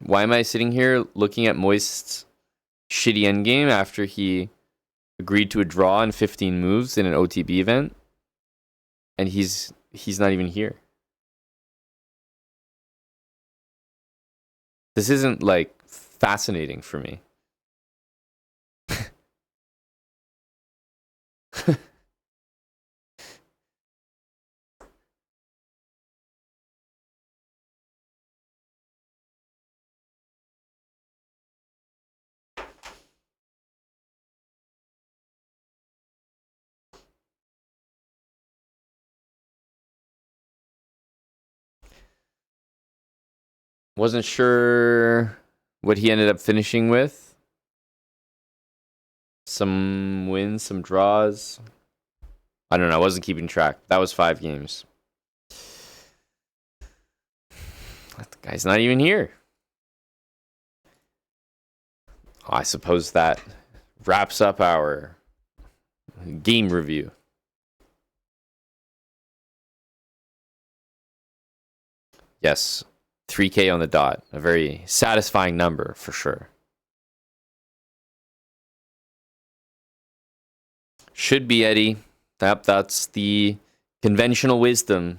Why am I sitting here looking at Moist's shitty endgame after he agreed to a draw in 15 moves in an OTB event? And he's not even here. This isn't, like, fascinating for me. Wasn't sure what he ended up finishing with. Some wins, some draws. I don't know. I wasn't keeping track. That was 5 games. The guy's not even here. Oh, I suppose that wraps up our game review. Yes, 3K on the dot. A very satisfying number for sure. Should be, Eddie. Yep, that's the conventional wisdom.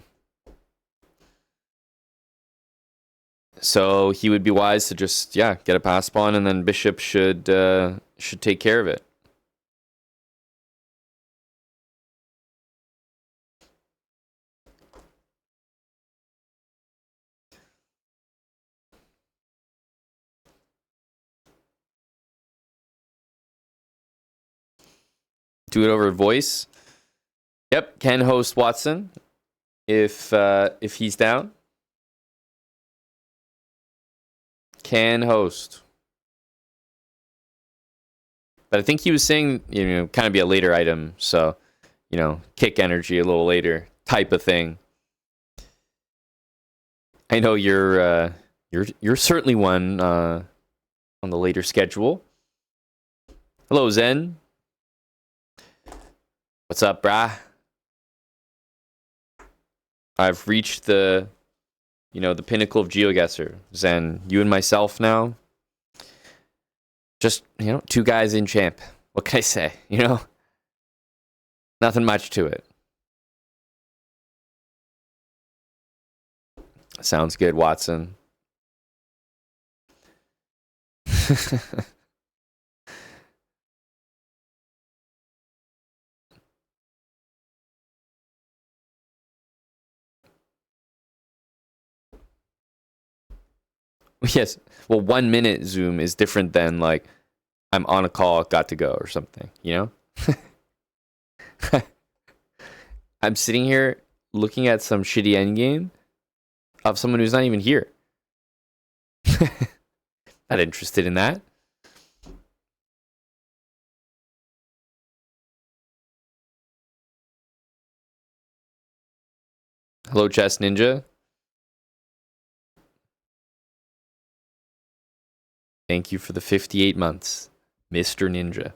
So he would be wise to just, get a pass pawn, and then Bishop should take care of it. Do it over voice. Yep, can host Watson if he's down. Can host. But I think he was saying, kind of be a later item, so, kick energy a little later type of thing. I know you're certainly one on the later schedule. Hello, Zen. What's up, brah? I've reached the pinnacle of GeoGuessr. Zen, you and myself now. Just, 2 guys in champ. What can I say? Nothing much to it. Sounds good, Watson. Yes. Well, 1 minute Zoom is different than, like, I'm on a call, got to go or something, I'm sitting here looking at some shitty endgame of someone who's not even here. Not interested in that. Hello, Chess Ninja. Thank you for the 58 months, Mr. Ninja.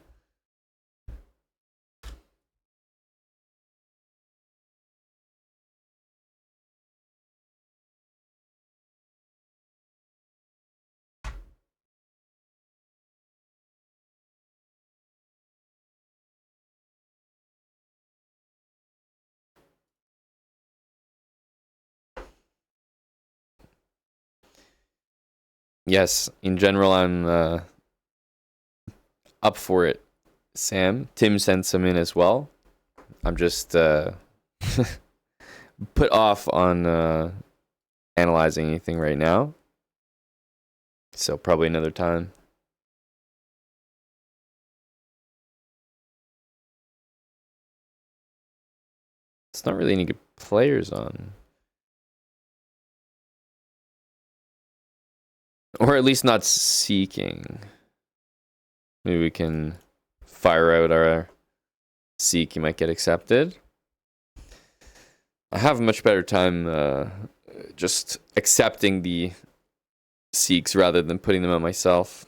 Yes, in general, I'm up for it. Sam, Tim sent some in as well. I'm just put off on analyzing anything right now. So probably another time. It's not really any good players on. Or at least not seeking. Maybe we can fire out our seek. You might get accepted. I have a much better time just accepting the seeks rather than putting them on myself.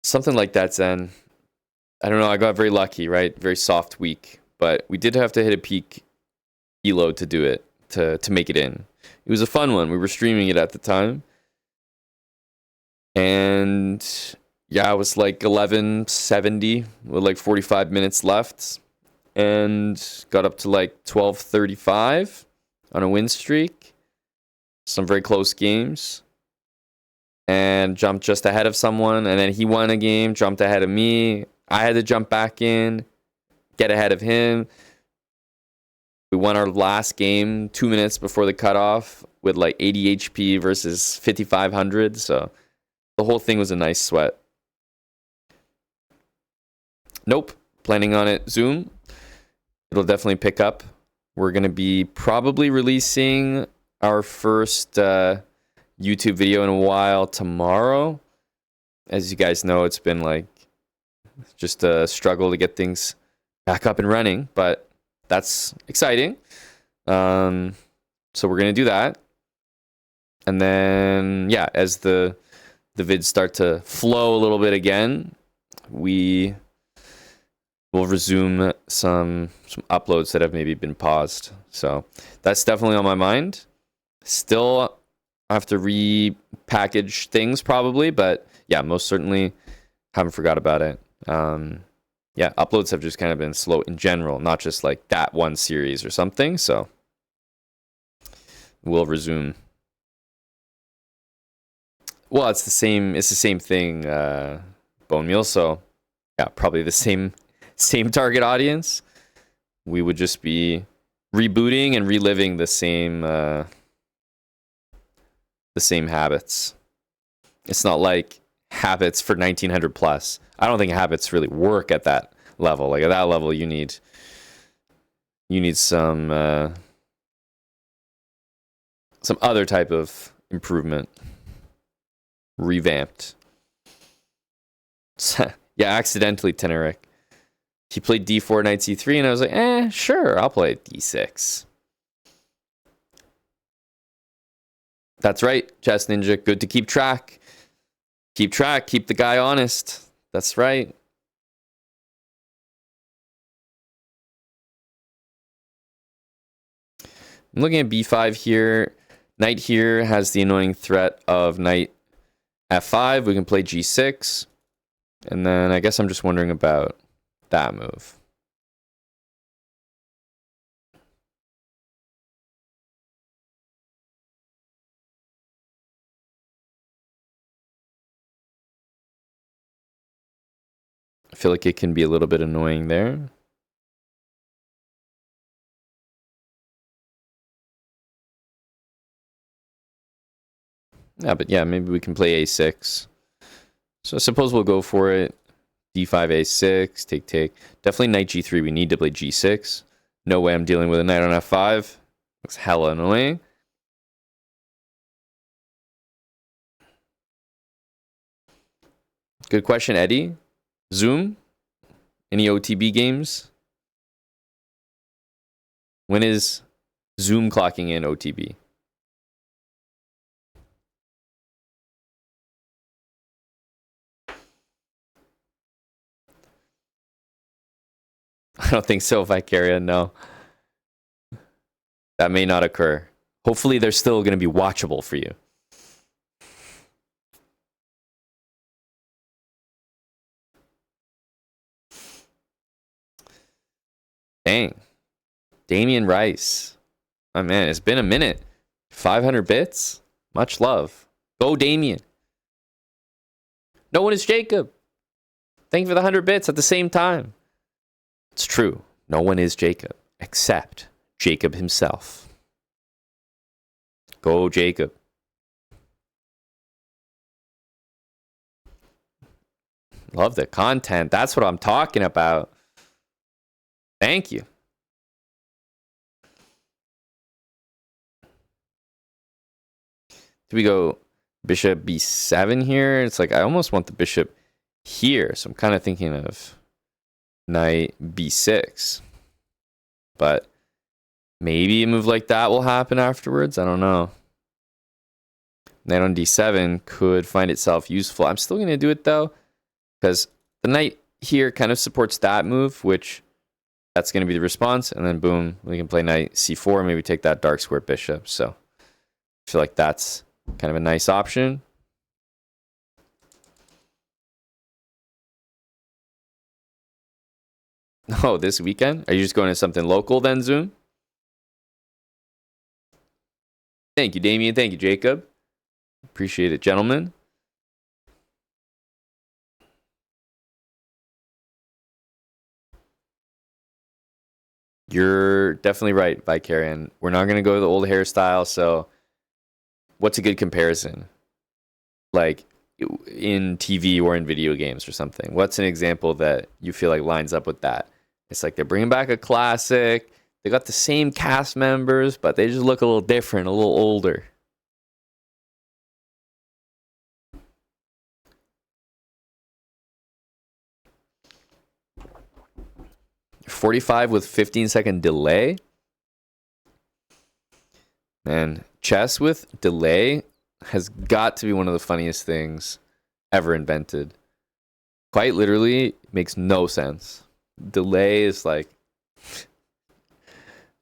Something like that, Zen. I don't know. I got very lucky, right? Very soft week. But we did have to hit a peak elo to do it, to make it in. It was a fun one. We were streaming it at the time. And yeah, it was like 1170 with like 45 minutes left. And got up to like 1235 on a win streak. Some very close games. And jumped just ahead of someone. And then he won a game, jumped ahead of me. I had to jump back in, get ahead of him. We won our last game 2 minutes before the cutoff with like 80 HP versus 5,500. So the whole thing was a nice sweat. Nope. Planning on it Zoom. It'll definitely pick up. We're going to be probably releasing our first YouTube video in a while tomorrow. As you guys know, it's been like just a struggle to get things back up and running, but that's exciting. So we're going to do that. And then, yeah, as the vids start to flow a little bit again, we will resume some uploads that have maybe been paused. So that's definitely on my mind. Still have to repackage things probably, but yeah, most certainly haven't forgot about it. Yeah, uploads have just kind of been slow in general, not just like that one series or something. So we'll resume. Well, it's the same thing, Bone Meal. So yeah, probably the same target audience. We would just be rebooting and reliving the same habits. It's not like habits for 1900 plus. I don't think habits really work at that level. Like at that level, you need some other type of improvement, revamped. Yeah, accidentally, Teneric. He played D4 knight C3, and I was like, sure, I'll play D6. That's right, Chess Ninja. Good to keep track. Keep track. Keep the guy honest. That's right. I'm looking at B5 here. Knight here has the annoying threat of knight F5. We can play G6. And then I guess I'm just wondering about that move. I feel like it can be a little bit annoying there. Yeah, but yeah, maybe we can play A6. So I suppose we'll go for it. D5, A6, take. Definitely knight G3. We need to play G6. No way I'm dealing with a knight on F5. Looks hella annoying. Good question, Eddie. Zoom? Any OTB games? When is Zoom clocking in OTB? I don't think so, Vicaria, no. That may not occur. Hopefully they're still going to be watchable for you. Dang. Damian Rice. Oh, man, it's been a minute. 500 bits? Much love. Go, Damian. No one is Jacob. Thank you for the 100 bits at the same time. It's true. No one is Jacob, except Jacob himself. Go, Jacob. Love the content. That's what I'm talking about. Thank you. Do we go bishop b7 here. It's like I almost want the bishop here, so I'm kind of thinking of knight b6. But maybe a move like that will happen afterwards. I don't know. Knight on d7 could find itself useful. I'm still going to do it though, because the knight here kind of supports that move, which that's going to be the response. And then boom, we can play knight c4, maybe take that dark square bishop. So I feel like that's kind of a nice option. Oh, this weekend? Are you just going to something local then, Zoom? Thank you, Damien. Thank you, Jacob. Appreciate it, gentlemen. You're definitely right, Vicarian. We're not going to go to the old hairstyle, so what's a good comparison? Like in TV or in video games or something. What's an example that you feel like lines up with that? It's like they're bringing back a classic. They got the same cast members, but they just look a little different, a little older. .45 with 15-second delay. And chess with delay has got to be one of the funniest things ever invented. Quite literally, makes no sense. Delay is like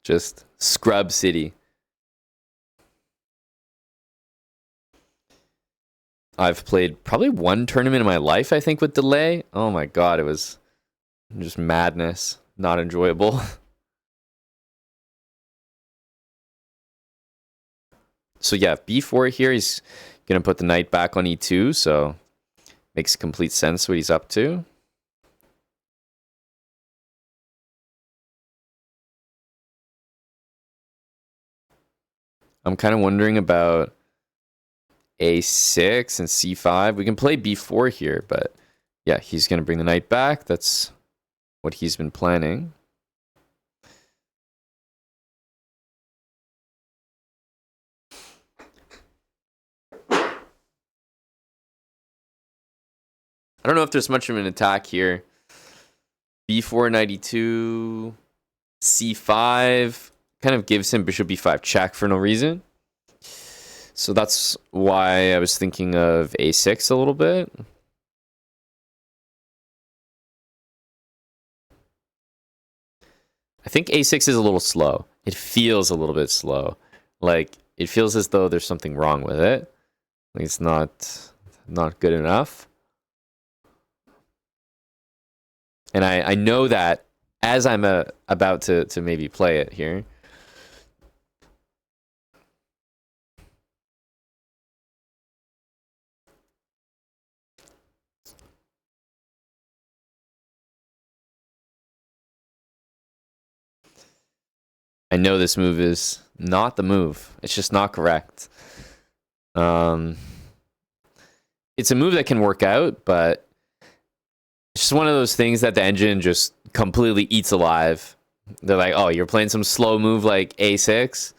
just scrub city. I've played probably one tournament in my life, I think, with delay. Oh my god, it was just madness. Not enjoyable. So yeah, b4 here, he's going to put the knight back on e2, so makes complete sense what he's up to. I'm kind of wondering about a6 and c5. We can play b4 here, but yeah, he's going to bring the knight back. That's what he's been planning. I don't know if there's much of an attack here. b4, knight e2, c5 kind of gives him bishop b5 check for no reason. So that's why I was thinking of a6 a little bit. I think a6 is a little slow. It feels a little bit slow. Like, it feels as though there's something wrong with it. Like, it's not good enough. And I know that as I'm about to maybe play it here. I know this move is not the move. It's just not correct. It's a move that can work out, but it's just one of those things that the engine just completely eats alive. They're like, oh, you're playing some slow move like a6?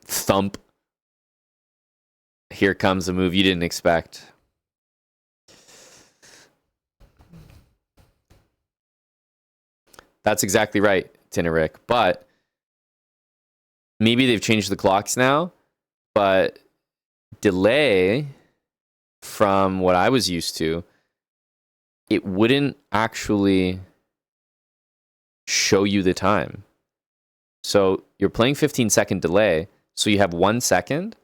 Thump. Here comes a move you didn't expect. That's exactly right, Tineric. But maybe they've changed the clocks now, but delay, from what I was used to, it wouldn't actually show you the time. So you're playing 15-second delay, so you have 1 second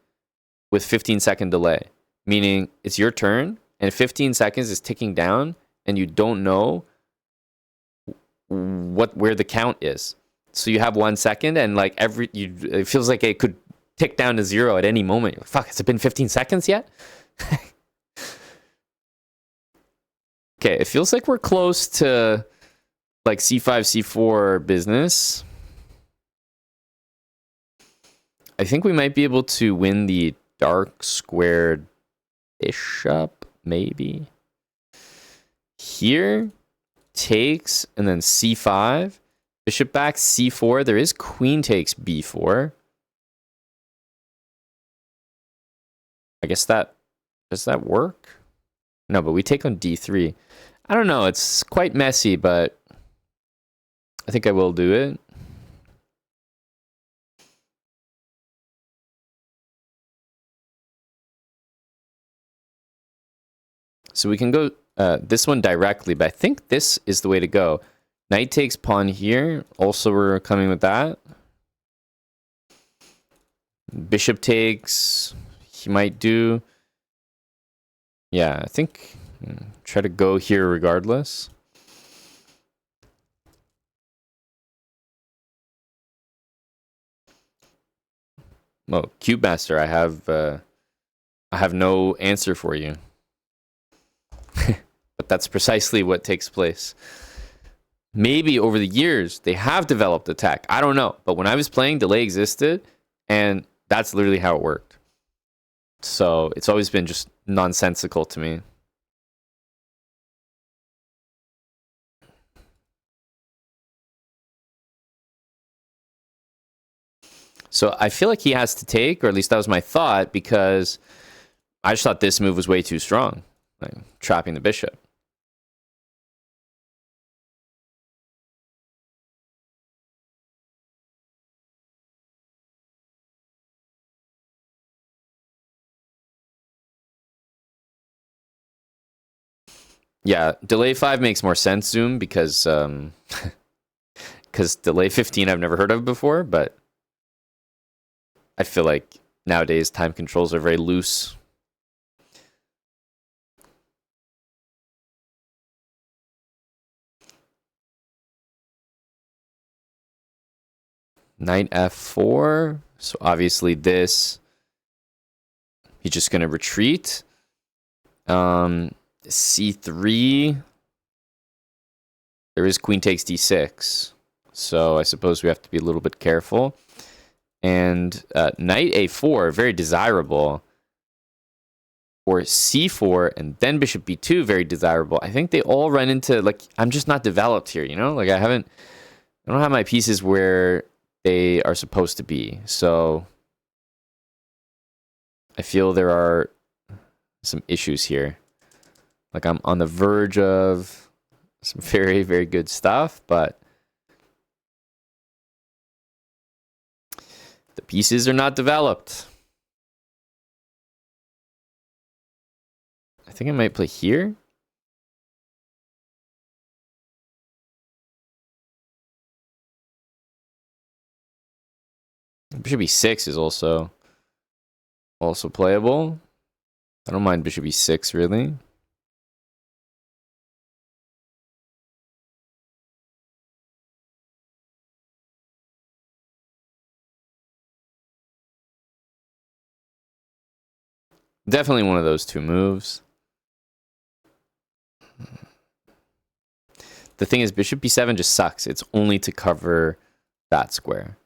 with 15-second delay, meaning it's your turn and 15 seconds is ticking down and you don't know where the count is. So you have 1 second and like it feels like it could tick down to 0 at any moment. You're like, fuck, has it been 15 seconds yet? Okay, it feels like we're close to like c5, c4 business. I think we might be able to win the dark squared bishop, maybe. Here, takes, and then c5. Bishop back, c4. There is queen takes b4. I guess that Does that work? No, but we take on d3. I don't know. It's quite messy, but I think I will do it. So we can go this one directly, but I think this is the way to go. Knight takes pawn here. Also, we're coming with that. Bishop takes. He might do. Yeah, I think try to go here regardless. Oh, Cube Master, I have no answer for you. But that's precisely what takes place. Maybe over the years they have developed attack. I don't know. But when I was playing, delay existed, and that's literally how it worked. So it's always been just nonsensical to me. So I feel like he has to take, or at least that was my thought, because I just thought this move was way too strong, like trapping the bishop. Yeah, delay 5 makes more sense, Zoom, because delay 15 I've never heard of before, but I feel like nowadays time controls are very loose. Knight f4. So obviously this, he's just going to retreat. C3. There is queen takes d6. So I suppose we have to be a little bit careful. And knight a4, very desirable. Or c4 and then bishop b2, very desirable. I think they all run into, like, I'm just not developed here, you know? Like I don't have my pieces where they are supposed to be. So I feel there are some issues here. Like I'm on the verge of some very, very good stuff, but the pieces are not developed. I think I might play here. Bishop e6 is also playable. I don't mind bishop e6 really. Definitely one of those two moves. The thing is, bishop b7 just sucks. It's only to cover that square.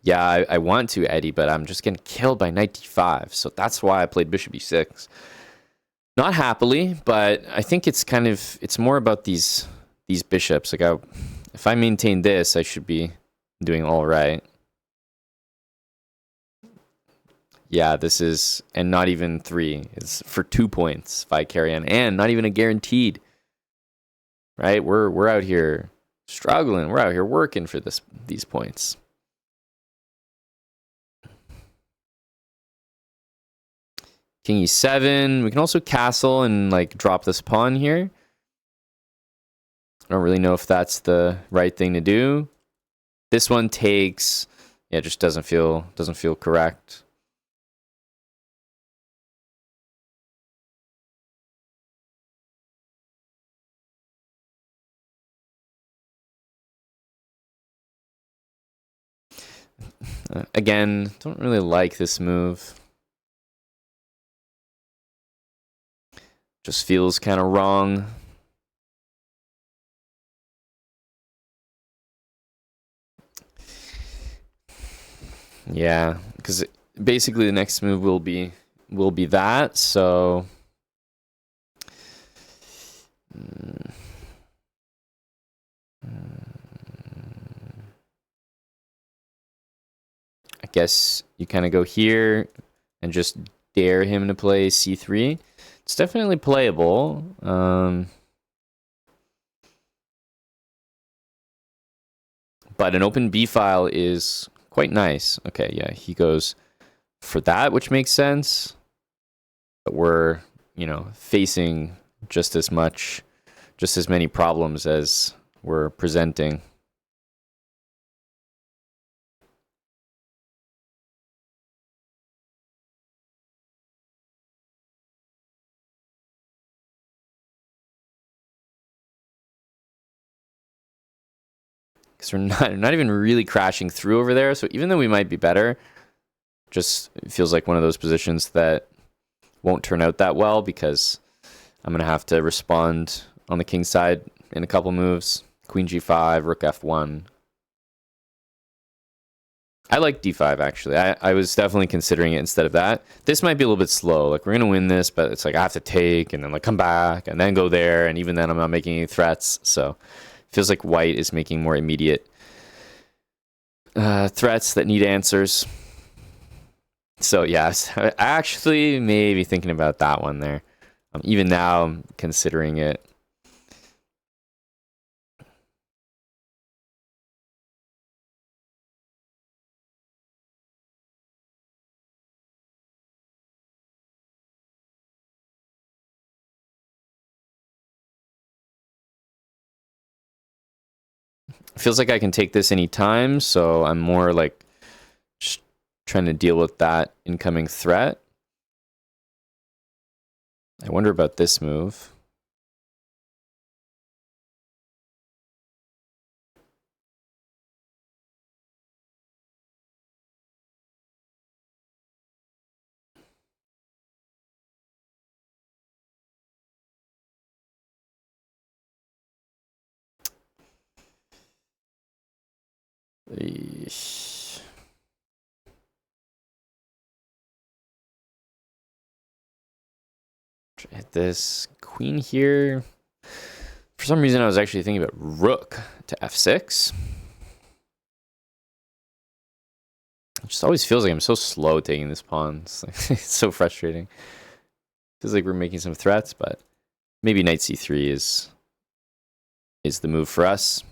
Yeah, I want to, Eddie, but I'm just getting killed by knight d5. So that's why I played bishop e6. Not happily, but I think it's kind of, it's more about these bishops. Like if I maintain this, I should be doing all right. Yeah, this is, and not even 3. It's for 2 points if I carry on, and not even a guaranteed. Right? We're out here struggling. We're out here working for these points. King e7. We can also castle and like drop this pawn here. I don't really know if that's the right thing to do. This one takes, yeah, it just doesn't feel correct. Again, don't really like this move. Just feels kind of wrong. Yeah, because basically the next move will be that. So guess you kind of go here and just dare him to play c3. It's definitely playable. But an open b file is quite nice. Okay, yeah, he goes for that, which makes sense. But we're, you know, facing just as many problems as we're presenting. Because we're not even really crashing through over there. So even though we might be better, just it feels like one of those positions that won't turn out that well, because I'm going to have to respond on the king side in a couple moves. Queen g5, rook f1. I like d5, actually. I was definitely considering it instead of that. This might be a little bit slow. Like, we're going to win this, but it's like I have to take and then like come back and then go there. And even then, I'm not making any threats. So it feels like white is making more immediate threats that need answers. So, yes, I actually maybe thinking about that one there. Even now, I'm considering it. Feels like I can take this anytime, so I'm more like just trying to deal with that incoming threat. I wonder about this move. Eesh. Hit this queen here. For some reason, I was actually thinking about rook to f6. It just always feels like I'm so slow taking this pawn. It's so frustrating. Feels like we're making some threats, but maybe knight c3 is the move for us.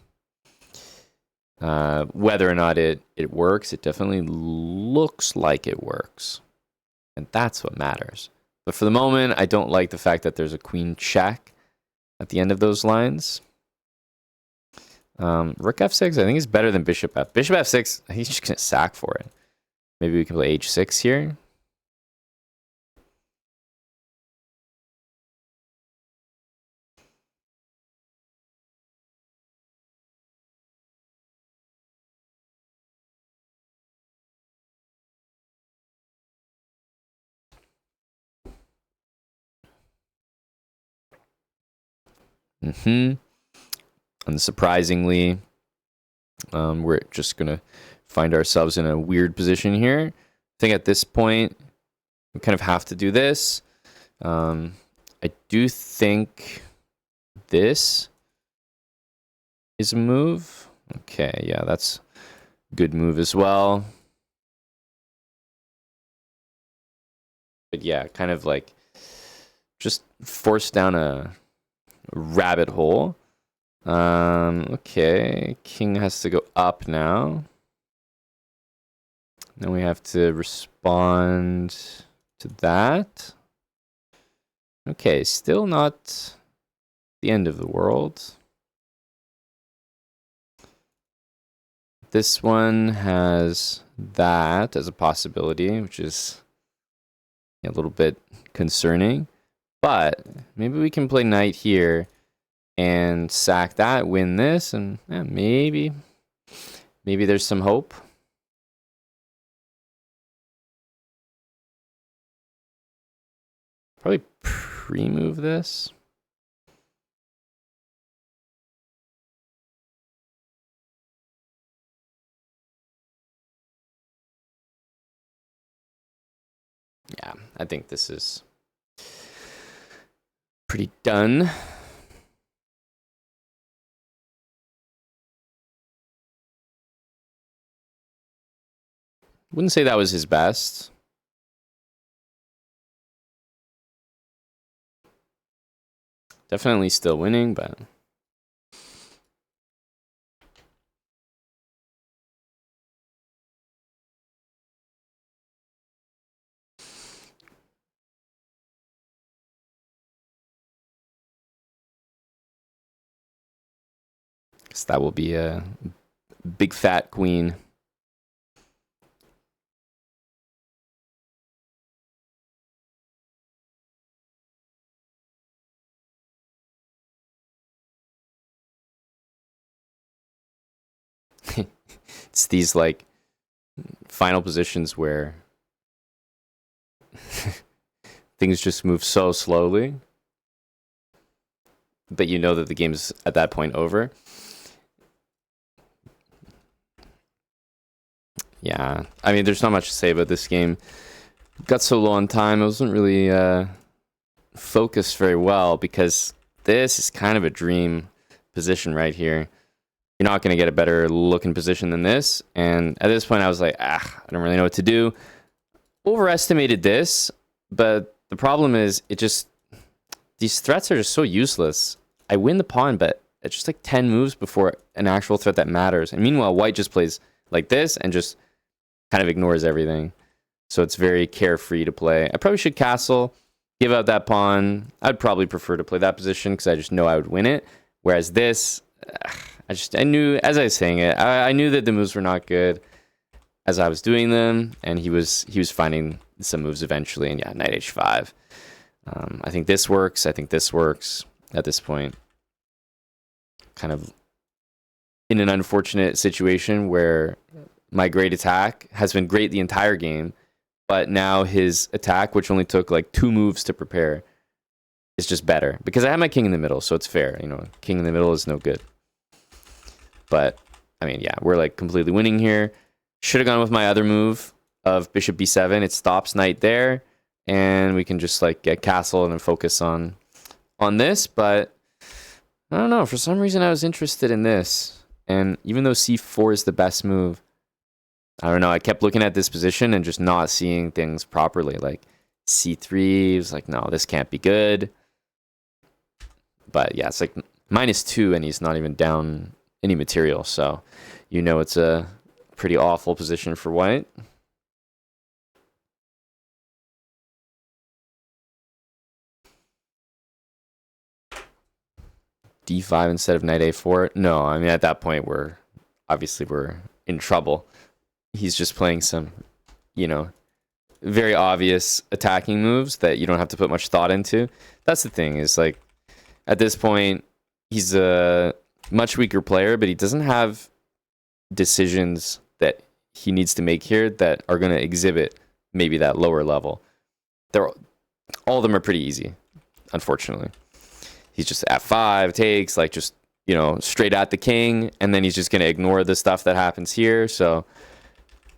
Whether or not it works, it definitely looks like it works. And that's what matters. But for the moment, I don't like the fact that there's a queen check at the end of those lines. Rook f6, I think, is better than bishop f. Bishop f6, he's just going to sack for it. Maybe we can play h6 here. Unsurprisingly, we're just going to find ourselves in a weird position here. I think at this point, we kind of have to do this. I do think this is a move. Okay, yeah, that's a good move as well. But yeah, kind of like just force down a rabbit hole. Okay, king has to go up now. Then we have to respond to that. Okay, still not the end of the world. This one has that as a possibility, which is a little bit concerning. But maybe we can play knight here and sack that, win this, and maybe there's some hope. Probably pre-move this. Yeah, I think this is pretty done. Wouldn't say that was his best. Definitely still winning, but guess that will be a big fat queen. It's these like final positions where things just move so slowly that you know that the game's at that point over. Yeah, I mean, there's not much to say about this game. Got so low on time, I wasn't really focused very well because this is kind of a dream position right here. You're not going to get a better looking position than this. And at this point, I was like, I don't really know what to do. Overestimated this, but the problem is these threats are just so useless. I win the pawn, but it's just like 10 moves before an actual threat that matters. And meanwhile, white just plays like this and just kind of ignores everything. So it's very carefree to play. I probably should castle, give out that pawn. I'd probably prefer to play that position because I just know I would win it. Whereas this, I knew, as I was saying it, I knew that the moves were not good as I was doing them, and he was finding some moves eventually, and yeah, knight h5. I think this works. I think this works at this point. Kind of in an unfortunate situation where my great attack has been great the entire game, but now his attack, which only took like 2 moves to prepare, is just better because I have my king in the middle, so it's fair. You know, king in the middle is no good. But I mean, yeah, we're like completely winning here. Should have gone with my other move of bishop b7. It stops knight there, and we can just like get castle and then focus on this. But I don't know. For some reason, I was interested in this, and even though c4 is the best move, I don't know. I kept looking at this position and just not seeing things properly. Like c3 was like, no, this can't be good. But yeah, it's like -2, and he's not even down any material, so you know it's a pretty awful position for white. d5 instead of knight a4. No, I mean, at that point we're in trouble. He's just playing some, you know, very obvious attacking moves that you don't have to put much thought into. That's the thing, is like at this point he's a much weaker player, but he doesn't have decisions that he needs to make here that are going to exhibit maybe that lower level. All of them are pretty easy, unfortunately. He's just f5 takes, like, just, you know, straight at the king, and then he's just going to ignore the stuff that happens here. So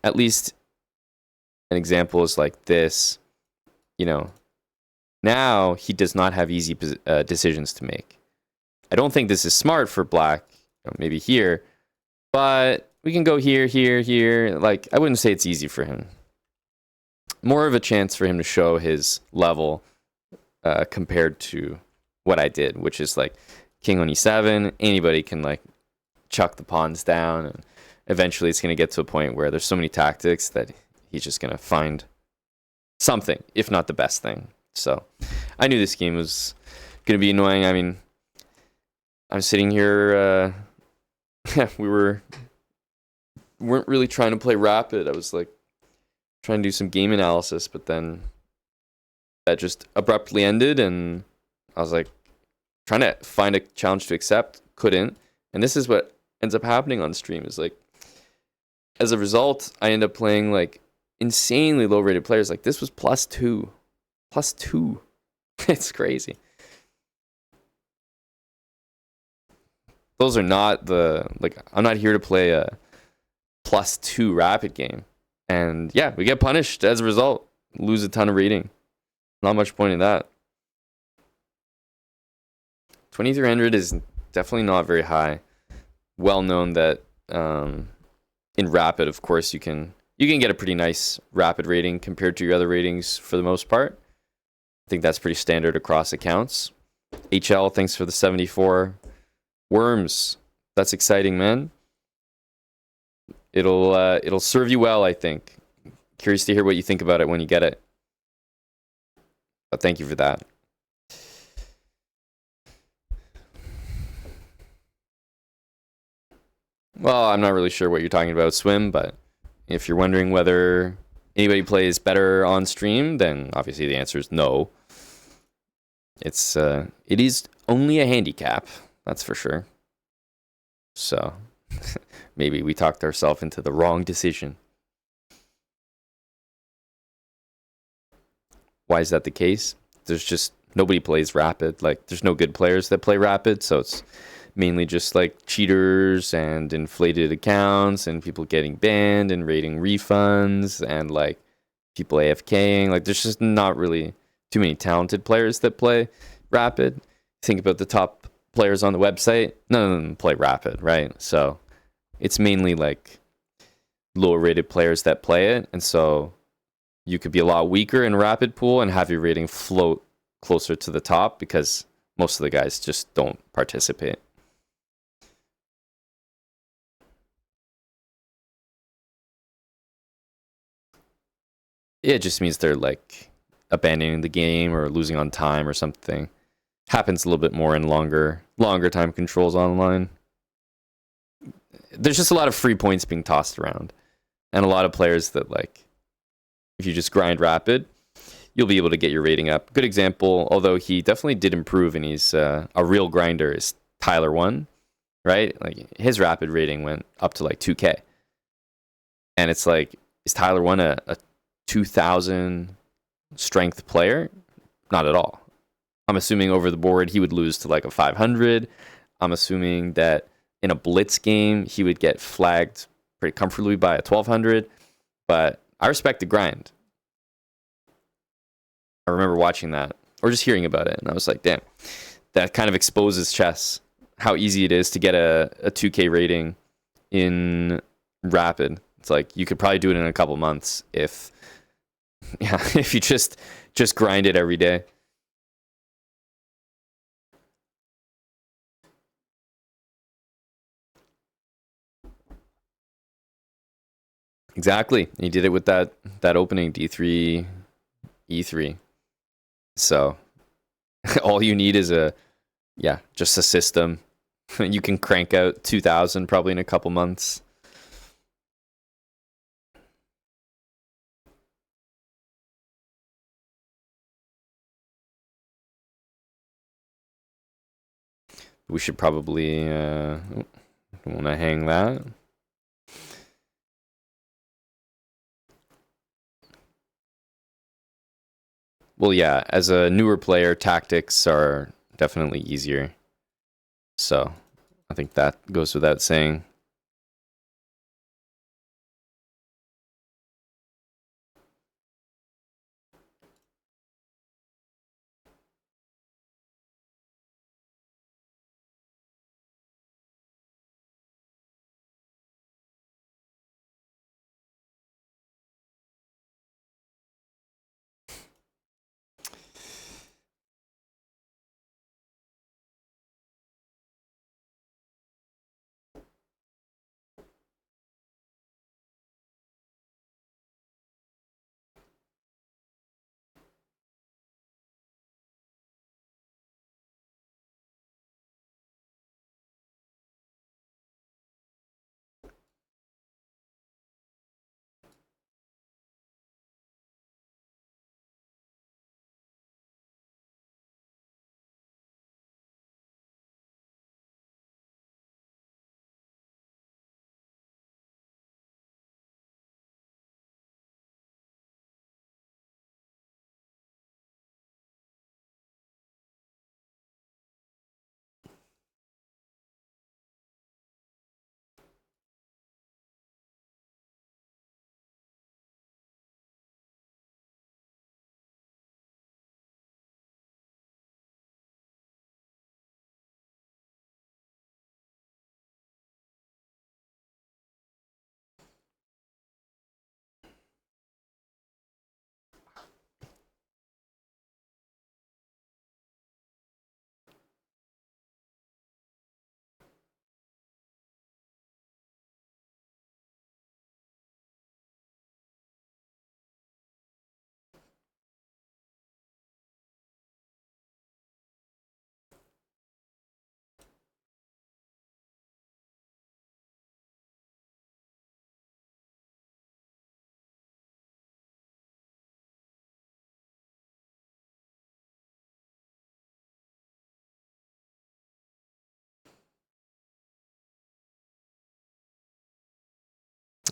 at least an example is like this, you know, now he does not have easy decisions to make. I don't think this is smart for black, you know, maybe here, but we can go here, here, here. Like, I wouldn't say it's easy for him. More of a chance for him to show his level compared to what I did, which is like king on e7. Anybody can like chuck the pawns down, and eventually it's going to get to a point where there's so many tactics that he's just going to find something, if not the best thing. So I knew this game was going to be annoying. I mean, I'm sitting here, we weren't really trying to play rapid. I was like trying to do some game analysis, but then that just abruptly ended, and I was like trying to find a challenge to accept, couldn't. And this is what ends up happening on stream, is like, as a result, I end up playing like insanely low rated players. Like this was +2. It's crazy. Those are not I'm not here to play a +2 rapid game. And yeah, we get punished as a result. Lose a ton of rating. Not much point in that. 2300 is definitely not very high. Well known that in rapid, of course, you can you can get a pretty nice rapid rating compared to your other ratings for the most part. I think that's pretty standard across accounts. HL, thanks for the 74. Worms, that's exciting, man. It'll serve you well, I think. Curious to hear what you think about it when you get it. But thank you for that. Well, I'm not really sure what you're talking about, Swim, but if you're wondering whether anybody plays better on stream, then obviously the answer is no. It is only a handicap, that's for sure. So maybe we talked ourselves into the wrong decision. Why is that the case? There's just nobody plays rapid. Like there's no good players that play rapid, so it's mainly just like cheaters and inflated accounts and people getting banned and rating refunds and like people AFKing. Like there's just not really too many talented players that play rapid. Think about the top players on the website. None of them play rapid, right? So it's mainly like lower rated players that play it. And so you could be a lot weaker in rapid pool and have your rating float closer to the top because most of the guys just don't participate. It just means they're like abandoning the game or losing on time or something. Happens a little bit more in longer time controls online. There's just a lot of free points being tossed around, and a lot of players that like, if you just grind rapid, you'll be able to get your rating up. Good example, although he definitely did improve and he's a real grinder, is Tyler 1, right? Like his rapid rating went up to like 2K. And it's like, is Tyler 1 a 2,000 strength player? Not at all. I'm assuming over the board he would lose to like a 500. I'm assuming that in a blitz game he would get flagged pretty comfortably by a 1,200. But I respect the grind. I remember watching that or just hearing about it, and I was like, damn, that kind of exposes chess, how easy it is to get a 2K rating in rapid. It's like you could probably do it in a couple months if you just grind it every day. Exactly. He did it with that opening D3 E3. So all you need is just a system. You can crank out 2,000 probably in a couple months. We should probably want to hang that. Well, yeah, as a newer player, tactics are definitely easier. So I think that goes without saying.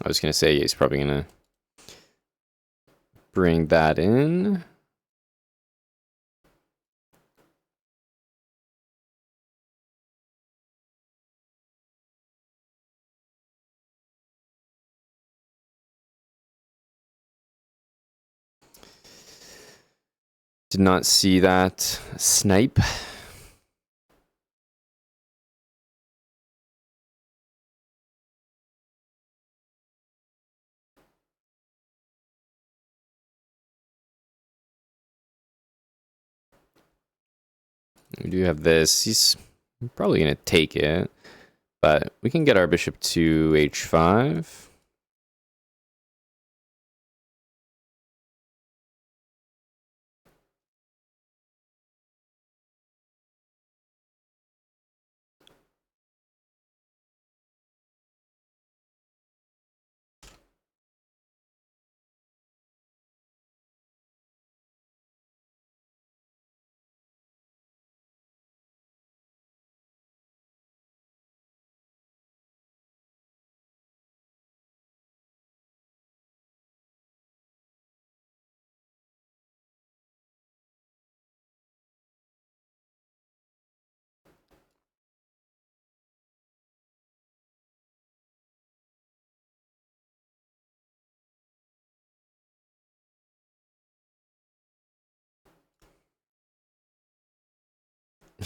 I was going to say he's probably going to bring that in. Did not see that snipe. We do have this. He's probably going to take it, but we can get our bishop to h5.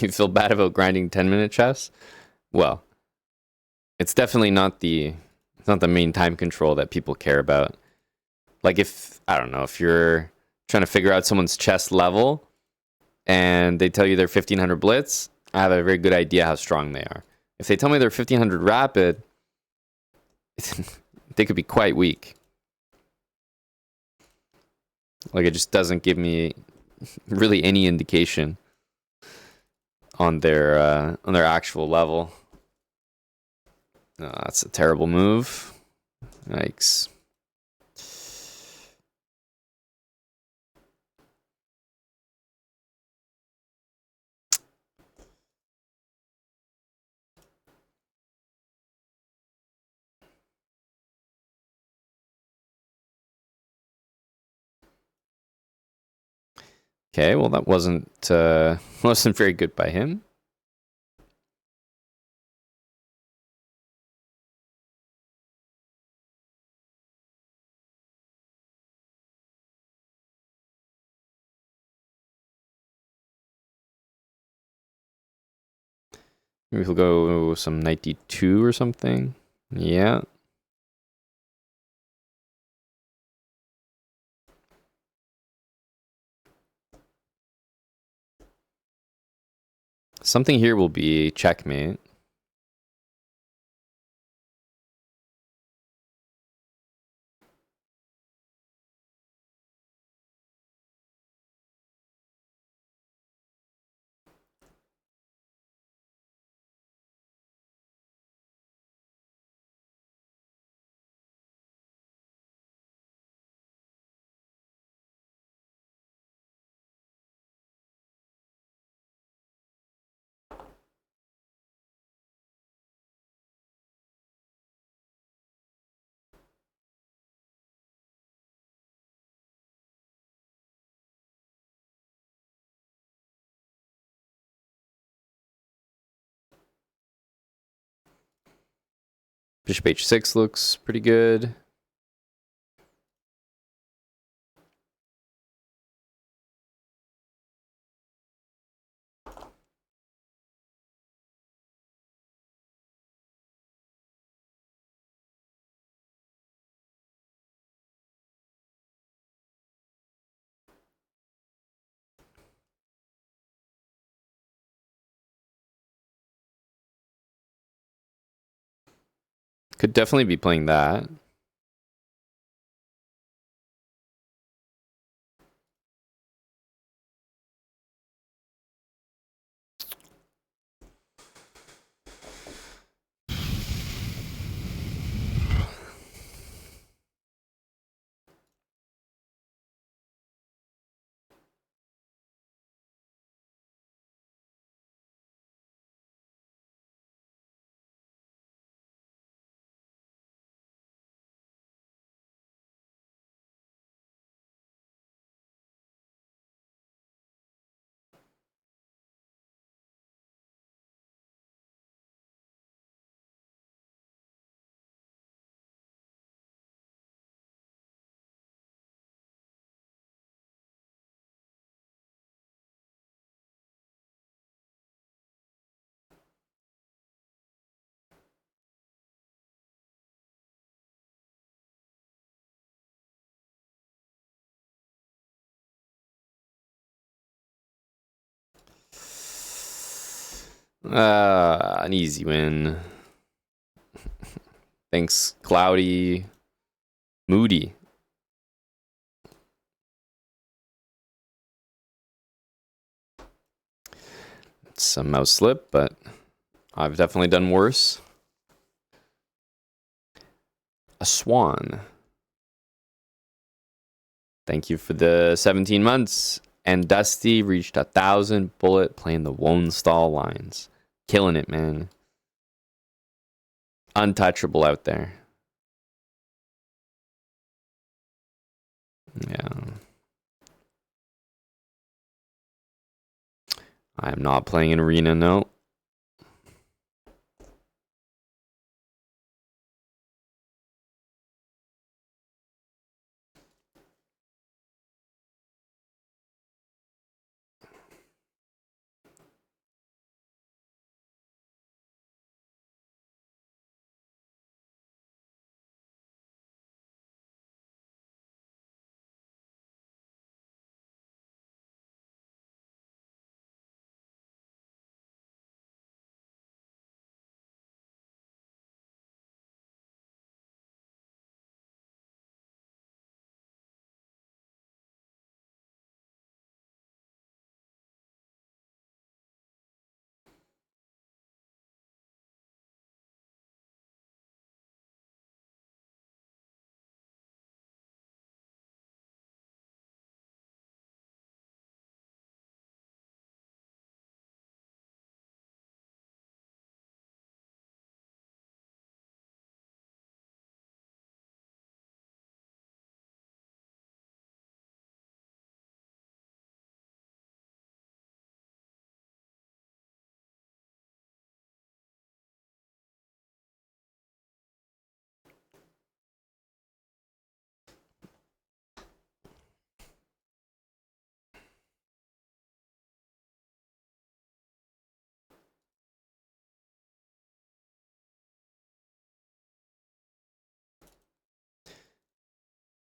You feel bad about grinding 10-minute chess? Well, it's definitely not the main time control that people care about. Like if, I don't know, if you're trying to figure out someone's chess level and they tell you they're 1500 blitz, I have a very good idea how strong they are. If they tell me they're 1500 rapid, they could be quite weak. Like it just doesn't give me really any indication on their actual level. Oh, that's a terrible move. Yikes. Okay, well that wasn't very good by him. Maybe he'll go some 92 or something. Yeah. Something here will be checkmate. Bishop h6 looks pretty good. Could definitely be playing that. An easy win. Thanks, Cloudy. Moody. It's a mouse slip, but I've definitely done worse. A swan. Thank you for the 17 months. And Dusty reached 1,000 bullet playing the Wonstall lines. Killing it, man. Untouchable out there. Yeah. I am not playing an arena, no.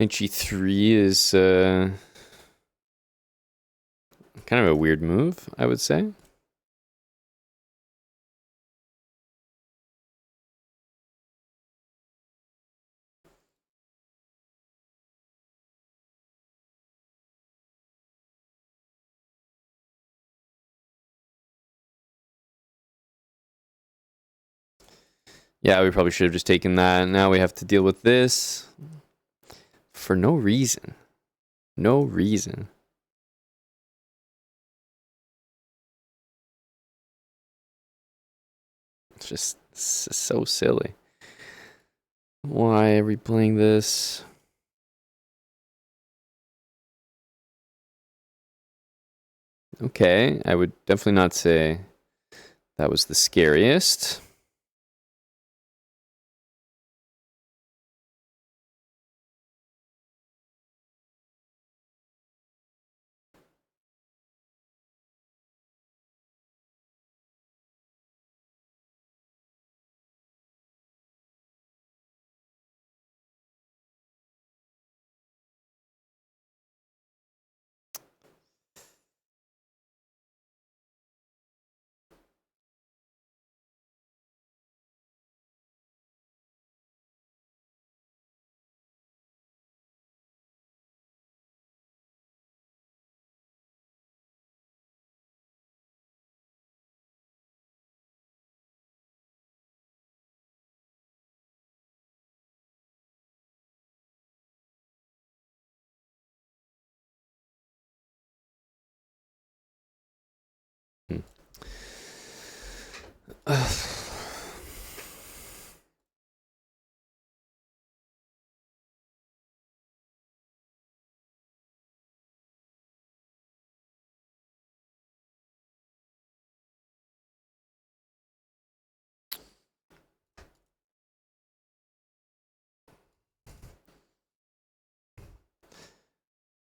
G3 is kind of a weird move, I would say. Yeah, we probably should have just taken that. Now we have to deal with this for no reason. No reason. It's just so silly. Why are we playing this? Okay, I would definitely not say that was the scariest.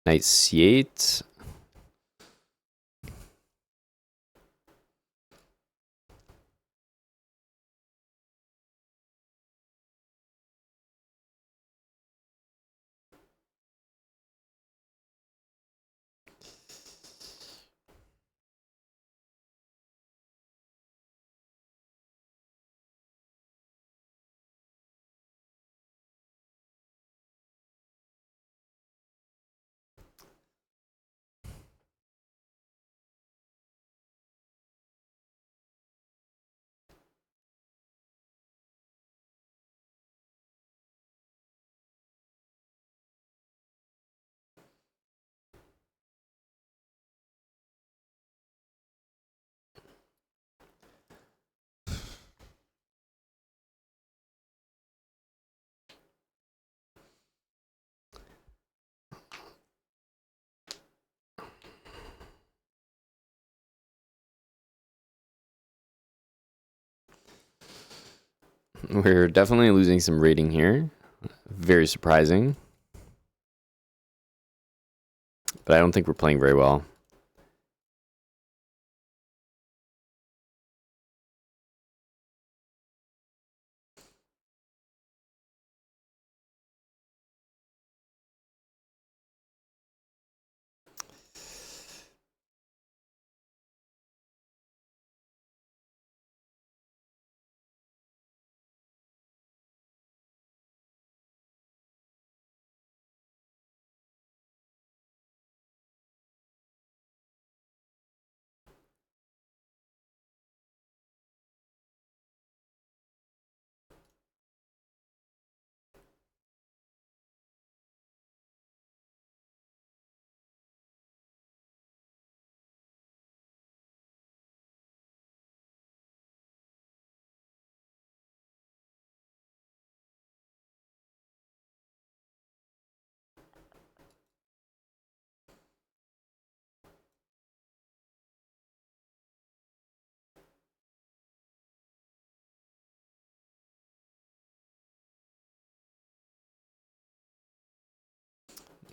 Knight C8. We're definitely losing some rating here. Very surprising. But I don't think we're playing very well.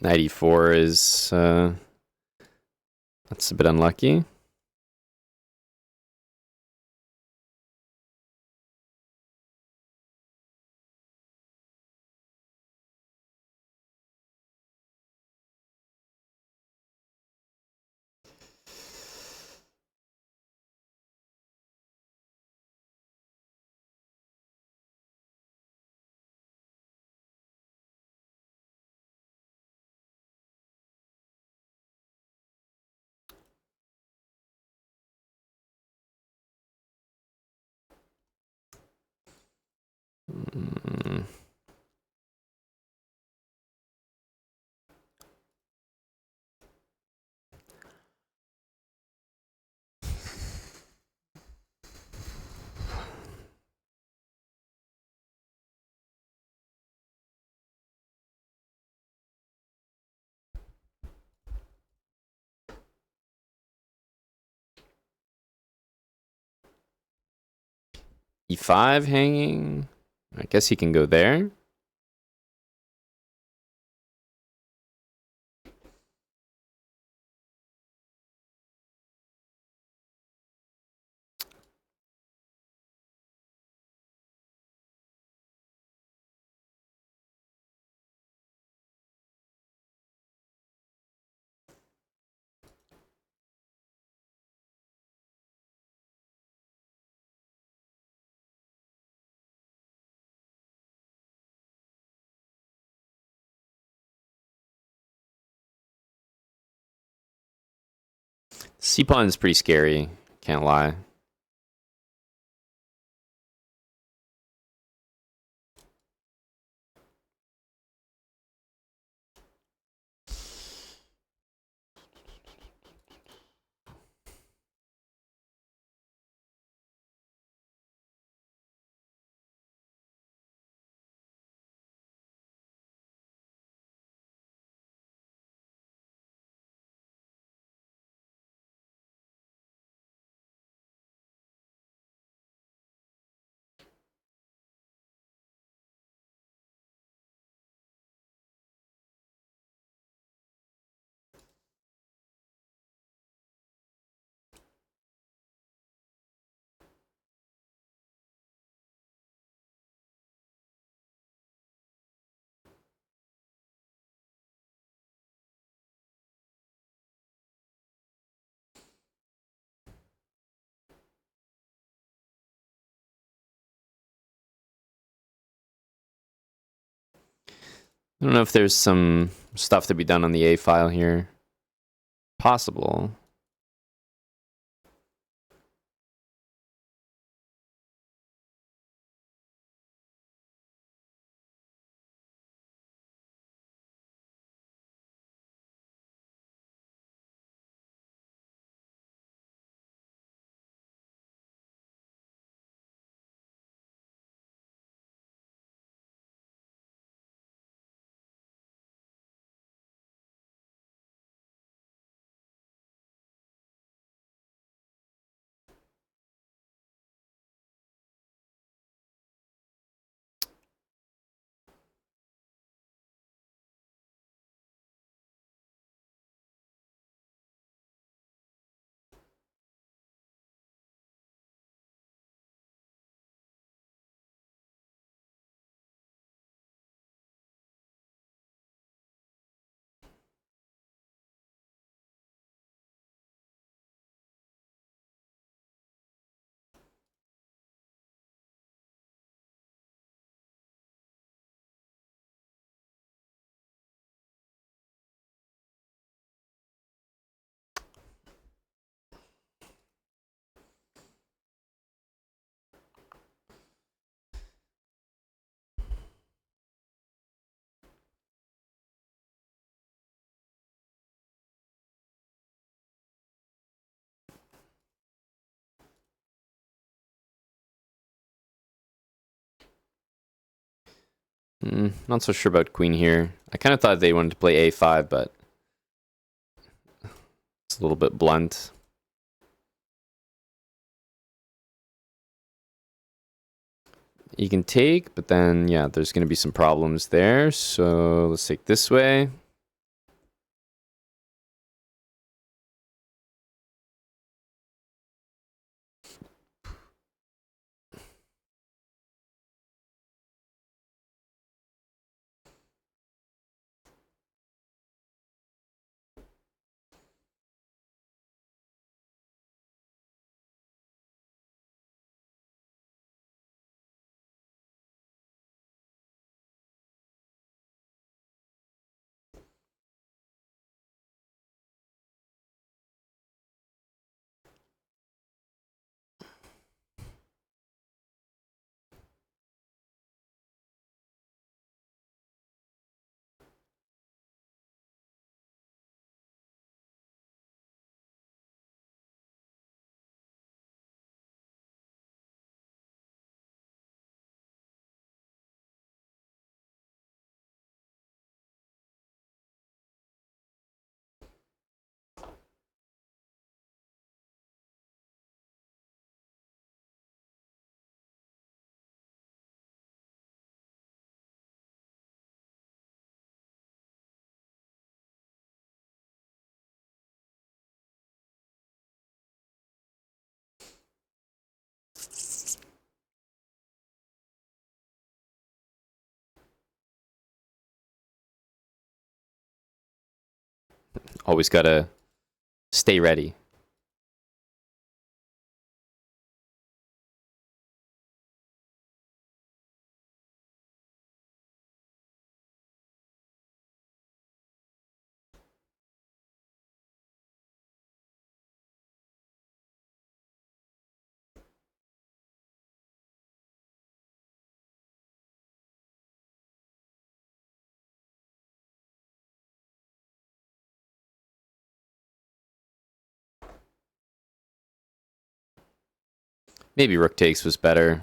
.94 is that's a bit unlucky. E5 hanging. I guess he can go there. C-pawn is pretty scary. Can't lie. I don't know if there's some stuff to be done on the A file here. Possible. Not so sure about queen here. I kind of thought they wanted to play a5, but it's a little bit blunt. You can take, but then, yeah, there's going to be some problems there. So let's take this way. Always got to stay ready. Maybe rook takes was better.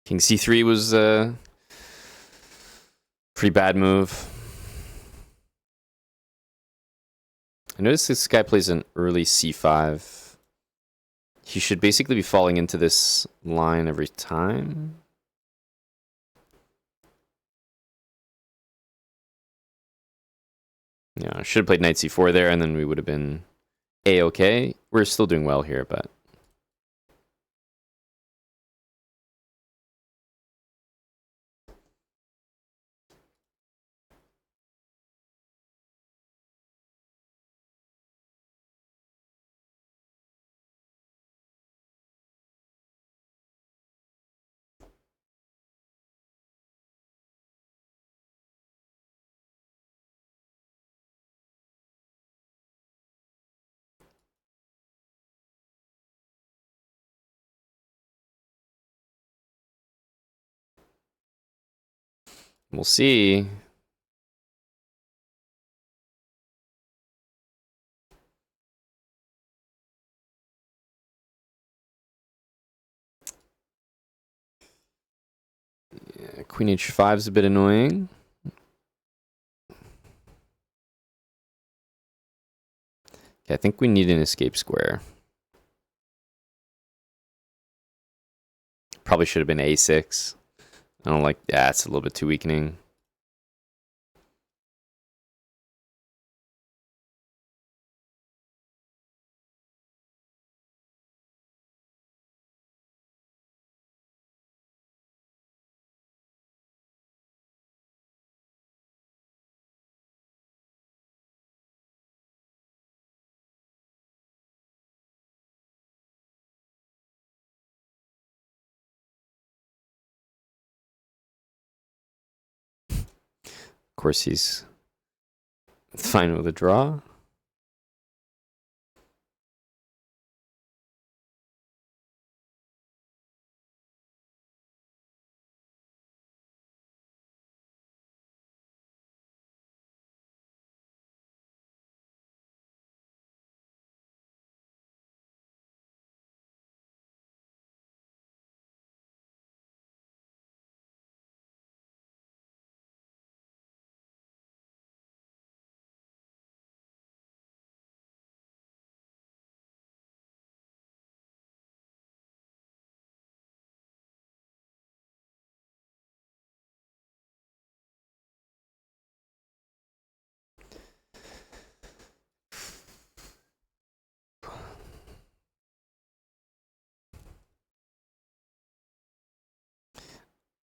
King c3 was a pretty bad move. I noticed this guy plays an early c5. He should basically be falling into this line every time. Yeah, I should have played knight c4 there, and then we would have been a-okay. We're still doing well here, but... we'll see. Yeah, Queen h5 is a bit annoying. Okay, I think we need an escape square. Probably should have been a6. I don't like that. It's a little bit too weakening. Of course, he's fine with a draw.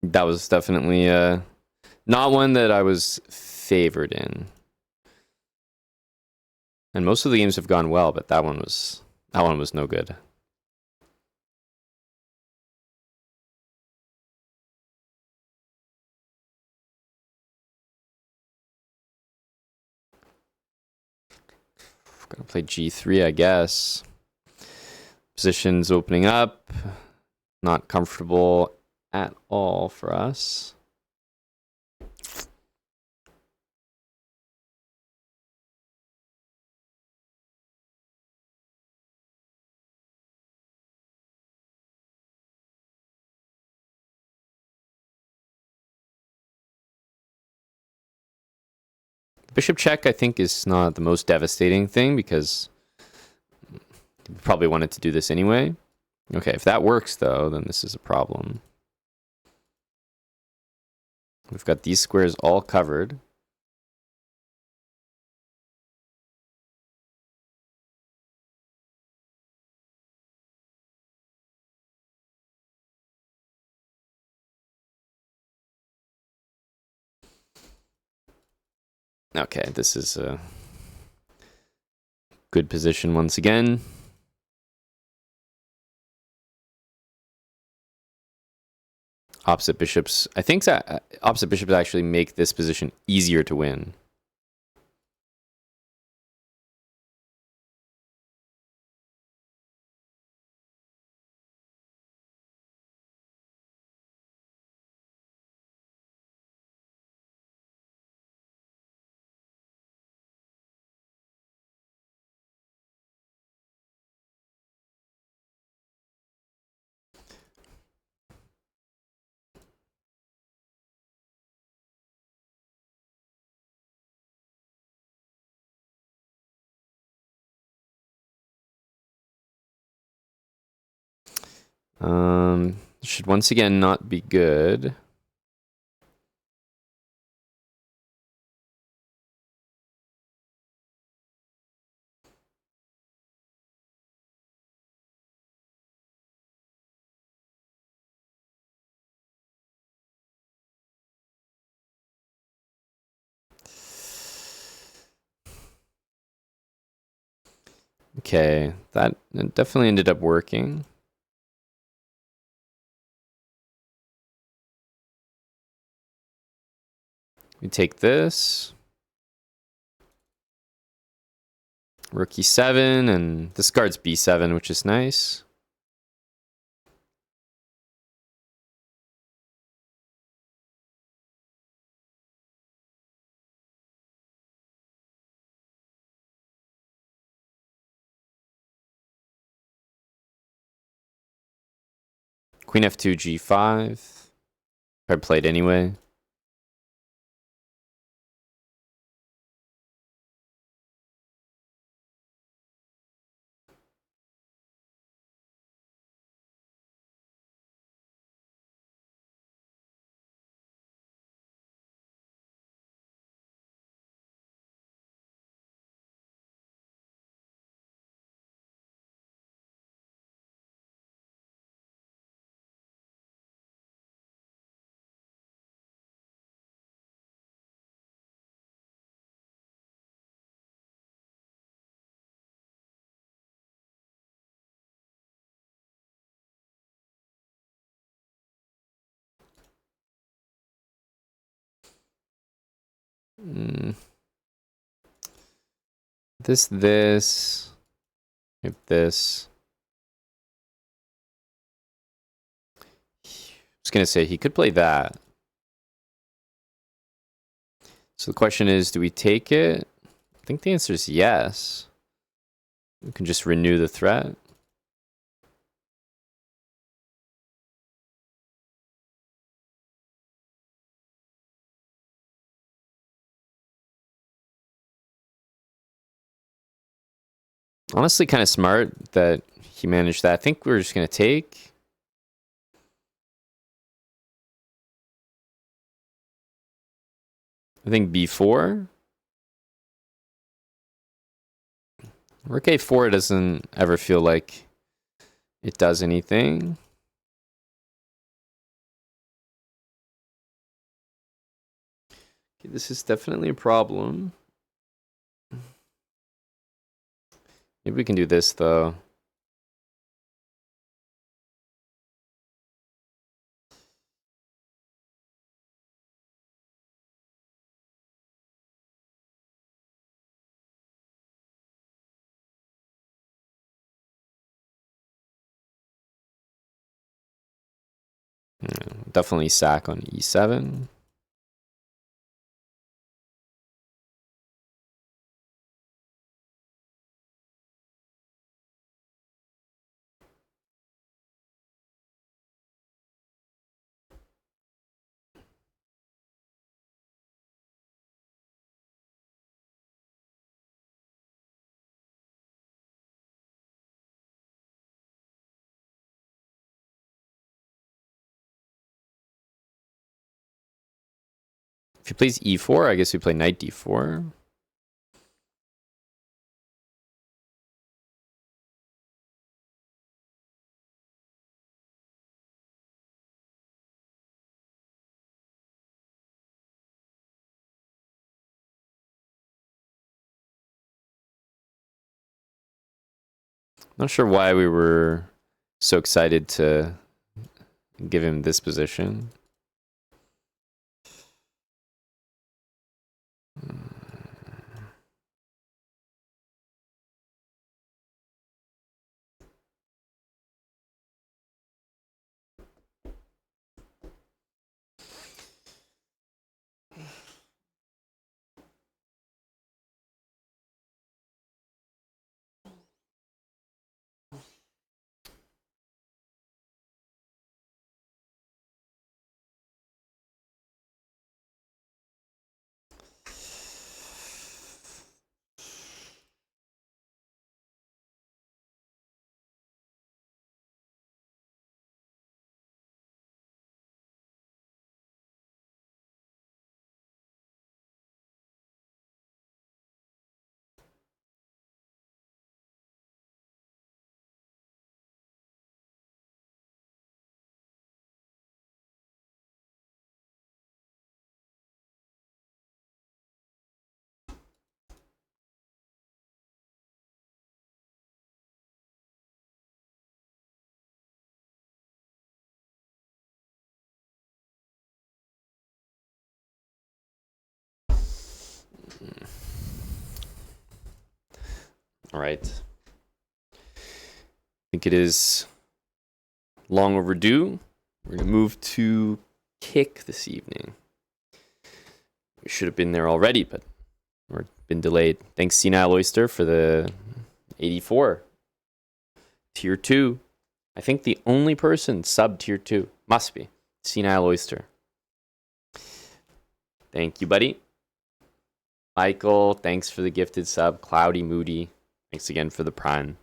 That was definitely not one that I was favored in. And most of the games have gone well, but that one was no good. Gonna play g3, I guess. Positions opening up. Not comfortable at all for us. Bishop check, I think, is not the most devastating thing because we probably wanted to do this anyway. Okay, if that works, though, then this is a problem. We've got these squares all covered. Okay, this is a good position once again. Opposite bishops. I think that opposite bishops actually make this position easier to win. Should once again not be good. Okay, that definitely ended up working. We take this. Rook e7, and this guard's b7, which is nice. Queen f2, g5. I played anyway. This. If this. I was gonna say he could play that. So the question is, do we take it? I think the answer is yes. We can just renew the threat. Honestly, kind of smart that he managed that. I think we're just going to take. I think B4. Rook A4 doesn't ever feel like it does anything. Okay, this is definitely a problem. Maybe we can do this, though. Definitely sack on E7. If he plays E4, I guess we play knight D4. Not sure why we were so excited to give him this position. All right. I think it is long overdue. We're going to move to kick this evening. We should have been there already, but we've been delayed. Thanks, Senile Oyster, for the 84. Tier 2. I think the only person sub tier 2 must be Senile Oyster. Thank you, buddy. Michael, thanks for the gifted sub. Cloudy Moody, thanks again for the prime.